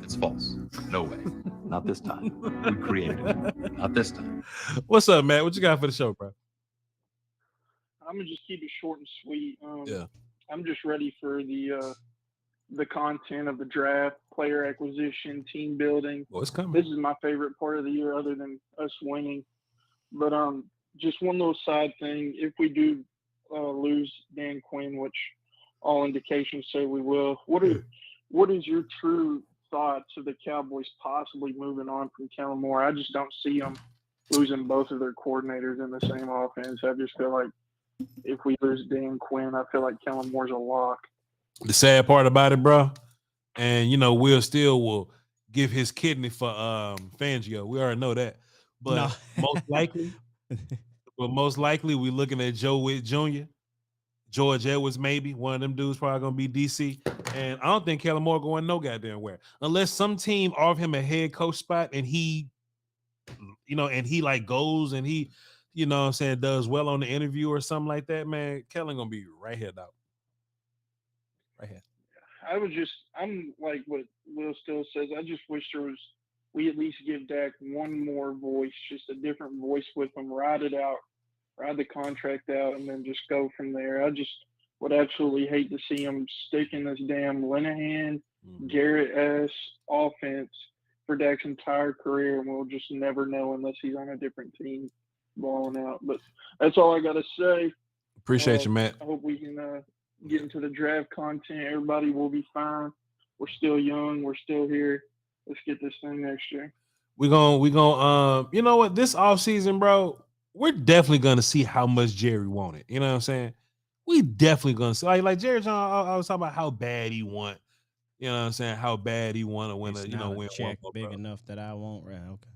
O: It's false. No way. Not this time. We created it. Not this time.
C: What's up, Matt? What you got for the show, bro?
N: I'm gonna just keep it short and sweet.
C: Yeah.
N: I'm just ready for the content of the draft, player acquisition, team building.
C: Oh, it's coming.
N: This is my favorite part of the year, other than us winning. But just one little side thing: if we do lose Dan Quinn, which all indications say we will, what is your true thoughts of the Cowboys possibly moving on from Kellen Moore? I just don't see them losing both of their coordinators in the same offense. I just feel like if we lose Dan Quinn, I feel like Kellen Moore's a lock.
C: The sad part about it, bro, and Will Steele will give his kidney for Fangio. We already know that, but most likely, we looking at Joe Witt Jr., George Edwards, maybe one of them dudes probably gonna be DC, and I don't think Kellen Moore going no goddamn where unless some team offer him a head coach spot and he, and he like goes and he, what I'm saying, does well on the interview or something like that. Man, Kellen gonna be right here, dog. Right here.
N: I'm like what Will Steele says. I just wish we at least give Dak one more voice, just a different voice with him, ride it out. Ride the contract out and then just go from there. I just would absolutely hate to see him stick in this damn Linehan, Garrett-esque offense for Dak's entire career, and we'll just never know unless he's on a different team balling out. But that's all I got to say.
C: Appreciate you, Matt.
N: I hope we can get into the draft content. Everybody will be fine. We're still young. We're still here. Let's get this thing next year.
C: We gonna you know what? This offseason, bro, we're definitely gonna see how much Jerry wanted. You know what I'm saying? We definitely gonna see like Jerry Jones. I was talking about how bad he want. You know what I'm saying? How bad he want to win win
E: check
C: one,
E: big enough that I won't. Right? Okay.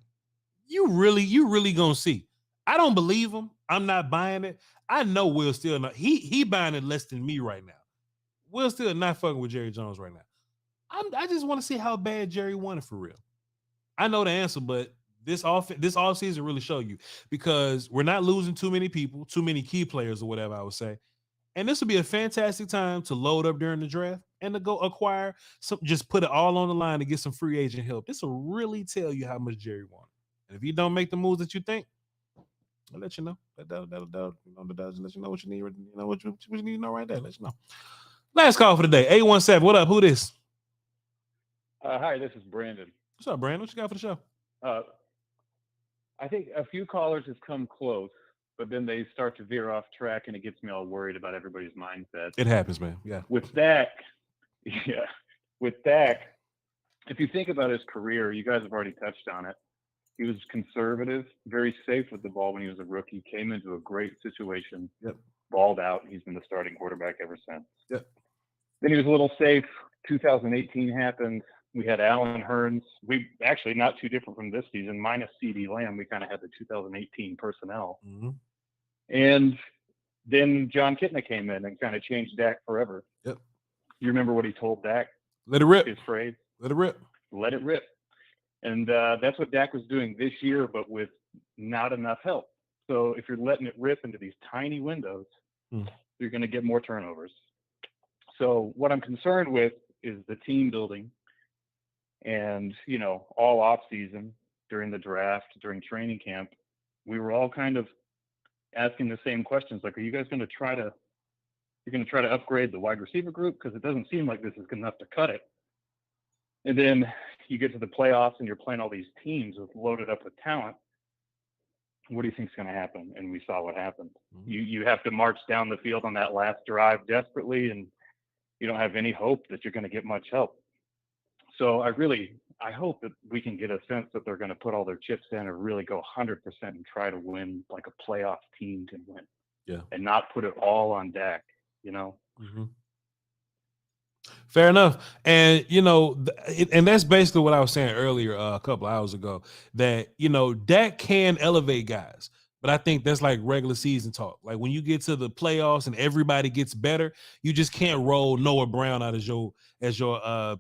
C: You really gonna see? I don't believe him. I'm not buying it. I know Will Steele not. He buying it less than me right now. Will Steele not fucking with Jerry Jones right now. I just want to see how bad Jerry wanted for real. I know the answer, but this offseason really show you because we're not losing too many people, too many key players or whatever I would say. And this would be a fantastic time to load up during the draft and to go acquire some, just put it all on the line to get some free agent help. This will really tell you how much Jerry wanted. And if you don't make the moves that you think, I'll let you know. That'll let you know what you need. What you need to know right there. Let you know. Last call for the day. 817. What up? Who this?
P: Hi, this is Brandon.
C: What's up, Brandon? What you got for the show?
P: I think a few callers have come close, but then they start to veer off track, and it gets me all worried about everybody's mindset.
C: It happens, man. Yeah.
P: With Dak, if you think about his career, you guys have already touched on it. He was conservative, very safe with the ball when he was a rookie, came into a great situation, balled out. He's been the starting quarterback ever since.
C: Yep.
P: Then he was a little safe. 2018 happened. We had Allen Hurns. We actually not too different from this season, minus CD Lamb. We kind of had the 2018 personnel.
C: Mm-hmm.
P: And then John Kitna came in and kind of changed Dak forever.
C: Yep.
P: You remember what he told Dak?
C: Let it rip.
P: His phrase?
C: Let it rip.
P: Let it rip. And that's what Dak was doing this year, but with not enough help. So if you're letting it rip into these tiny windows, you're going to get more turnovers. So what I'm concerned with is the team building. And, all off season, during the draft, during training camp, we were all kind of asking the same questions. Like, are you guys going to try to upgrade the wide receiver group? Because it doesn't seem like this is enough to cut it. And then you get to the playoffs and you're playing all these teams loaded up with talent. What do you think is going to happen? And we saw what happened.
C: Mm-hmm.
P: You have to march down the field on that last drive desperately, and you don't have any hope that you're going to get much help. So I hope that we can get a sense that they're going to put all their chips in and really go 100% and try to win like a playoff team can win.
C: Yeah.
P: And not put it all on Dak,
C: Mm-hmm. Fair enough. And, and that's basically what I was saying earlier a couple of hours ago, that, Dak can elevate guys. But I think that's like regular season talk. Like when you get to the playoffs and everybody gets better, you just can't roll Noah Brown out as your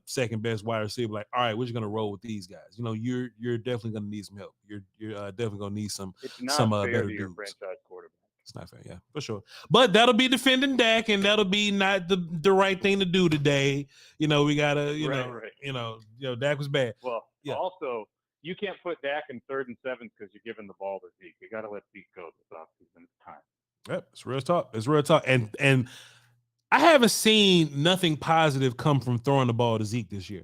C: second best wide receiver. Like, all right, we're just gonna roll with these guys. You're definitely gonna need some help. You're definitely gonna need some better dudes.
P: Franchise quarterback.
C: It's not fair, yeah, for sure. But that'll be defending Dak, and that'll be not the right thing to do today. We gotta, Dak was bad.
P: Well, also, you can't put Dak in 3rd and 7 because you're giving the ball to Zeke. You got to let Zeke go this offseason. It's time.
C: Yep, it's real talk. It's real talk. And I haven't seen nothing positive come from throwing the ball to Zeke this year.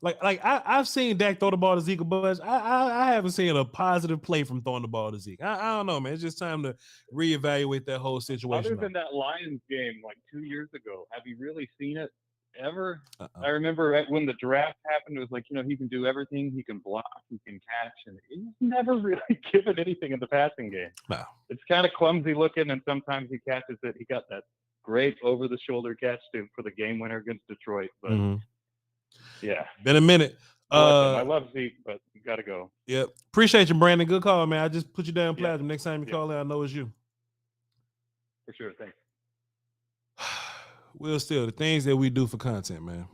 C: Like I've seen Dak throw the ball to Zeke a bunch. I haven't seen a positive play from throwing the ball to Zeke. I don't know, man. It's just time to reevaluate that whole situation.
P: Other than that Lions game like 2 years ago, have you really seen it ever. I remember when the draft happened, it was like, he can do everything. He can block, he can catch, and he's never really given anything in the passing game.
C: Wow.
P: It's kind of clumsy looking, and sometimes he catches it. He got that great over-the-shoulder catch for the game winner against Detroit. But, yeah.
C: Been a minute.
P: I love Zeke, but you got to go.
C: Yep. Appreciate you, Brandon. Good call, man. I just put you down platinum. Next time you call in, I know it's you.
P: For sure. Thanks.
C: Will Steele, the things that we do for content, man.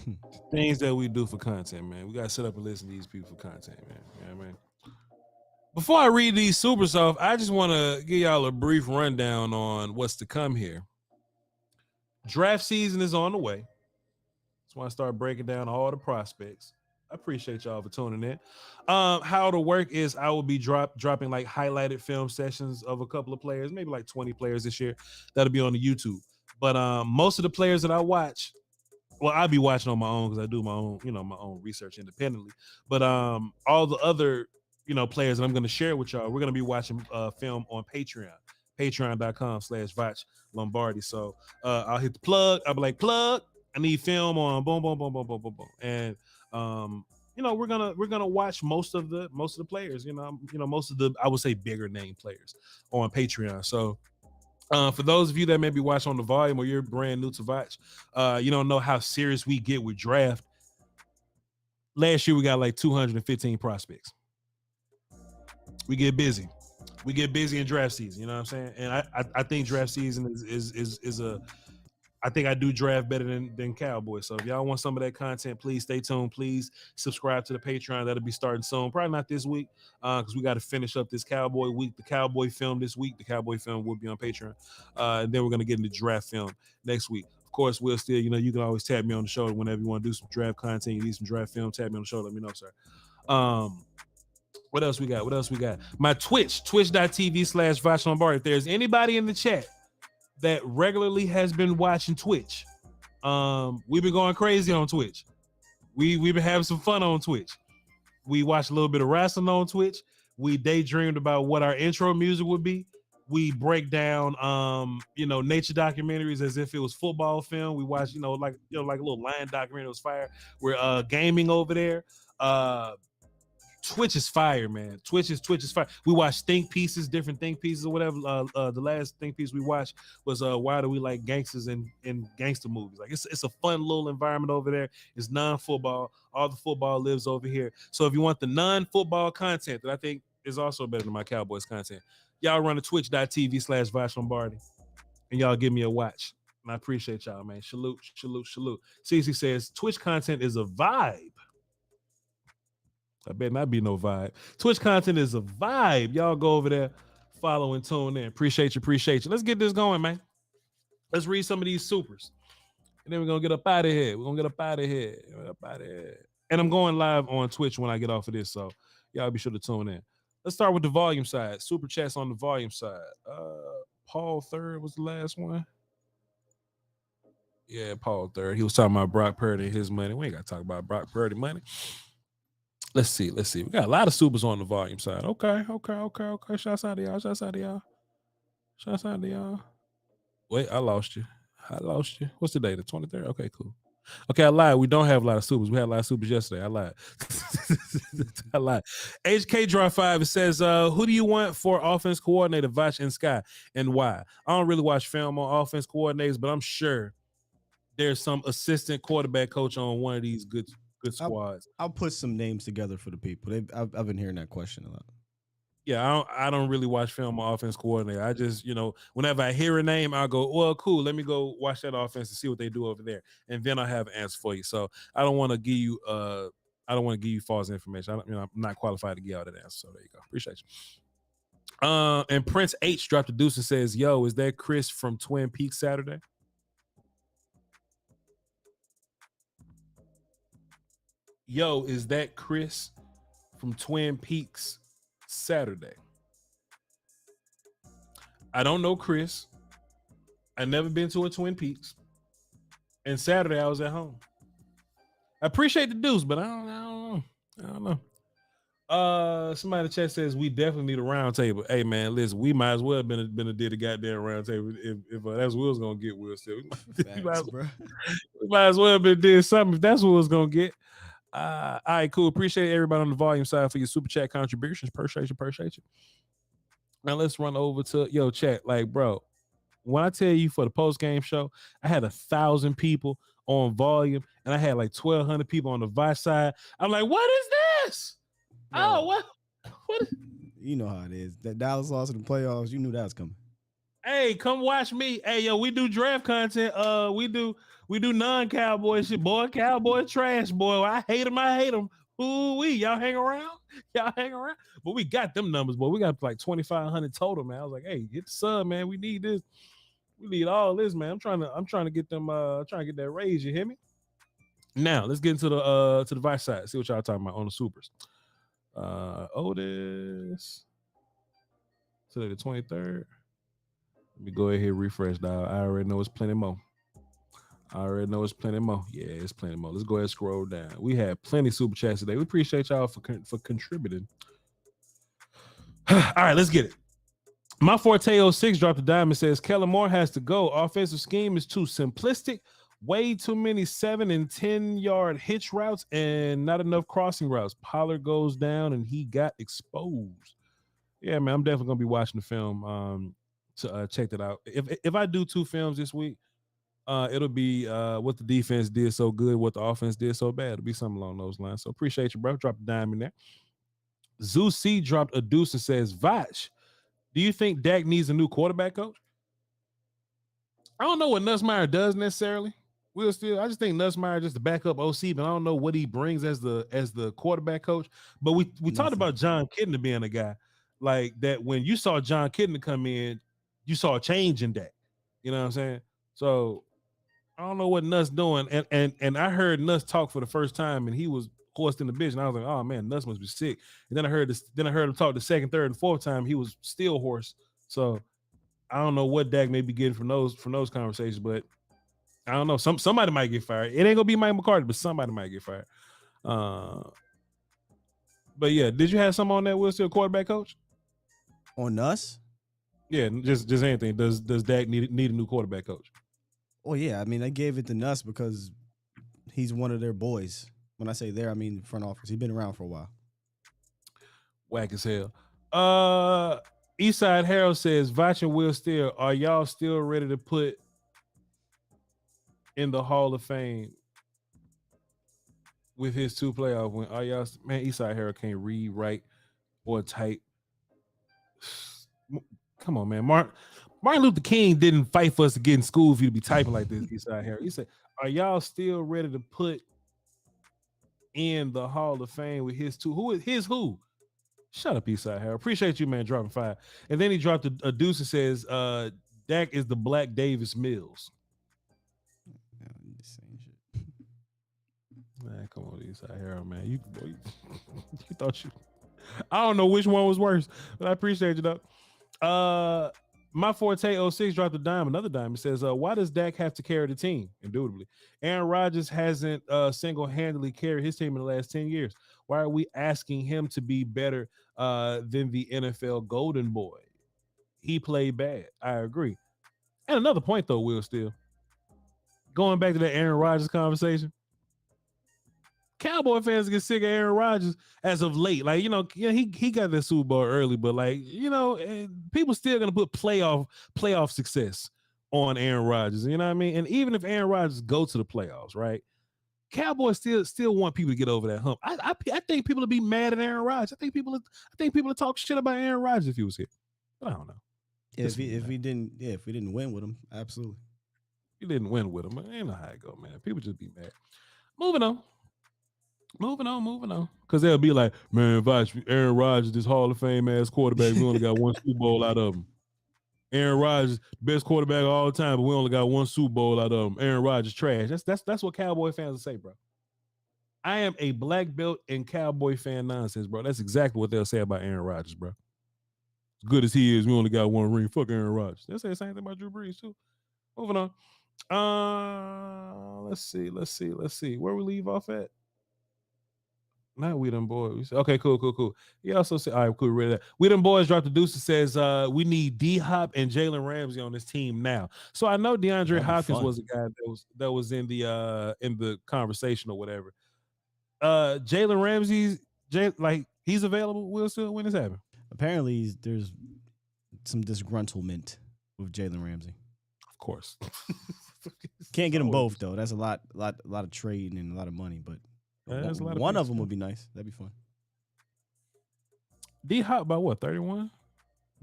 C: The things that we do for content, man. We got to sit up and listen to these people for content, man. You know what I mean? Before I read these super soft, I just want to give y'all a brief rundown on what's to come here. Draft season is on the way. Just want to start breaking down all the prospects. I appreciate y'all for tuning in. How it'll work is I will be dropping like highlighted film sessions of a couple of players, maybe like 20 players this year. That'll be on the YouTube. But most of the players that I watch, well, I'll be watching on my own because I do my own, my own research independently. But all the other, players that I'm going to share with y'all, we're going to be watching film on Patreon, patreon.com/Voch Lombardi. So I'll hit the plug. I'll be like, plug. I need film on boom, boom, boom, boom, boom, boom, boom. And we're gonna watch most of the players, most of the, I would say, bigger name players on Patreon. So for those of you that may be watching on the volume or you're brand new to Voch, you don't know how serious we get with draft. Last year we got like 215 prospects. We get busy. We get busy in draft season. You know what I'm saying? And I think draft season is a. I think I do draft better than Cowboys. So if y'all want some of that content, please stay tuned. Please subscribe to the Patreon. That'll be starting soon. Probably not this week because we got to finish up this Cowboy week. The Cowboy film this week. The Cowboy film will be on Patreon. And then we're going to get into draft film next week. Of course, Will Steele, you can always tap me on the shoulder whenever you want to do some draft content. You need some draft film, tap me on the shoulder. Let me know, sir. What else we got? My Twitch, twitch.tv/Voch Lombardi. If there's anybody in the chat that regularly has been watching Twitch, we've been going crazy on Twitch. We've been having some fun on Twitch. We watched a little bit of wrestling on Twitch. We daydreamed about what our intro music would be. We break down nature documentaries as if it was football film. We watch like a little lion documentary. It was fire. We're gaming over there. Twitch is fire, man. Twitch is fire. We watch different think pieces or whatever. The last think piece we watched was why do we like gangsters in gangster movies? Like it's a fun little environment over there. It's non-football. All the football lives over here. So if you want the non-football content that I think is also better than my Cowboys content, y'all run to twitch.tv/Voch Lombardi and y'all give me a watch. And I appreciate y'all, man. Salute. Cece says Twitch content is a vibe. I bet not be no vibe. Twitch content is a vibe. Y'all go over there, follow and tune in. Appreciate you. Let's get this going, man. Let's read some of these supers. And then we're going to get up out of here. And I'm going live on Twitch when I get off of this, so y'all be sure to tune in. Let's start with the volume side. Super chats on the volume side. Paul Third was the last one. Yeah, Paul Third. He was talking about Brock Purdy and his money. We ain't got to talk about Brock Purdy money. Let's see. We got a lot of supers on the volume side. Okay. Shouts out to y'all. Wait, I lost you. What's the day? The 23rd? Okay, cool. Okay, I lied. We don't have a lot of supers. We had a lot of supers yesterday. I lied. HK Draw 5, it says, who do you want for offense coordinator, Voch and Sky, and why? I don't really watch film on offense coordinators, but I'm sure there's some assistant quarterback coach on one of these good squads.
E: I'll put some names together for the people. I've been hearing that question a lot.
C: Yeah, I don't really watch film on offense coordinator. I just, whenever I hear a name, I'll go, well, cool. Let me go watch that offense and see what they do over there, and then I'll have an answer for you. So I don't want to give you, false information. I'm not qualified to give out that answer. So there you go. Appreciate you. And Prince H dropped a deuce and says, "Yo, is that Chris from Twin Peaks Saturday?" Yo, is that Chris from Twin Peaks Saturday? I don't know Chris. I never been to a Twin Peaks. And Saturday I was at home. I appreciate the dues, but I don't know. Somebody in the chat says we definitely need a round table. Hey man, listen, we might as well have been a did a goddamn round table if that's Will's gonna get Will still. we might as well have been did something if that's what Will's gonna get. All right, cool. Appreciate everybody on the volume side for your super chat contributions. Appreciate you. Now let's run over to chat. Like, bro, when I tell you for the post game show, I had 1,000 people on volume, and I had like 1,200 people on the Voch side. I'm like, what is this? Oh, what?
E: You know how it is. That Dallas lost in the playoffs. You knew that was coming.
C: Hey, come watch me. Hey, yo, we do draft content. We do non-Cowboy shit, boy. Cowboy trash, boy. I hate them. Ooh, y'all hang around. But we got them numbers, boy. We got like 2,500 total, man. I was like, hey, hit the sub, man. We need this. We need all this, man. I'm trying to get them. Trying to get that raise. You hear me? Now let's get into the Voch side. See what y'all talking about on the supers. Otis. Today the 23rd. Let me go ahead and refresh, dog. I already know it's plenty more. Yeah, it's plenty more. Let's go ahead and scroll down. We had plenty super chats today. We appreciate y'all for contributing. All right, let's get it. My Forte 06 dropped a dime and says Kellen Moore has to go. Offensive scheme is too simplistic. Way too many 7 and 10 yard hitch routes and not enough crossing routes. Pollard goes down and he got exposed. Yeah, man, I'm definitely gonna be watching the film to check that out. If I do 2 films this week, it'll be what the defense did so good, what the offense did so bad. It'll be something along those lines. So appreciate you, bro. Drop a dime in there. Zeus C dropped a deuce and says, Voch, do you think Dak needs a new quarterback coach? I don't know what Nussmeier does necessarily. I just think Nussmeier just the backup OC, but I don't know what he brings as the quarterback coach. But we talked about John Kitna being a guy like that. When you saw John Kitna come in, you saw a change in Dak. You know what I'm saying? So I don't know what Nuss doing. And I heard Nuss talk for the first time, and he was hoarse in the bitch. And I was like, oh man, Nuss must be sick. And then I heard him talk the second, third, and fourth time. He was still hoarse. So I don't know what Dak may be getting from those conversations, but I don't know. Somebody might get fired. It ain't gonna be Mike McCarthy, but somebody might get fired. But yeah, did you have something on that? Will still quarterback coach
E: on us?
C: Yeah, just anything. Does Dak need a new quarterback coach?
E: Oh yeah, I mean they gave it to Nuss because he's one of their boys. When I say there, I mean front office. He's been around for a while.
C: Whack as hell. Eastside Harold says, Voch and Will Steele, are y'all still ready to put in the Hall of Fame with his 2 playoff wins? Are y'all, man, Eastside Harold can't read, write, or type. Come on, man. Martin Luther King didn't fight for us to get in school for you to be typing like this, Eastside Harold. He said, are y'all still ready to put in the Hall of Fame with his 2? Who? Shut up, Eastside Harold. Appreciate you, man, dropping 5. And then he dropped a deuce and says, Dak is the Black Davis Mills. Man, come on, Eastside Harold, man. You thought you. I don't know which one was worse, but I appreciate you, though. My Forte 06 dropped another dime. It says, why does Dak have to carry the team? Indubitably. Aaron Rodgers hasn't single-handedly carried his team in the last 10 years. Why are we asking him to be better than the NFL Golden Boy? He played bad. I agree. And another point, though, Will Steele. Going back to that Aaron Rodgers conversation. Cowboy fans get sick of Aaron Rodgers as of late. Like, he got that Super Bowl early, but people still gonna put playoff success on Aaron Rodgers. You know what I mean? And even if Aaron Rodgers go to the playoffs, right? Cowboys still want people to get over that hump. I think people would be mad at Aaron Rodgers. I think people would talk shit about Aaron Rodgers if he was here. But I don't know.
E: Yeah, if we didn't win with him, absolutely.
C: You didn't win with him. I ain't know how it go, man. People just be mad. Moving on. Because they'll be like, man, Voch, Aaron Rodgers, this Hall of Fame ass quarterback, we only got 1 Super Bowl out of him. Aaron Rodgers, best quarterback of all time, but we only got 1 Super Bowl out of him. Aaron Rodgers, trash. That's what Cowboy fans will say, bro. I am a black belt in Cowboy fan nonsense, bro. That's exactly what they'll say about Aaron Rodgers, bro. As good as he is, we only got 1 ring. Fuck Aaron Rodgers. They'll say the same thing about Drew Brees, too. Moving on. Let's see. Where we leave off at? Not We Them Boys. Okay, cool. He also said, all right, cool, read that. We Them Boys dropped the deuce that says we need D-Hop and Jalen Ramsey on this team now. So I know DeAndre Hopkins was a guy that was in the conversation or whatever. Jalen Ramsey, he's available. Will still when this happen?
E: Apparently, there's some disgruntlement with Jalen Ramsey.
C: Of course,
E: can't get them both though. That's a lot of trading and a lot of money, but. One of them would be nice. That'd be fun.
C: D-Hop by what? 31?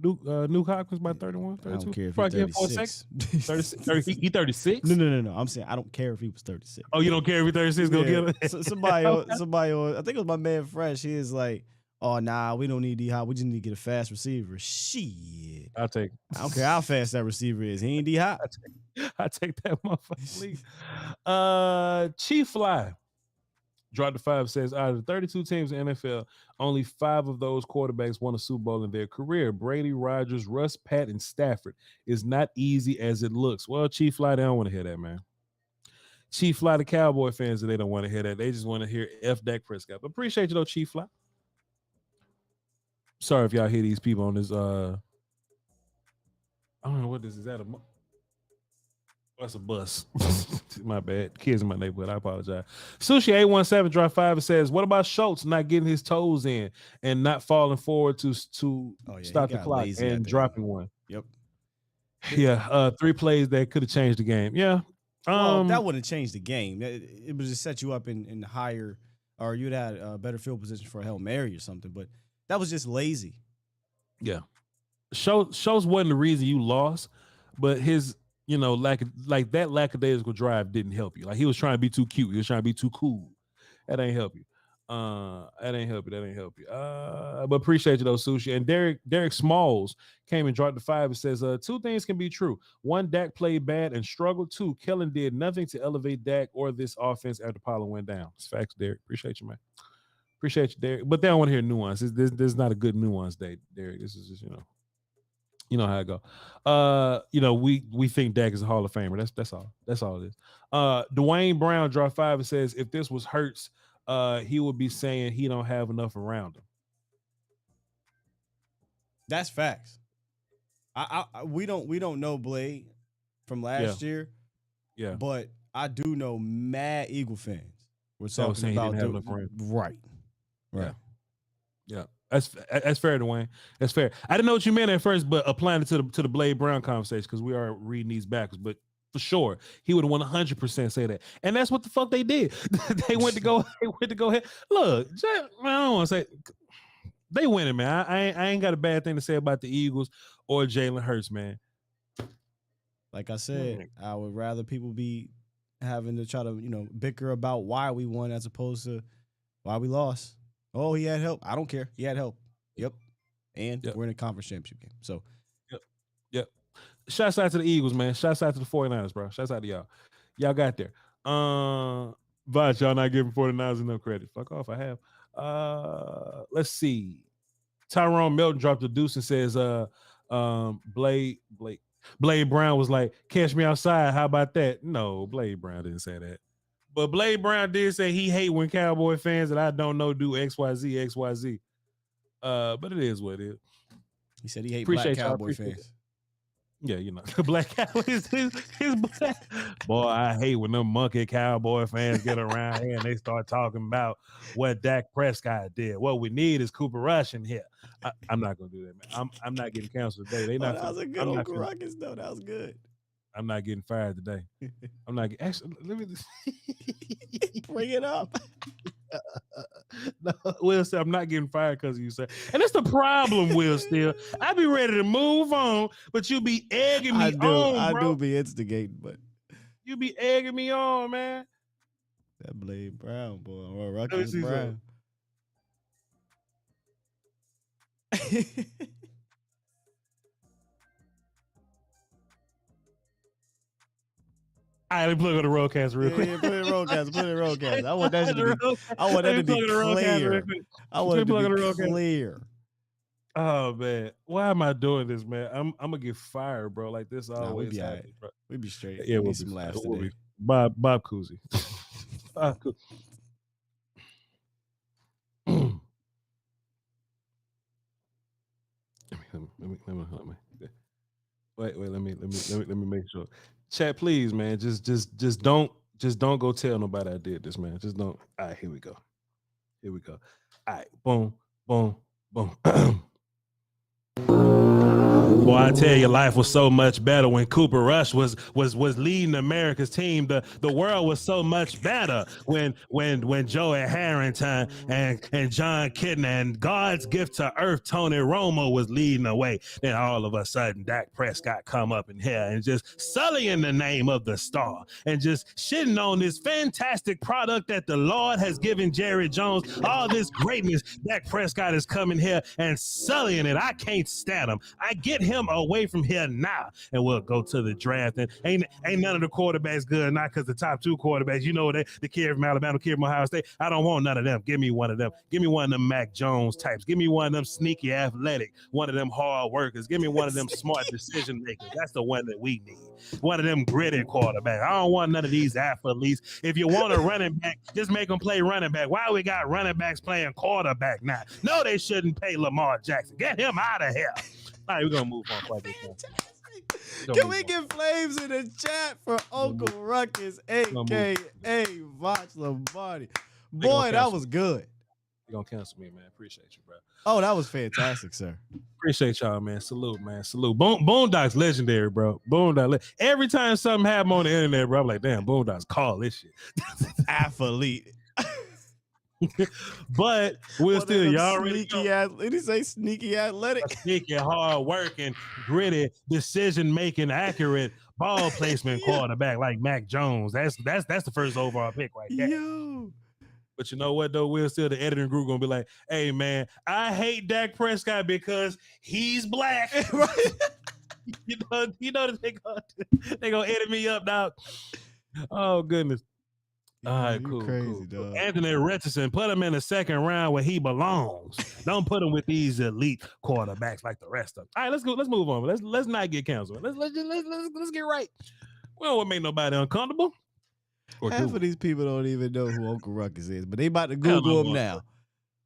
C: Nuke Hopkins by 31? 32?
E: I don't care if he's
C: 36. He 36?
E: No. I'm saying I don't care if he was 36.
C: Oh, you don't care if he's 36? Go get him.
E: Somebody, I think it was my man Fresh. He is like, oh, nah, we don't need D-Hop. We just need to get a fast receiver. Shit.
C: I'll take it.
E: I don't care how fast that receiver is. He ain't D-Hop.
C: I take that motherfucker. Chief Fly. Drop the 5 says, out of the 32 teams in the NFL, only 5 of those quarterbacks won a Super Bowl in their career. Brady, Rodgers, Russ, Pat, and Stafford. Is not easy as it looks. Well, Chief Fly, they don't want to hear that, man. Chief Fly, the Cowboy fans, they don't want to hear that. They just want to hear F Dak Prescott. But appreciate you, though, Chief Fly. Sorry if y'all hear these people on this. I don't know what this is. That that's a bus. My bad. Kids in my neighborhood. I apologize. Sushi 817 drop 5 and says, what about Schultz not getting his toes in and not falling forward to stop the clock and dropping one?
E: Yep.
C: Yeah. 3 plays that could have changed the game. Yeah.
E: Well, that wouldn't change the game. It would just set you up in higher, or you'd had a better field position for a Hail Mary or something. But that was just lazy.
C: Yeah. Schultz wasn't the reason you lost, but his that lackadaisical drive didn't help you. Like he was trying to be too cute. He was trying to be too cool. That ain't help you. That ain't help you. But appreciate you though, Sushi. And Derek Smalls came and dropped the 5 and says, 2 things can be true. 1, Dak played bad and struggled. 2, Kellen did nothing to elevate Dak or this offense after Pollard went down. It's facts, Derek. Appreciate you, man. Appreciate you, Derek. But they don't want to hear nuance. There's not a good nuance day, Derek. This is just, you know how it go. We think Dak is a Hall of Famer. That's all. That's all it is. Dwayne Brown dropped 5 and says, if this was Hurts, he would be saying he don't have enough around him.
E: That's facts. We don't know Blade from last year.
C: Yeah.
E: But I do know mad Eagle fans. We're talking about right.
C: Yeah. That's fair, Dwayne. That's fair. I didn't know what you meant at first, but applying it to the Blade Brown conversation, because we are reading these backwards. But for sure, he would 100% say that, and that's what the fuck they did. They went to go ahead. Look, I don't want to say they winning, man. I ain't got a bad thing to say about the Eagles or Jalen Hurts, man.
E: Like I said, I would rather people be having to try to bicker about why we won as opposed to why we lost. Oh, he had help. I don't care. He had help. Yep. And we're in a conference championship game. So,
C: yep. Shouts out to the Eagles, man. Shouts out to the 49ers, bro. Shouts out to y'all. Y'all got there. Voch, y'all not giving 49ers enough credit. Fuck off. I have. Let's see. Tyrone Milton dropped a deuce and says, Blade Brown was like, catch me outside. How about that? No, Blade Brown didn't say that. But Blade Brown did say he hate when Cowboy fans that I don't know do XYZ. But it is what it is.
E: He said he hate black Cowboy fans.
C: Yeah, black Cowboys is black. Boy, I hate when them monkey Cowboy fans get around here and they start talking about what Dak Prescott did. What we need is Cooper Rush in here. I'm not gonna do that, man. I'm not getting canceled today.
E: That was a good old Ruckus, though. That was good.
C: I'm not getting fired today. I'm not actually. Let me
E: bring it up.
C: No, Will said I'm not getting fired because of you, sir. And that's the problem, Will. Still, I be ready to move on, but you be egging me on.
E: I do be instigating, but
C: you be egging me on, man.
E: That Blade Brown, boy, or Ruckus Brown.
C: All right, let me plug on the roadcast real quick.
E: Yeah, put it in roadcast. I want that to be clear. I want it to be clear.
C: Oh man, why am I doing this, man? I'm gonna get fired, bro. Like this always happens, bro.
E: We be straight.
C: Yeah, we'll be
E: some laughs
C: today.
E: today.
C: Bob Cousy. Wait. Let me make sure. Chat, please, man. Just don't go tell nobody I did this, man. Just don't. All right, here we go. All right, boom. Boy, I tell you, life was so much better when Cooper Rush was leading America's team. The world was so much better when Joey Harrington and John Kitna and God's gift to earth, Tony Romo, was leading the way. Then all of a sudden, Dak Prescott come up in here and just sullying the name of the star and just shitting on this fantastic product that the Lord has given Jerry Jones. All this greatness, Dak Prescott is coming here and sullying it. I can't stand him. I get him away from here now, and we'll go to the draft. And ain't none of the quarterbacks good, not because the top two quarterbacks, the kid from Alabama, the kid from Ohio State. I don't want none of them. Give me one of them. Give me one of them Mac Jones types. Give me one of them sneaky athletic, one of them hard workers. Give me one of them smart decision makers. That's the one that we need. One of them gritty quarterbacks. I don't want none of these athletes. If you want a running back, just make them play running back. Why we got running backs playing quarterback now? No, they shouldn't pay Lamar Jackson. Get him out of here. All right, we're going to move on.
E: Can we get flames in the chat for Uncle Ruckus, a.k.a. Voch Lombardi? Boy, that was good.
C: You're going to cancel me, man. Appreciate you, bro.
E: Oh, that was fantastic, sir.
C: Appreciate y'all, man. Salute, man. Salute. Boondocks legendary, bro. Boondocks. Every time something happen on the internet, bro, I'm like, damn, Boondocks call this shit.
E: Athlete.
C: But we'll still, y'all already
E: did he say sneaky athletic?
C: Sneaky, hard working, gritty, decision making, accurate ball placement quarterback like Mac Jones. That's the first overall pick right there.
E: Yo.
C: But you know what though? We're still the editing group gonna be like, hey man, I hate Dak Prescott because he's black. you know that they gonna edit me up, dog. Oh goodness. All right, cool.
E: Crazy, dog.
C: Anthony Richardson, put him in the second round where he belongs. Don't put him with these elite quarterbacks like the rest of them. All right, let's go. Let's move on. Let's not get canceled. Let's get right. We don't want to make nobody uncomfortable.
E: Half of these people don't even know who Uncle Ruckus is, but they about to Google him now.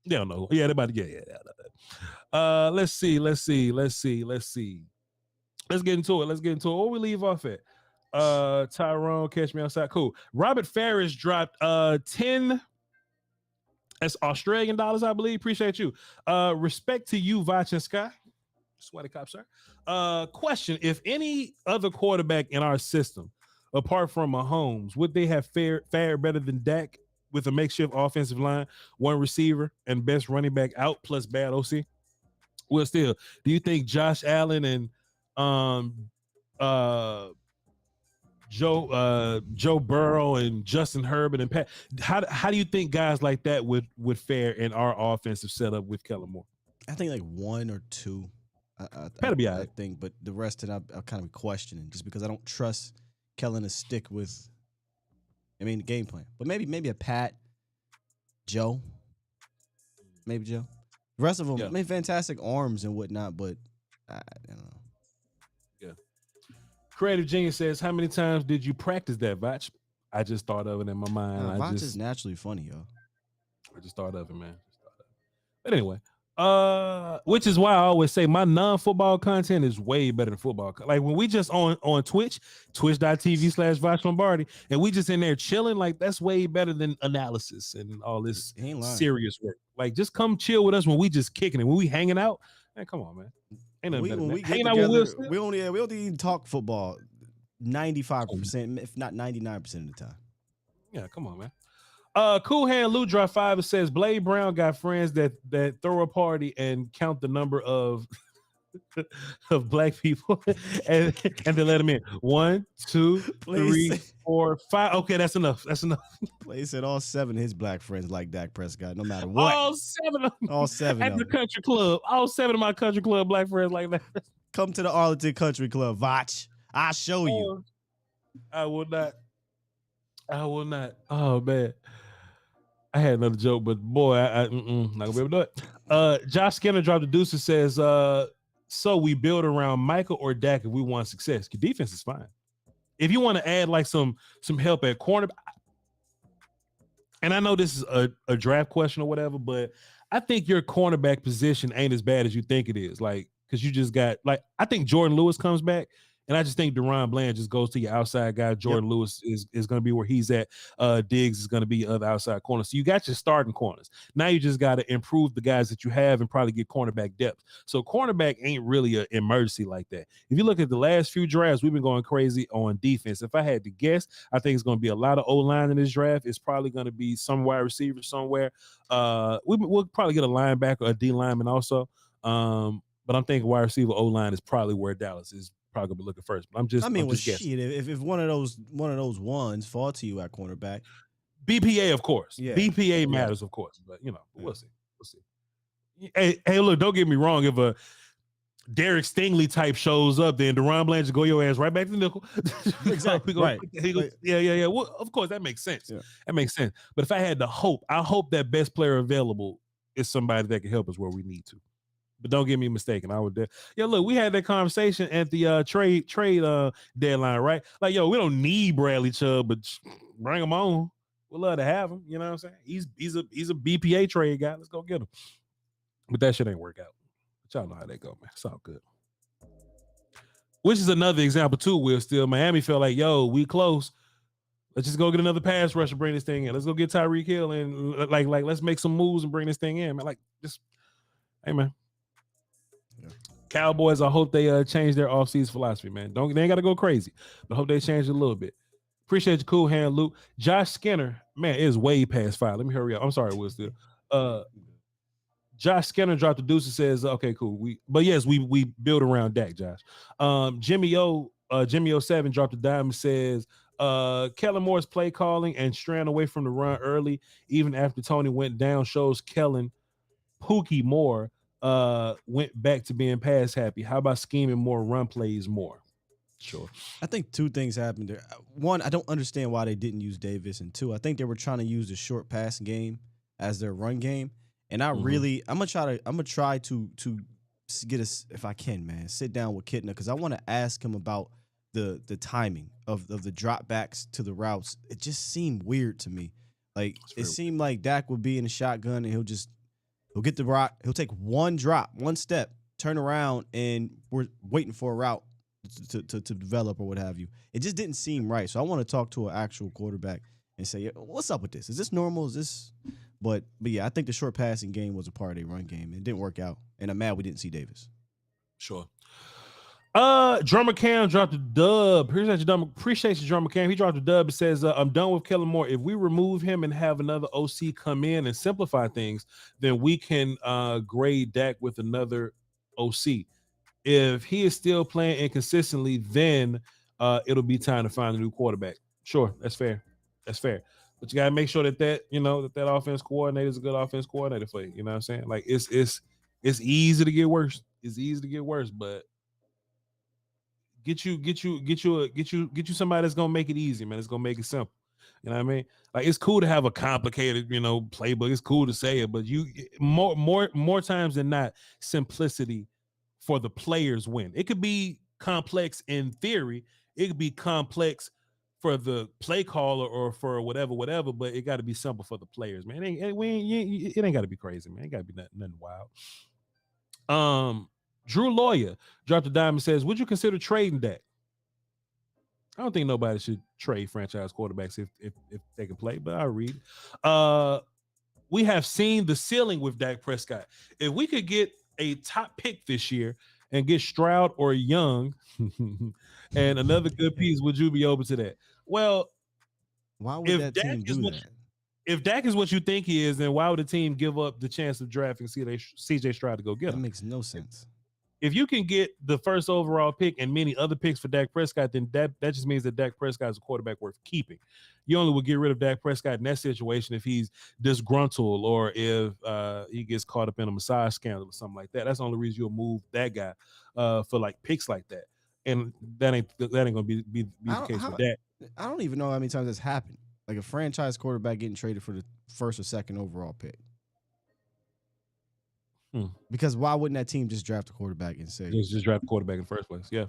C: They don't know. Yeah, they about to get Let's see. Let's get into it. Where we leave off at? Tyrone, catch me outside. Cool. Robert Farris dropped 10. That's Australian dollars, I believe. Appreciate you. Respect to you, Voch and Sky. Sweaty cop, sir. Question: if any other quarterback in our system, apart from Mahomes, would they have fared better than Dak with a makeshift offensive line, one receiver, and best running back out plus bad OC? Well, still, do you think Josh Allen and Joe Burrow and Justin Herbert and Pat, how do you think guys like that would fare in our offensive setup with Kellen Moore?
E: I think like one or two.
C: That'll be all right.
E: I think, but the rest of it, I'm kind of questioning just because I don't trust Kellen to stick with. The game plan. But maybe a Pat, Joe, maybe Joe. The rest of them, fantastic arms and whatnot, but I don't know.
C: Yeah. Creative Genius says, how many times did you practice that, Voch? I just thought of it in my mind.
E: Voch is naturally funny, yo.
C: I just thought of it, man. But anyway, which is why I always say my non-football content is way better than football. Like when we just on Twitch, twitch.tv/Voch Lombardi, and we just in there chilling, like that's way better than analysis and all this serious work. Like just come chill with us when we just kicking it. When we hanging out, man, come on, man. Ain't nothing better than that. Hanging out with Will Smith.
E: We don't even talk football 95%, if not 99% of the time.
C: Yeah, come on, man. Cool Hand Lou drop 5. It says Blade Brown got friends that throw a party and count the number of black people and they let them in. 1, 2, 3, 4, 5. Okay, that's enough.
E: He said all 7 of his black friends like Dak Prescott, no matter what.
C: All 7 of them.
E: All 7
C: at the country club. All 7 of my country club black friends like that.
E: Come to the Arlington Country Club, Voch. I'll show you.
C: I will not. Oh man. I had another joke, but boy, I not gonna be able to do it. Josh Skinner dropped the deuce and says, so we build around Michael or Dak if we want success. Your defense is fine. If you want to add like some help at corner, and I know this is a draft question or whatever, but I think your cornerback position ain't as bad as you think it is. Like, because you just got I think Jordan Lewis comes back. And I just think Deron Bland just goes to your outside guy. Jordan Lewis is going to be where he's at. Diggs is going to be your other outside corner. So you got your starting corners. Now you just got to improve the guys that you have and probably get cornerback depth. So cornerback ain't really an emergency like that. If you look at the last few drafts, we've been going crazy on defense. If I had to guess, I think it's going to be a lot of O-line in this draft. It's probably going to be some wide receiver somewhere. We'll probably get a linebacker, a D lineman also. But I'm thinking wide receiver O-line is probably where Dallas is probably gonna be looking first. But I'm just guessing.
E: If one of those ones fall to you at cornerback,
C: BPA, of course.
E: Yeah.
C: BPA matters, of course. But we'll see. Hey, look, don't get me wrong. If a Derek Stingley type shows up, then Deron Bland just go your ass right back to nickel.
E: Exactly. Right.
C: Yeah. Well, of course, that makes sense. Yeah. That makes sense. But if I had to hope, I hope that best player available is somebody that can help us where we need to. But don't get me mistaken. I would. Look, we had that conversation at the trade deadline, right? Like, we don't need Bradley Chubb, but bring him on. We'd love to have him. You know what I'm saying? He's a BPA trade guy. Let's go get him. But that shit ain't work out. But y'all know how that go, man. It's all good. Which is another example too, Will. Still, Miami felt like, we close. Let's just go get another pass rush and bring this thing in. Let's go get Tyreek Hill and like let's make some moves and bring this thing in, man. Like, just, hey, man. Cowboys, I hope they change their offseason philosophy, man. They ain't got to go crazy, but I hope they change it a little bit. Appreciate you, cool hand, Luke. Josh Skinner, man, it is way past 5. Let me hurry up. I'm sorry, Will. Still. Josh Skinner dropped the deuce and says, okay, cool. We build around Dak, Josh. Jimmy O 7 dropped the dime and says, Kellen Moore's play calling and straying away from the run early, even after Tony went down, shows Kellen Pookie Moore went back to being pass happy. How about scheming more run plays more? Sure.
E: I think two things happened there. One, I don't understand why they didn't use Davis, and two, I think they were trying to use the short pass game as their run game. And I'm gonna try to get us, if I can, man, sit down with Kitna, because I want to ask him about the timing of the drop backs to the routes. It just seemed weird to me. Like it seemed like Dak would be in the shotgun and he'll get the rock, he'll take one drop, one step, turn around, and we're waiting for a route to develop or what have you. It just didn't seem right. So I want to talk to an actual quarterback and say, what's up with this? Is this normal? Is this? But yeah, I think the short passing game was a part of their run game. It didn't work out, and I'm mad we didn't see Davis.
C: Sure. Drummer Cam dropped the dub. Appreciate you, Drummer Cam. He dropped the dub. It says, I'm done with Kellen Moore. If we remove him and have another OC come in and simplify things, then we can grade Dak with another OC. If he is still playing inconsistently, then it'll be time to find a new quarterback. Sure, that's fair. That's fair. But you gotta make sure that offense coordinator is a good offense coordinator for you. You know what I'm saying? Like it's easy to get worse. It's easy to get worse, but get you somebody that's gonna make it easy, man. It's gonna make it simple. You know what I mean? Like it's cool to have a complicated, playbook. It's cool to say it, but you more times than not, simplicity for the players win. It could be complex in theory. It could be complex for the play caller or for whatever, but it got to be simple for the players, man. It ain't got to be crazy, man. It got to be nothing wild. Drew Lawyer dropped a dime and says, would you consider trading Dak? I don't think nobody should trade franchise quarterbacks if they can play, but I'll read. We have seen the ceiling with Dak Prescott. If we could get a top pick this year and get Stroud or Young and another good piece, would you be open to that? Well,
E: why would that team do that?
C: If Dak is what you think he is, then why would the team give up the chance of drafting CJ Stroud to go get him?
E: That makes no sense.
C: If you can get the first overall pick and many other picks for Dak Prescott, then that just means that Dak Prescott is a quarterback worth keeping. You only would get rid of Dak Prescott in that situation if he's disgruntled or if he gets caught up in a massage scandal or something like that. That's the only reason you'll move that guy for like picks like that. And that ain't gonna be the case for Dak.
E: I don't even know how many times that's happened. Like a franchise quarterback getting traded for the first or second overall pick. Because why wouldn't that team just draft a quarterback and say
C: just draft a quarterback in the first place? Yeah.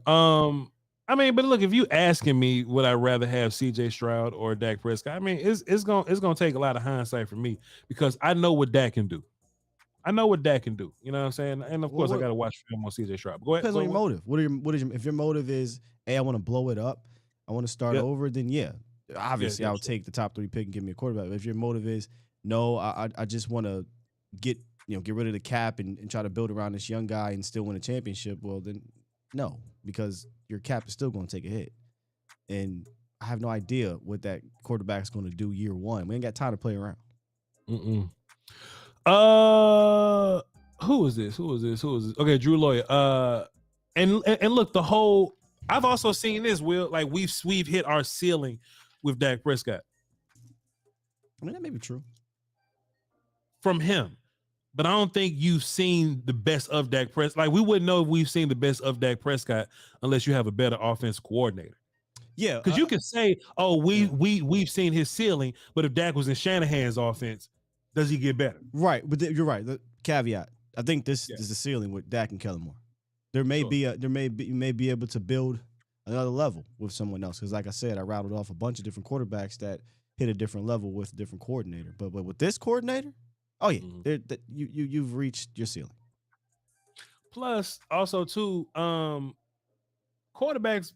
C: I mean, but look, if you asking me, would I rather have CJ Stroud or Dak Prescott? I mean, it's gonna take a lot of hindsight for me because I know what Dak can do. I know what Dak can do. You know what I'm saying? And of course, I got to watch film on CJ Stroud. Go ahead.
E: Depends on your motive. If your motive is, hey, I want to blow it up, I want to start over, then obviously I'll take the top 3 pick and give me a quarterback. But if your motive is, no, I just want to get rid of the cap and try to build around this young guy and still win a championship, well then no, because your cap is still going to take a hit. And I have no idea what that quarterback's going to do year one. We ain't got time to play around.
C: Who is this? Okay, Drew Lawyer. And look, I've also seen this, Will, like we've hit our ceiling with Dak Prescott.
E: I mean, that may be true.
C: From him. But I don't think you've seen the best of Dak Prescott. Like, we wouldn't know if we've seen the best of Dak Prescott unless you have a better offense coordinator.
E: Yeah.
C: Because you can say, oh, we've seen his ceiling, but if Dak was in Shanahan's offense, does he get better?
E: Right. But you're right. The caveat. I think this is the ceiling with Dak and Kellen Moore. You may be able to build another level with someone else. Because like I said, I rattled off a bunch of different quarterbacks that hit a different level with a different coordinator. But with this coordinator, oh yeah, you've reached your ceiling.
C: Plus, also too, quarterbacks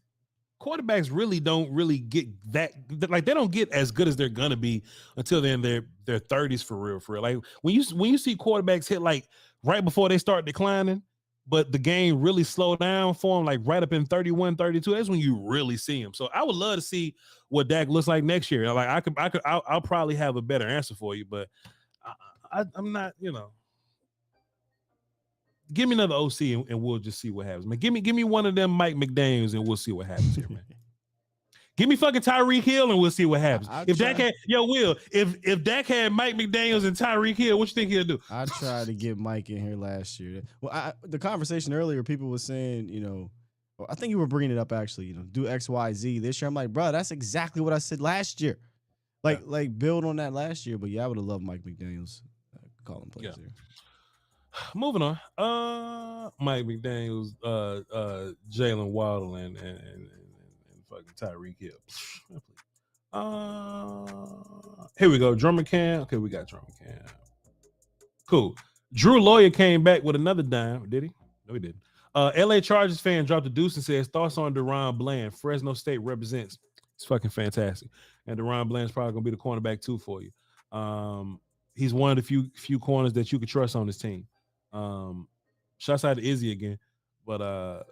C: really don't really get that, like, they don't get as good as they're gonna be until they're in their 30s for real. Like when you see quarterbacks hit like right before they start declining, but the game really slow down for them, like right up in 31, 32, that's when you really see them. So I would love to see what Dak looks like next year. Like I'll probably have a better answer for you, but I'm not, give me another OC and we'll just see what happens, man. Give me one of them Mike McDaniels and we'll see what happens here, man. Give me fucking Tyreek Hill and we'll see what happens. If Dak had Mike McDaniels and Tyreek Hill, what you think he'll do?
E: I tried to get Mike in here last year. Well, the conversation earlier, people were saying, I think you were bringing it up actually, do X, Y, Z this year. I'm like, bro, that's exactly what I said last year. Like build on that last year. But yeah, I would have loved Mike McDaniels calling plays here.
C: Moving on. Mike McDaniels, Jalen Waddle, and fucking Tyreek Hill. Here we go. Drummond Cam. Okay, we got Drummond Cam. Cool. Drew Lawyer came back with another dime. Did he? No, he didn't. LA Chargers fan dropped a deuce and says thoughts on Deron Bland. Fresno State represents. It's fucking fantastic. And Deron Bland's probably gonna be the cornerback too for you. He's one of the few corners that you could trust on this team. Shouts out to Izzy again, but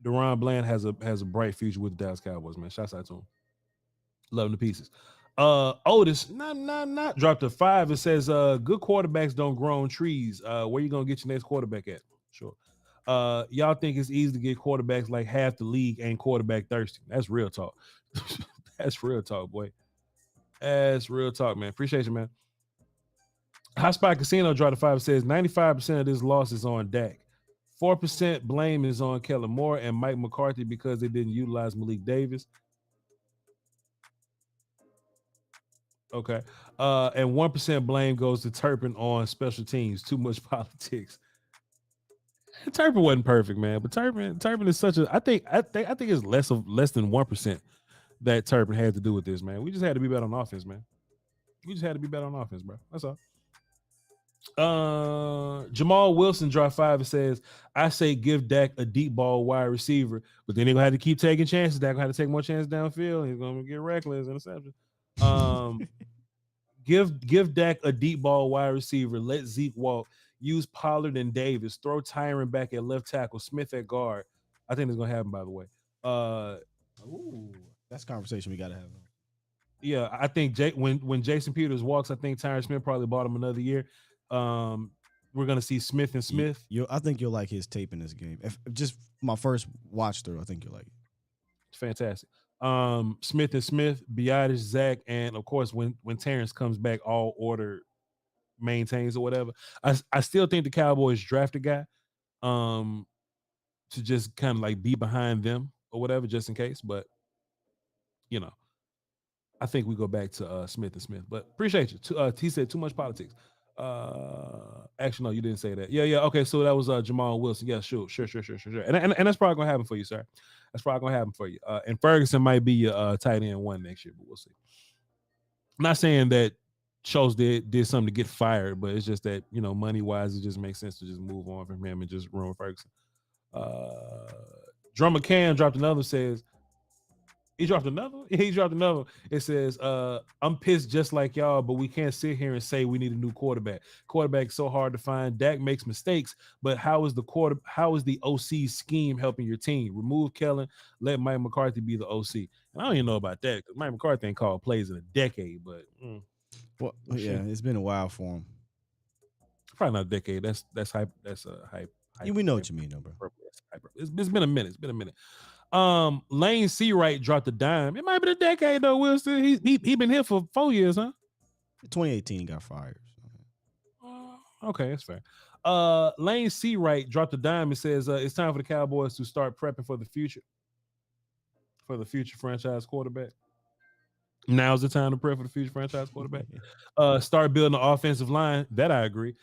C: Deron Bland has a bright future with the Dallas Cowboys, man. Shouts out to him. Love him to pieces. Otis, not dropped a 5. It says good quarterbacks don't grow on trees. Where you gonna get your next quarterback at? Sure. Y'all think it's easy to get quarterbacks like half the league ain't quarterback thirsty. That's real talk. That's real talk, boy. That's real talk, man. Appreciate you, man. Hot Spot Casino dropped a 5. Says 95% of this loss is on Dak. 4% blame is on Kellen Moore and Mike McCarthy because they didn't utilize Malik Davis. Okay. And 1% blame goes to Turpin on special teams. Too much politics. Turpin wasn't perfect, man, but Turpin is such a. I think it's less than 1% that Turpin had to do with this, man. We just had to be better on offense, man. We just had to be better on offense, bro. That's all. Jamal Wilson dropped 5 and says, I say give Dak a deep ball wide receiver, but then they're gonna have to keep taking chances. Dak gonna have to take more chances downfield. He's gonna get reckless interception. Give Dak a deep ball wide receiver. Let Zeke walk. Use Pollard and Davis. Throw Tyron back at left tackle. Smith at guard. I think it's gonna happen, by the way.
E: That's a conversation we gotta have.
C: Yeah, I think when Jason Peters walks, I think Tyron Smith probably bought him another year. We're gonna see Smith and Smith.
E: I think you'll like his tape in this game. If just my first watch through, I think you'll like it.
C: It's fantastic. Smith and Smith, Biotis, Zach, and of course when Terrence comes back, all order maintains or whatever. I still think the Cowboys draft a guy to just kind of like be behind them or whatever, just in case. But I think we go back to Smith and Smith. But appreciate you. He said too much politics. Actually, no, you didn't say that. Yeah. Okay, so that was Jamal Wilson. Yeah, sure. And that's probably gonna happen for you, sir. That's probably gonna happen for you. And Ferguson might be your tight end 1 next year, but we'll see. I'm not saying that Schultz did something to get fired, but it's just that, money wise, it just makes sense to just move on from him and just ruin Ferguson. Drummer Cam dropped another, says, he dropped another? He dropped another. It says, I'm pissed just like y'all, but we can't sit here and say we need a new quarterback. Quarterback's so hard to find. Dak makes mistakes, but how is the OC scheme helping your team? Remove Kellen, let Mike McCarthy be the OC. And I don't even know about that because Mike McCarthy ain't called plays in a decade, but
E: well, yeah, it's been a while for him.
C: Probably not a decade. That's hype. That's a hype.
E: Yeah, we know what you mean, though, bro.
C: It's been a minute. It's been a minute. Lane Seawright dropped a dime. It might be a decade though. Will still he been here for 4 years, huh?
E: 2018 he got fired.
C: Okay, that's fair. Lane Seawright dropped a dime and says it's time for the Cowboys to start prepping for the future. For the future franchise quarterback. Now's the time to prep for the future franchise quarterback. Start building an offensive line. That I agree.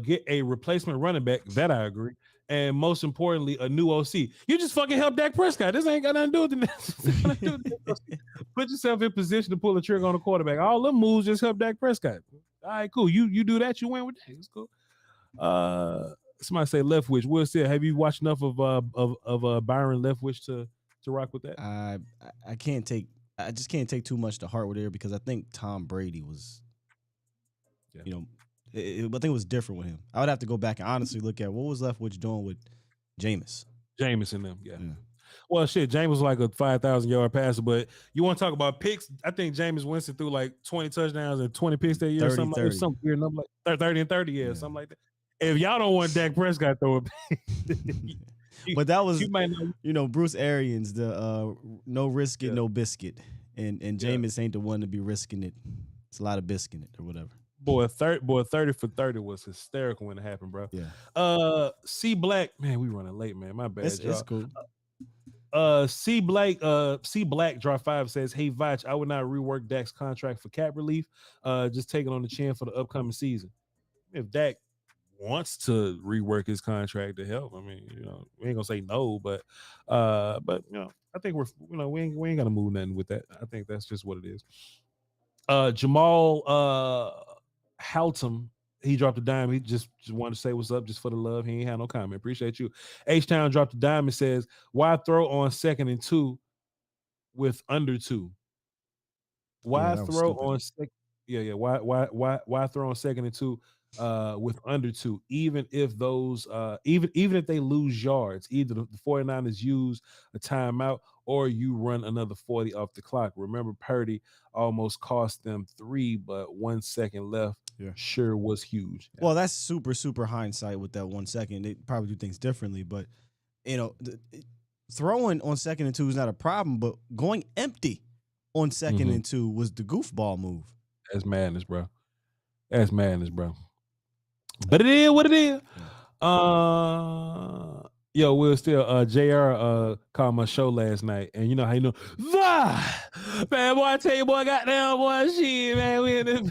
C: Get a replacement running back. That I agree. And most importantly, a new OC. You just fucking help Dak Prescott. This ain't got nothing to do with the Put yourself in position to pull the trigger on the quarterback. All them moves just help Dak Prescott. All right, cool. You do that, you win with Dak. It's cool. Somebody say Leftwich. Will Steele, have you watched enough of Byron Leftwich to rock with that?
E: I just can't take too much to heart with it because I think Tom Brady was, I think it was different with him. I would have to go back and honestly look at what was Leftwich doing with Jameis.
C: Jameis and them, yeah. Well, shit, Jameis was like a 5,000-yard passer, but you want to talk about picks? I think Jameis Winston threw like 20 touchdowns and 20 picks that year,
E: 30,
C: something
E: 30.
C: like some weird number, like 30 and 30, yeah, something like that. If y'all don't want Dak Prescott throwing,
E: but that was Bruce Arians, the no risk it, no biscuit, and Jameis ain't the one to be risking it. It's a lot of biscuit it or whatever.
C: Boy, 30 for 30 was hysterical when it happened, bro.
E: Yeah.
C: C Black, man, we running late, man. My bad.
E: It's cool.
C: C Black drop 5 says, "Hey Voch, I would not rework Dak's contract for cap relief. Just take it on the chin for the upcoming season. If Dak wants to rework his contract to help, I mean, we ain't gonna say no, but I think we ain't gonna move nothing with that. I think that's just what it is." Jamal Haltom, he dropped a dime. He just wanted to say what's up just for the love. He ain't had no comment. Appreciate you. H-Town dropped a dime and says, why throw on 2nd and 2 with under 2? Why throw on second? Why throw on 2nd and 2 with under 2? Even if those even if they lose yards, either the 49ers use a timeout or you run another 40 off the clock. Remember, Purdy almost cost them 3, but 1 second left. Sure was huge.
E: Well, that's super hindsight with that 1 second. They probably do things differently, but throwing on 2nd and 2 is not a problem, but going empty on 2nd and 2 was the goofball move.
C: That's madness, bro. That's madness, bro. But it is what it is. Will Steele, JR called my show last night, and you know how you know, man, boy, I tell you, boy, goddamn, boy, shit, man, we in this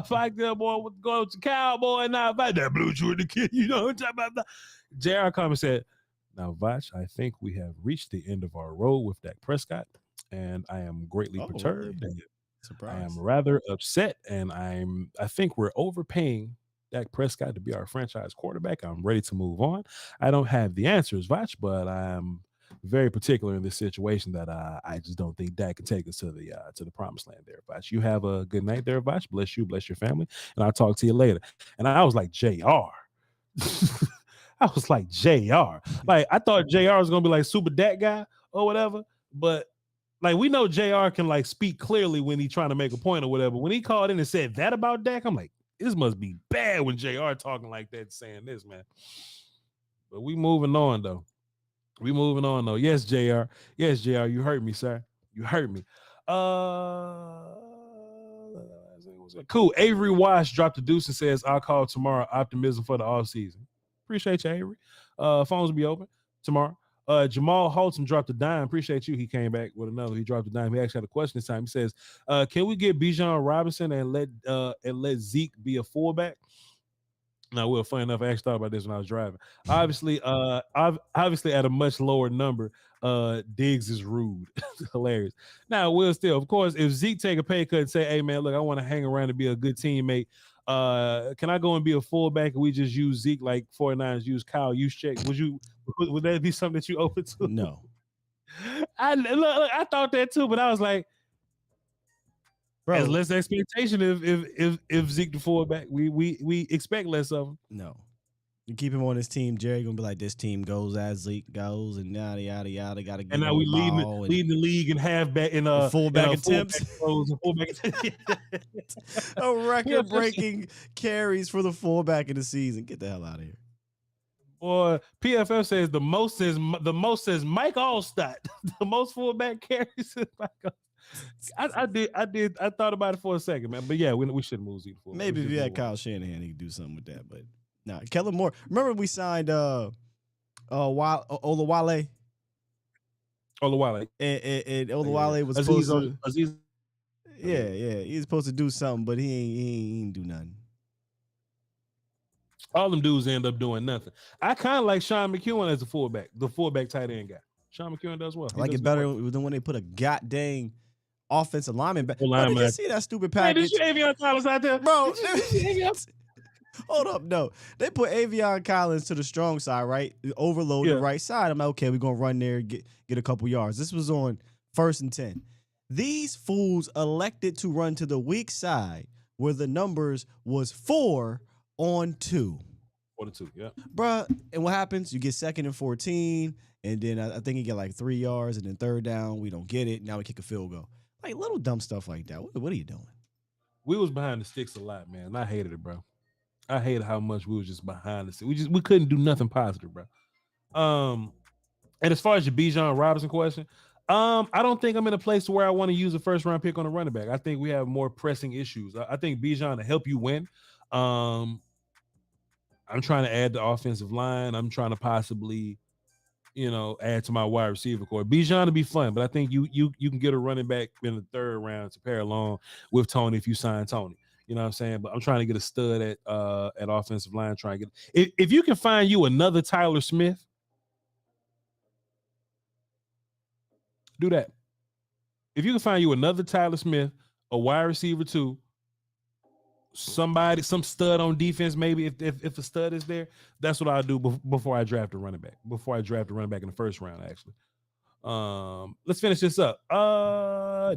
C: fight there, boy, go to Cowboy, now fight that blue chew the kid, you know what I'm talking about. JR called and said, now, Voch, I think we have reached the end of our road with Dak Prescott, and I am greatly perturbed, and I am rather upset, and I think we're overpaying Dak Prescott to be our franchise quarterback. I'm ready to move on. I don't have the answers, Voch, but I'm very particular in this situation that I just don't think Dak can take us to the promised land there, Voch. You have a good night there, Voch. Bless you, bless your family, and I'll talk to you later. And I was like, JR. I was like, JR. Like, I thought JR was going to be like super Dak guy or whatever, but like, we know JR can like speak clearly when he's trying to make a point or whatever. When he called in and said that about Dak, I'm like, this must be bad when JR talking like that, saying this, man. But we moving on, though. Yes, JR. Yes, JR, you hurt me, sir. You hurt me. Cool. Avery Wash dropped a deuce and says, I'll call tomorrow. Optimism for the offseason. Appreciate you, Avery. Phones will be open tomorrow. Jamal Halton dropped a dime. Appreciate you. He came back with another. He dropped a dime. He actually had a question this time. He says, can we get Bijan Robinson and let Zeke be a fullback? Now, funny enough, I actually thought about this when I was driving. Obviously at a much lower number. Diggs is rude. Hilarious. Now, Will Steele, of course, if Zeke take a pay cut and say, hey man, look, I want to hang around and be a good teammate. Can I go and be a fullback and we just use Zeke like 49ers use Kyle Juszczyk? Would that be something that you open to?
E: No.
C: I thought that too, but I was like,
E: bro,
C: as less expectation if Zeke the fullback. We expect less of him.
E: No. You keep him on his team, Jerry gonna be like, this team goes as Zeke goes, and yada yada yada. Gotta get.
C: And now we leading the league in halfback in
E: fullback attempts. A record-breaking carries for the fullback in the season. Get the hell out of here.
C: Boy, PFF says the most says Mike Allstott. The most fullback carries. I thought about it for a second, man. But yeah, we shouldn't move Zeke forward.
E: Maybe if you had Kyle Shanahan, he could do something with that. But nah, Kellen Moore. Remember we signed Olawale.
C: Olawale.
E: And Olawale was supposed to. Yeah, he's supposed to do something, but he ain't do nothing.
C: All them dudes end up doing nothing. I kind of like Sean McEwen as a fullback, the fullback tight end guy. Sean McEwen does well.
E: I like it better than when they put a goddamn offensive lineman back. Bro, did you see that stupid package?
C: Hey, did you Avion Collins out there?
E: Bro, hold up, no. They put Avion Collins to the strong side, right? Overload the right side. I'm like, okay, we're going to run there, get a couple yards. This was on 1st and 10. These fools elected to run to the weak side where the numbers was 4 on 2.
C: 4 to 2, yeah.
E: Bruh, and what happens? You get 2nd and 14, and then I think you get like 3 yards, and then 3rd down, we don't get it. Now we kick a field goal. Like little dumb stuff like that. What are you doing?
C: We was behind the sticks a lot, man. And I hated it, bro. I hated how much we was just behind the sticks. We couldn't do nothing positive, bro. And as far as your Bijan Robinson question, I don't think I'm in a place where I want to use a 1st-round pick on a running back. I think we have more pressing issues. I think Bijan to help you win. I'm trying to add the offensive line. I'm trying to possibly, add to my wide receiver core. Bijan to be fun, but I think you can get a running back in the 3rd round to pair along with Tony if you sign Tony. You know what I'm saying? But I'm trying to get a stud at offensive line. Trying to get if you can find you another Tyler Smith, do that. If you can find you another Tyler Smith, a wide receiver too, some stud on defense, maybe if a stud is there, that's what I'll do before I draft a running back. Before I draft a running back in the 1st round, actually. Let's finish this up.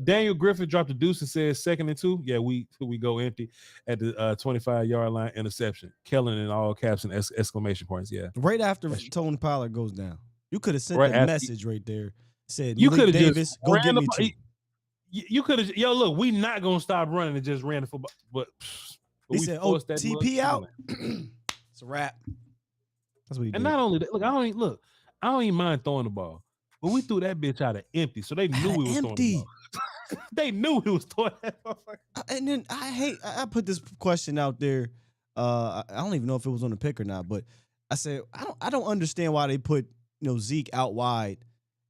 C: Daniel Griffin dropped a deuce and says 2nd and 2. Yeah, we go empty at the 25-yard line, interception. Kellen in all caps and exclamation points. Yeah,
E: right after Tony Pollard goes down, you could have sent a message right there. Said
C: you could have
E: Davis go get me 2.
C: You could have, look, we not gonna stop running and just ran the football, but
E: he said, that TP out. It's a wrap. That's what he did.
C: And not only that, look, I don't even mind throwing the ball, but we threw that bitch out of empty, so they knew we was throwing the ball. They knew he was throwing that ball.
E: And then I put this question out there. I don't even know if it was on the pick or not, but I said I don't understand why they put Zeke out wide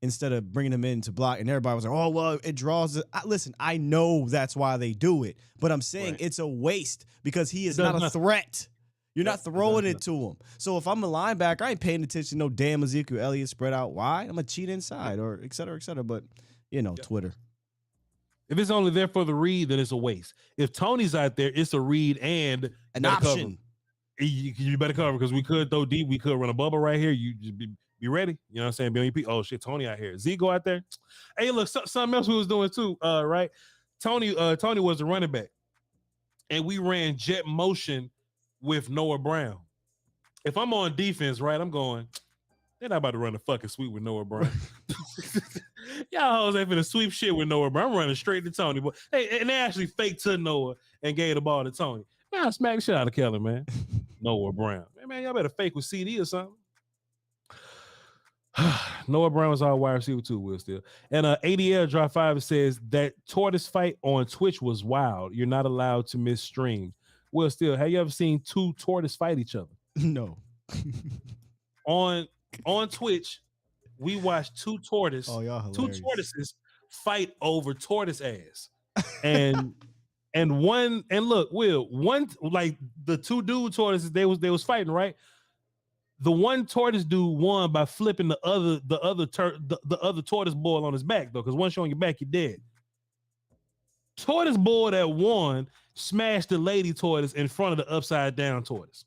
E: instead of bringing him in to block, and everybody was like, oh, well, it draws. Listen, I know that's why they do it, but I'm saying it's a waste because he is not a threat. You're not throwing it to him. So if I'm a linebacker, I ain't paying attention to no damn Ezekiel Elliott spread out wide. I'm going to cheat inside or et cetera, but, Twitter.
C: If it's only there for the read, then it's a waste. If Tony's out there, it's a read and
E: an option.
C: You better cover because we could throw deep. We could run a bubble right here. You just be ready. You know what I'm saying? BMP. Oh shit, Tony out here. Z go out there. Hey, look, something else we was doing too. Right? Tony was the running back, and we ran jet motion with Noah Brown. If I'm on defense, right, I'm going. They're not about to run a fucking sweep with Noah Brown. Y'all hoes ain't finna sweep shit with Noah Brown. I'm running straight to Tony. But hey, and they actually faked to Noah and gave the ball to Tony. Man, I smacked the shit out of Kelly, man. Noah Brown. Man, y'all better fake with CD or something. Noah Brown was our wide receiver too, Will Steele. And ADL Drop 5 says that tortoise fight on Twitch was wild. You're not allowed to miss streams. Will Steele, have you ever seen 2 tortoise fight each other?
E: No.
C: On Twitch, we watched 2 tortoises fight over tortoise ass. And look, Will, one like the 2 dude tortoises, they was fighting, right? the one tortoise dude won by flipping the other tortoise bull on his back though, because once you're on your back, you're dead. Tortoise bull that won smashed the lady tortoise in front of the upside down tortoise.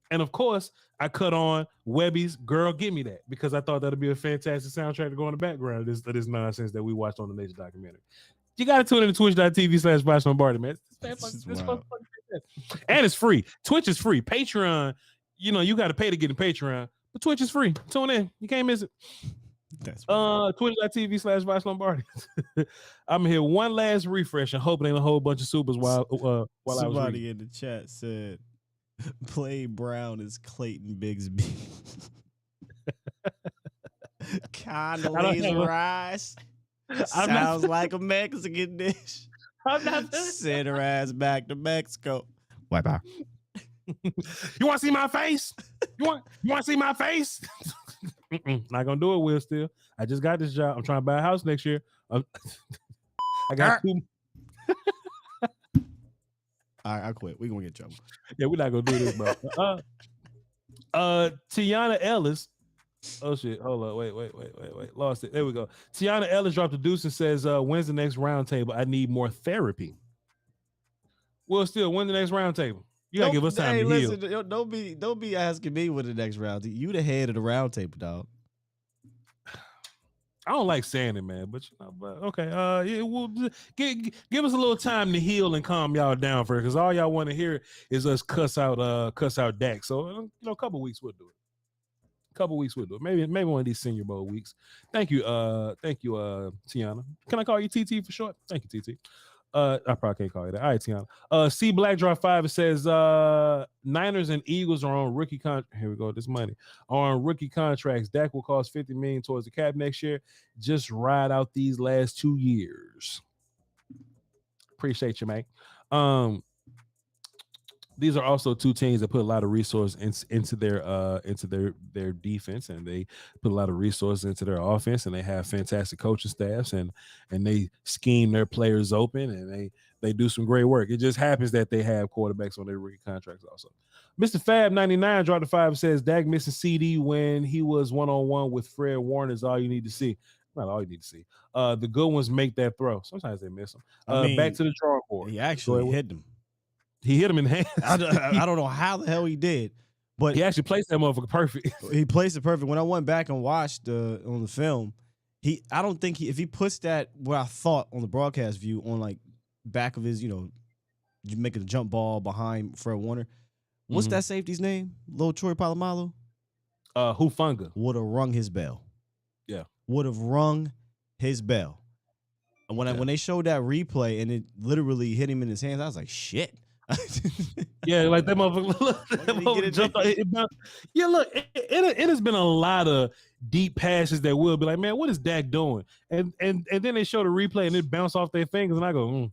C: And of course, I cut on Webby's "Girl, Give Me That" because I thought that'd be a fantastic soundtrack to go in the background of this nonsense that we watched on the Nature documentary. You got to tune in to twitch.tv/Voch Lombardi, man. And it's free. Twitch is free. Patreon, you got to pay to get in Patreon, but Twitch is free. Tune in. You can't miss it.
E: That's
C: twitch.tv/Voch Lombardi. I'm here one last refresh and hoping ain't a whole bunch of supers while I was
E: Somebody
C: reading.
E: in the chat said, "Play Brown is Clayton Bigsby." Condoleezza Rice sounds like a Mexican dish.
C: I'm not
E: Send her ass back to Mexico. Wipe out.
C: You want to see my face? You want to see my face? Not gonna do it, Will. Still, I just got this job. I'm trying to buy a house next year. I got two.
E: All right, I quit. We're gonna get in trouble.
C: Yeah, we're not gonna do this, bro. Tiana Ellis. Oh shit! Hold on. Wait. Lost it. There we go. Tiana Ellis dropped a deuce and says, "When's the next round table? I need more therapy." Well, still, when's the next round table? You gotta give us time to heal.
E: Listen, don't be asking me when the next round. You the head of the round table, dog.
C: I don't like saying it, man, but okay. Yeah, we'll give us a little time to heal and calm y'all down for it, because all y'all want to hear is us cuss out Dak. So a couple weeks we'll do it. Maybe one of these Senior Bowl weeks. Thank you, Tiana. Can I call you TT for short? Thank you, TT. I probably can't call you that. All right, Tiana. C Black Drop 5, it says Niners and Eagles are on rookie contract. Here we go. This money are on rookie contracts. Dak will cost $50 million towards the cap next year. Just ride out these last 2 years. Appreciate you, mate. These are also two teams that put a lot of resources into their defense, and they put a lot of resources into their offense, and they have fantastic coaching staffs, and they scheme their players open, and they do some great work. It just happens that they have quarterbacks on their rookie contracts also. Mr. Fab 99 dropped the 5 and says Dak missing CD when he was one-on-one with Fred Warner is all you need to see. Not all you need to see. The good ones make that throw. Sometimes they miss them. Back to the drawing board.
E: He actually hit them.
C: He hit him in the hand.
E: I don't know how the hell he did, but
C: he actually placed that motherfucker perfect.
E: He placed it perfect. When I went back and watched on the film, I don't think if he puts that what I thought on the broadcast view on like back of his, you making a jump ball behind Fred Warner. What's that safety's name? Lil Troy Polamalu?
C: Hufanga.
E: Would have rung his bell.
C: Yeah.
E: Would have rung his bell. And when they showed that replay and it literally hit him in his hands, I was like, shit.
C: Yeah, like that motherfucker jumped out. Yeah, look, it has been a lot of deep passes that will be like, man, what is Dak doing? And then they show the replay and it bounced off their fingers, and I go,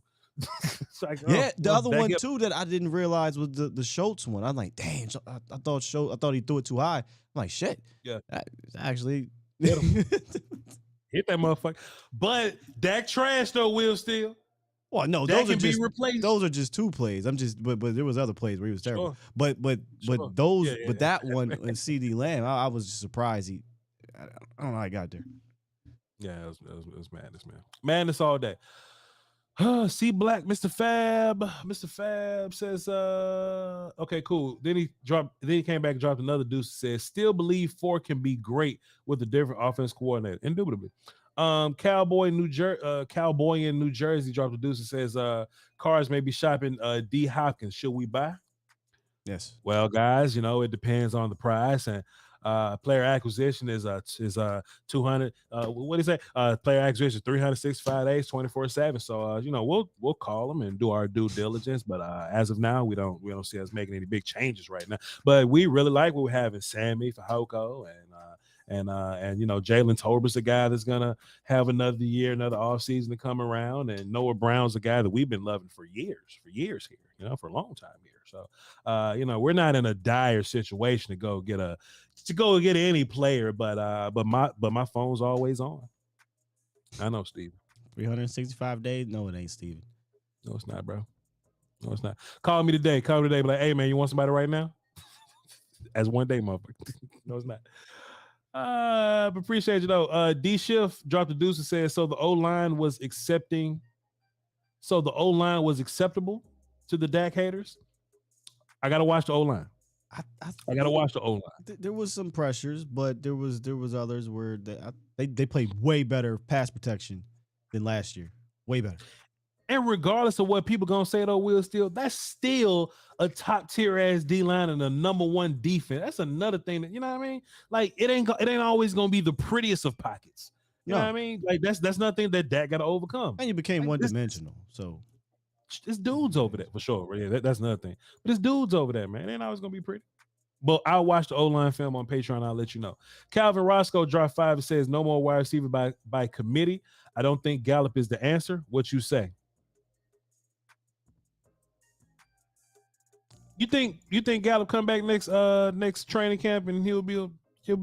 C: like,
E: yeah. The other one too that I didn't realize was the Schultz one. I'm like, damn, I thought he threw it too high. I'm like, shit.
C: Yeah,
E: actually
C: hit that motherfucker. But Dak trash though, Will Steele.
E: Well, no,
C: those
E: are just two plays. But there was other plays where he was terrible.
C: Sure.
E: But that one in CD Lamb, I was just surprised. I don't know how he got there.
C: Yeah, it was madness, man. Madness all day. C Black, Mr. Fab says, okay, cool. Then he came back and dropped another deuce. Says, still believe 4 can be great with a different offense coordinator. Indubitably. Cowboy in New Jersey dropped a deuce and says, cars may be shopping D Hopkins. Should we buy?
E: Yes.
C: Well, guys, it depends on the price, and player acquisition is 200. What do you say? Player acquisition 365 days, 24/7. So we'll call them and do our due diligence. But as of now, we don't see us making any big changes right now. But we really like what we're having: Sammy Fehoko and Jalen Tolbert's a guy that's gonna have another year, another offseason to come around, and Noah Brown's a guy that we've been loving for years here, for a long time here. So we're not in a dire situation to go get any player, but my phone's always on. I know, Steven.
E: 365 days? No, it ain't, Steven.
C: No, it's not, bro. No, it's not. Call me today. Be like, hey man, you want somebody right now? as one day, motherfucker. No, it's not. But appreciate you though. D Shift dropped the deuce and said, so the O-line was accepting. So the O-line was acceptable to the Dak haters. I gotta watch the O-line. I gotta watch the O-line.
E: There was some pressures, but there was others where they played way better pass protection than last year. Way better.
C: And regardless of what people gonna say though, Will Steele, that's still a top tier ass D line and a number one defense. That's another thing that, you know what I mean? Like it ain't always gonna be the prettiest of pockets. You know what I mean? Like that's nothing that Dak got to overcome.
E: And you became one dimensional. So
C: it's dudes over there for sure. Yeah, that's another thing. But it's dudes over there, man. It ain't always gonna be pretty. But I'll watch the O-line film on Patreon. I'll let you know. Calvin Roscoe dropped 5 and says no more wide receiver by committee. I don't think Gallup is the answer. What you say? You think Gallup come back next training camp and he'll be a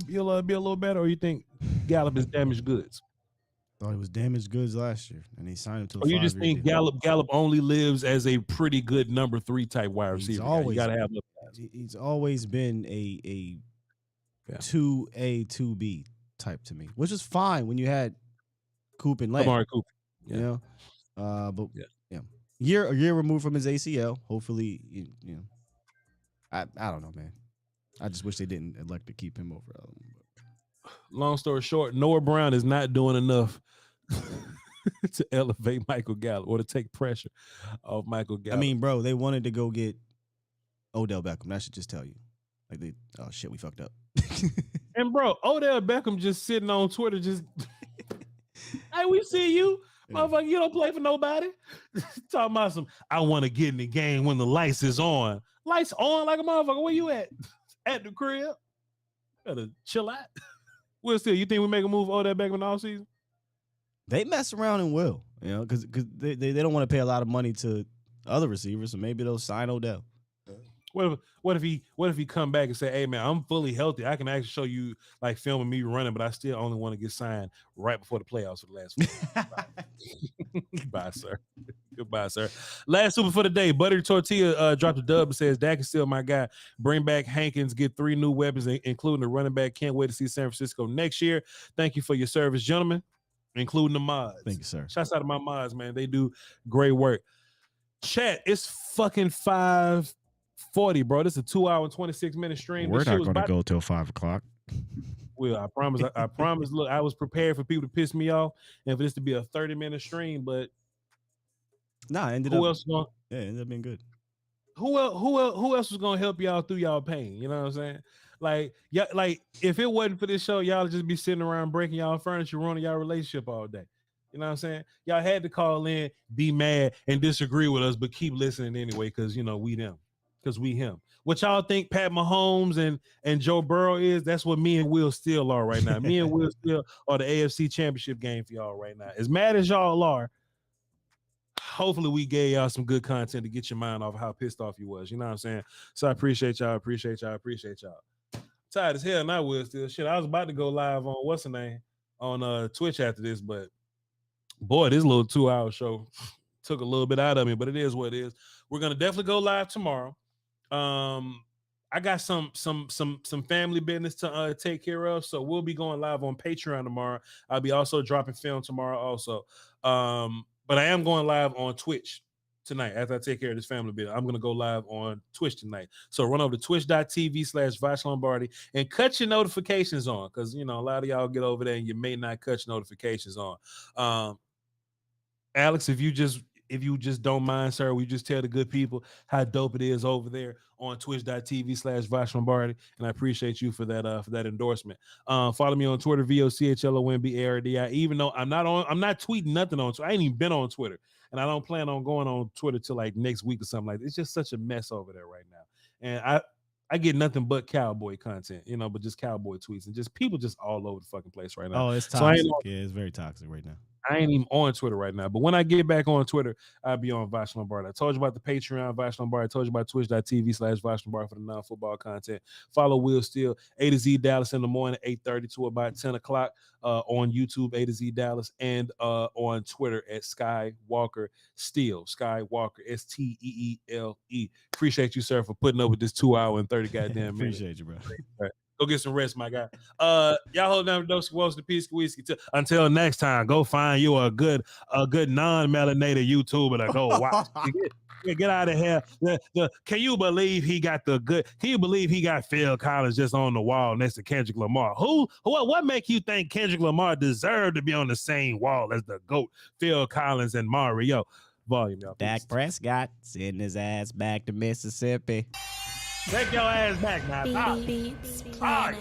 C: little better, or you think Gallup is damaged goods?
E: Thought he was damaged goods last year, and he signed him to.
C: Or you just think Gallup only lives as a pretty good number 3 type wide receiver? You gotta have.
E: He's always been a 2A 2B type to me, which is fine when you had Coop and Lamb.
C: Amari Cooper,
E: you know, but a year removed from his ACL. Hopefully, you know. I don't know, man. I just wish they didn't elect to keep him over.
C: Long story short, Noah Brown is not doing enough to elevate Michael Gallup or to take pressure off Michael Gallup.
E: I mean, bro, they wanted to go get Odell Beckham. That should just tell you. Like oh shit, we fucked up.
C: And bro, Odell Beckham just sitting on Twitter, just hey, we see you. Motherfucker, you don't play for nobody. Talking about some, I want to get in the game when the lights is on. Lights on like a motherfucker. Where you at? At the crib? Better chill out. Will Steele, you think we make a move Odell Beckham in the offseason?
E: They mess around and will, you know, because they don't want to pay a lot of money to other receivers, so maybe they'll sign Odell.
C: What if he come back and say, hey man, I'm fully healthy. I can actually show you like filming me running, but I still only want to get signed right before the playoffs for the last one. Goodbye, sir. Goodbye, sir. Last super for the day. Buttery Tortilla dropped a dub and says, Dak is still my guy. Bring back Hankins, get 3 new weapons, including the running back. Can't wait to see San Francisco next year. Thank you for your service, gentlemen, including the mods.
E: Thank you, sir.
C: Shouts out to my mods, man. They do great work. Chat, it's fucking 5:40, bro. This is a 2-hour and 26-minute stream.
E: We're not going to go till 5 o'clock.
C: Well, I promise. I promise. Look, I was prepared for people to piss me off and for this to be a 30-minute stream, but
E: nah, it ended up being good.
C: Who else was gonna help y'all through y'all pain? You know what I'm saying? Like, yeah, like if it wasn't for this show, y'all would just be sitting around breaking y'all furniture, ruining y'all relationship all day. You know what I'm saying? Y'all had to call in, be mad, and disagree with us, but keep listening anyway, because you know we them. Because we him. What y'all think Pat Mahomes and Joe Burrow is, that's what me and Will Steele are right now. Me and Will Steele are the AFC Championship game for y'all right now. As mad as y'all are, hopefully we gave y'all some good content to get your mind off how pissed off you was. You know what I'm saying? So I appreciate y'all. Tired as hell now, Will Steele. Shit, I was about to go live on what's the name? On Twitch after this, but boy, this little 2-hour show took a little bit out of me, but it is what it is. We're gonna definitely go live tomorrow. I got some family business to take care of, so we'll be going live on Patreon tomorrow. I'll be also dropping film tomorrow also. But I am going live on Twitch tonight after I take care of this family business. I'm gonna go live on Twitch tonight. So run over to twitch.tv/Voch Lombardi and cut your notifications on, because you know a lot of y'all get over there and you may not cut your notifications on. Alex, if you just don't mind, sir, we just tell the good people how dope it is over there on twitch.tv/Voch Lombardi. And I appreciate you for that endorsement. Follow me on Twitter, VOCHLOMBARDI. Even though I'm not tweeting nothing on Twitter. I ain't even been on Twitter. And I don't plan on going on Twitter till like next week or something like that. It's just such a mess over there right now. And I get nothing but cowboy content, you know, but just cowboy tweets and just people just all over the fucking place right now.
E: Oh, it's toxic. It's very toxic right now.
C: I ain't even on Twitter right now. But when I get back on Twitter, I'll be on Voch Lombardi. I told you about the Patreon, Voch Lombardi. I told you about twitch.tv/Voch Lombardi for the non-football content. Follow Will Steele, A to Z Dallas in the morning, 8:30 to about 10 o'clock on YouTube, A to Z Dallas, and on Twitter at Skywalker Steele. Skywalker, Steele. Appreciate you, sir, for putting up with this 2 hour and 30 goddamn minutes.
E: Appreciate you, bro.
C: Right. Go get some rest, my guy. Y'all hold down the dose of peace whiskey. Until next time, go find you a good non-melanated YouTuber to go watch. Get out of here. Can you believe he got Phil Collins just on the wall next to Kendrick Lamar? What make you think Kendrick Lamar deserved to be on the same wall as the GOAT, Phil Collins and Mario? Volume, y'all.
E: Dak Prescott sending his ass back to Mississippi.
C: Take your ass back now.
B: Beats Planet.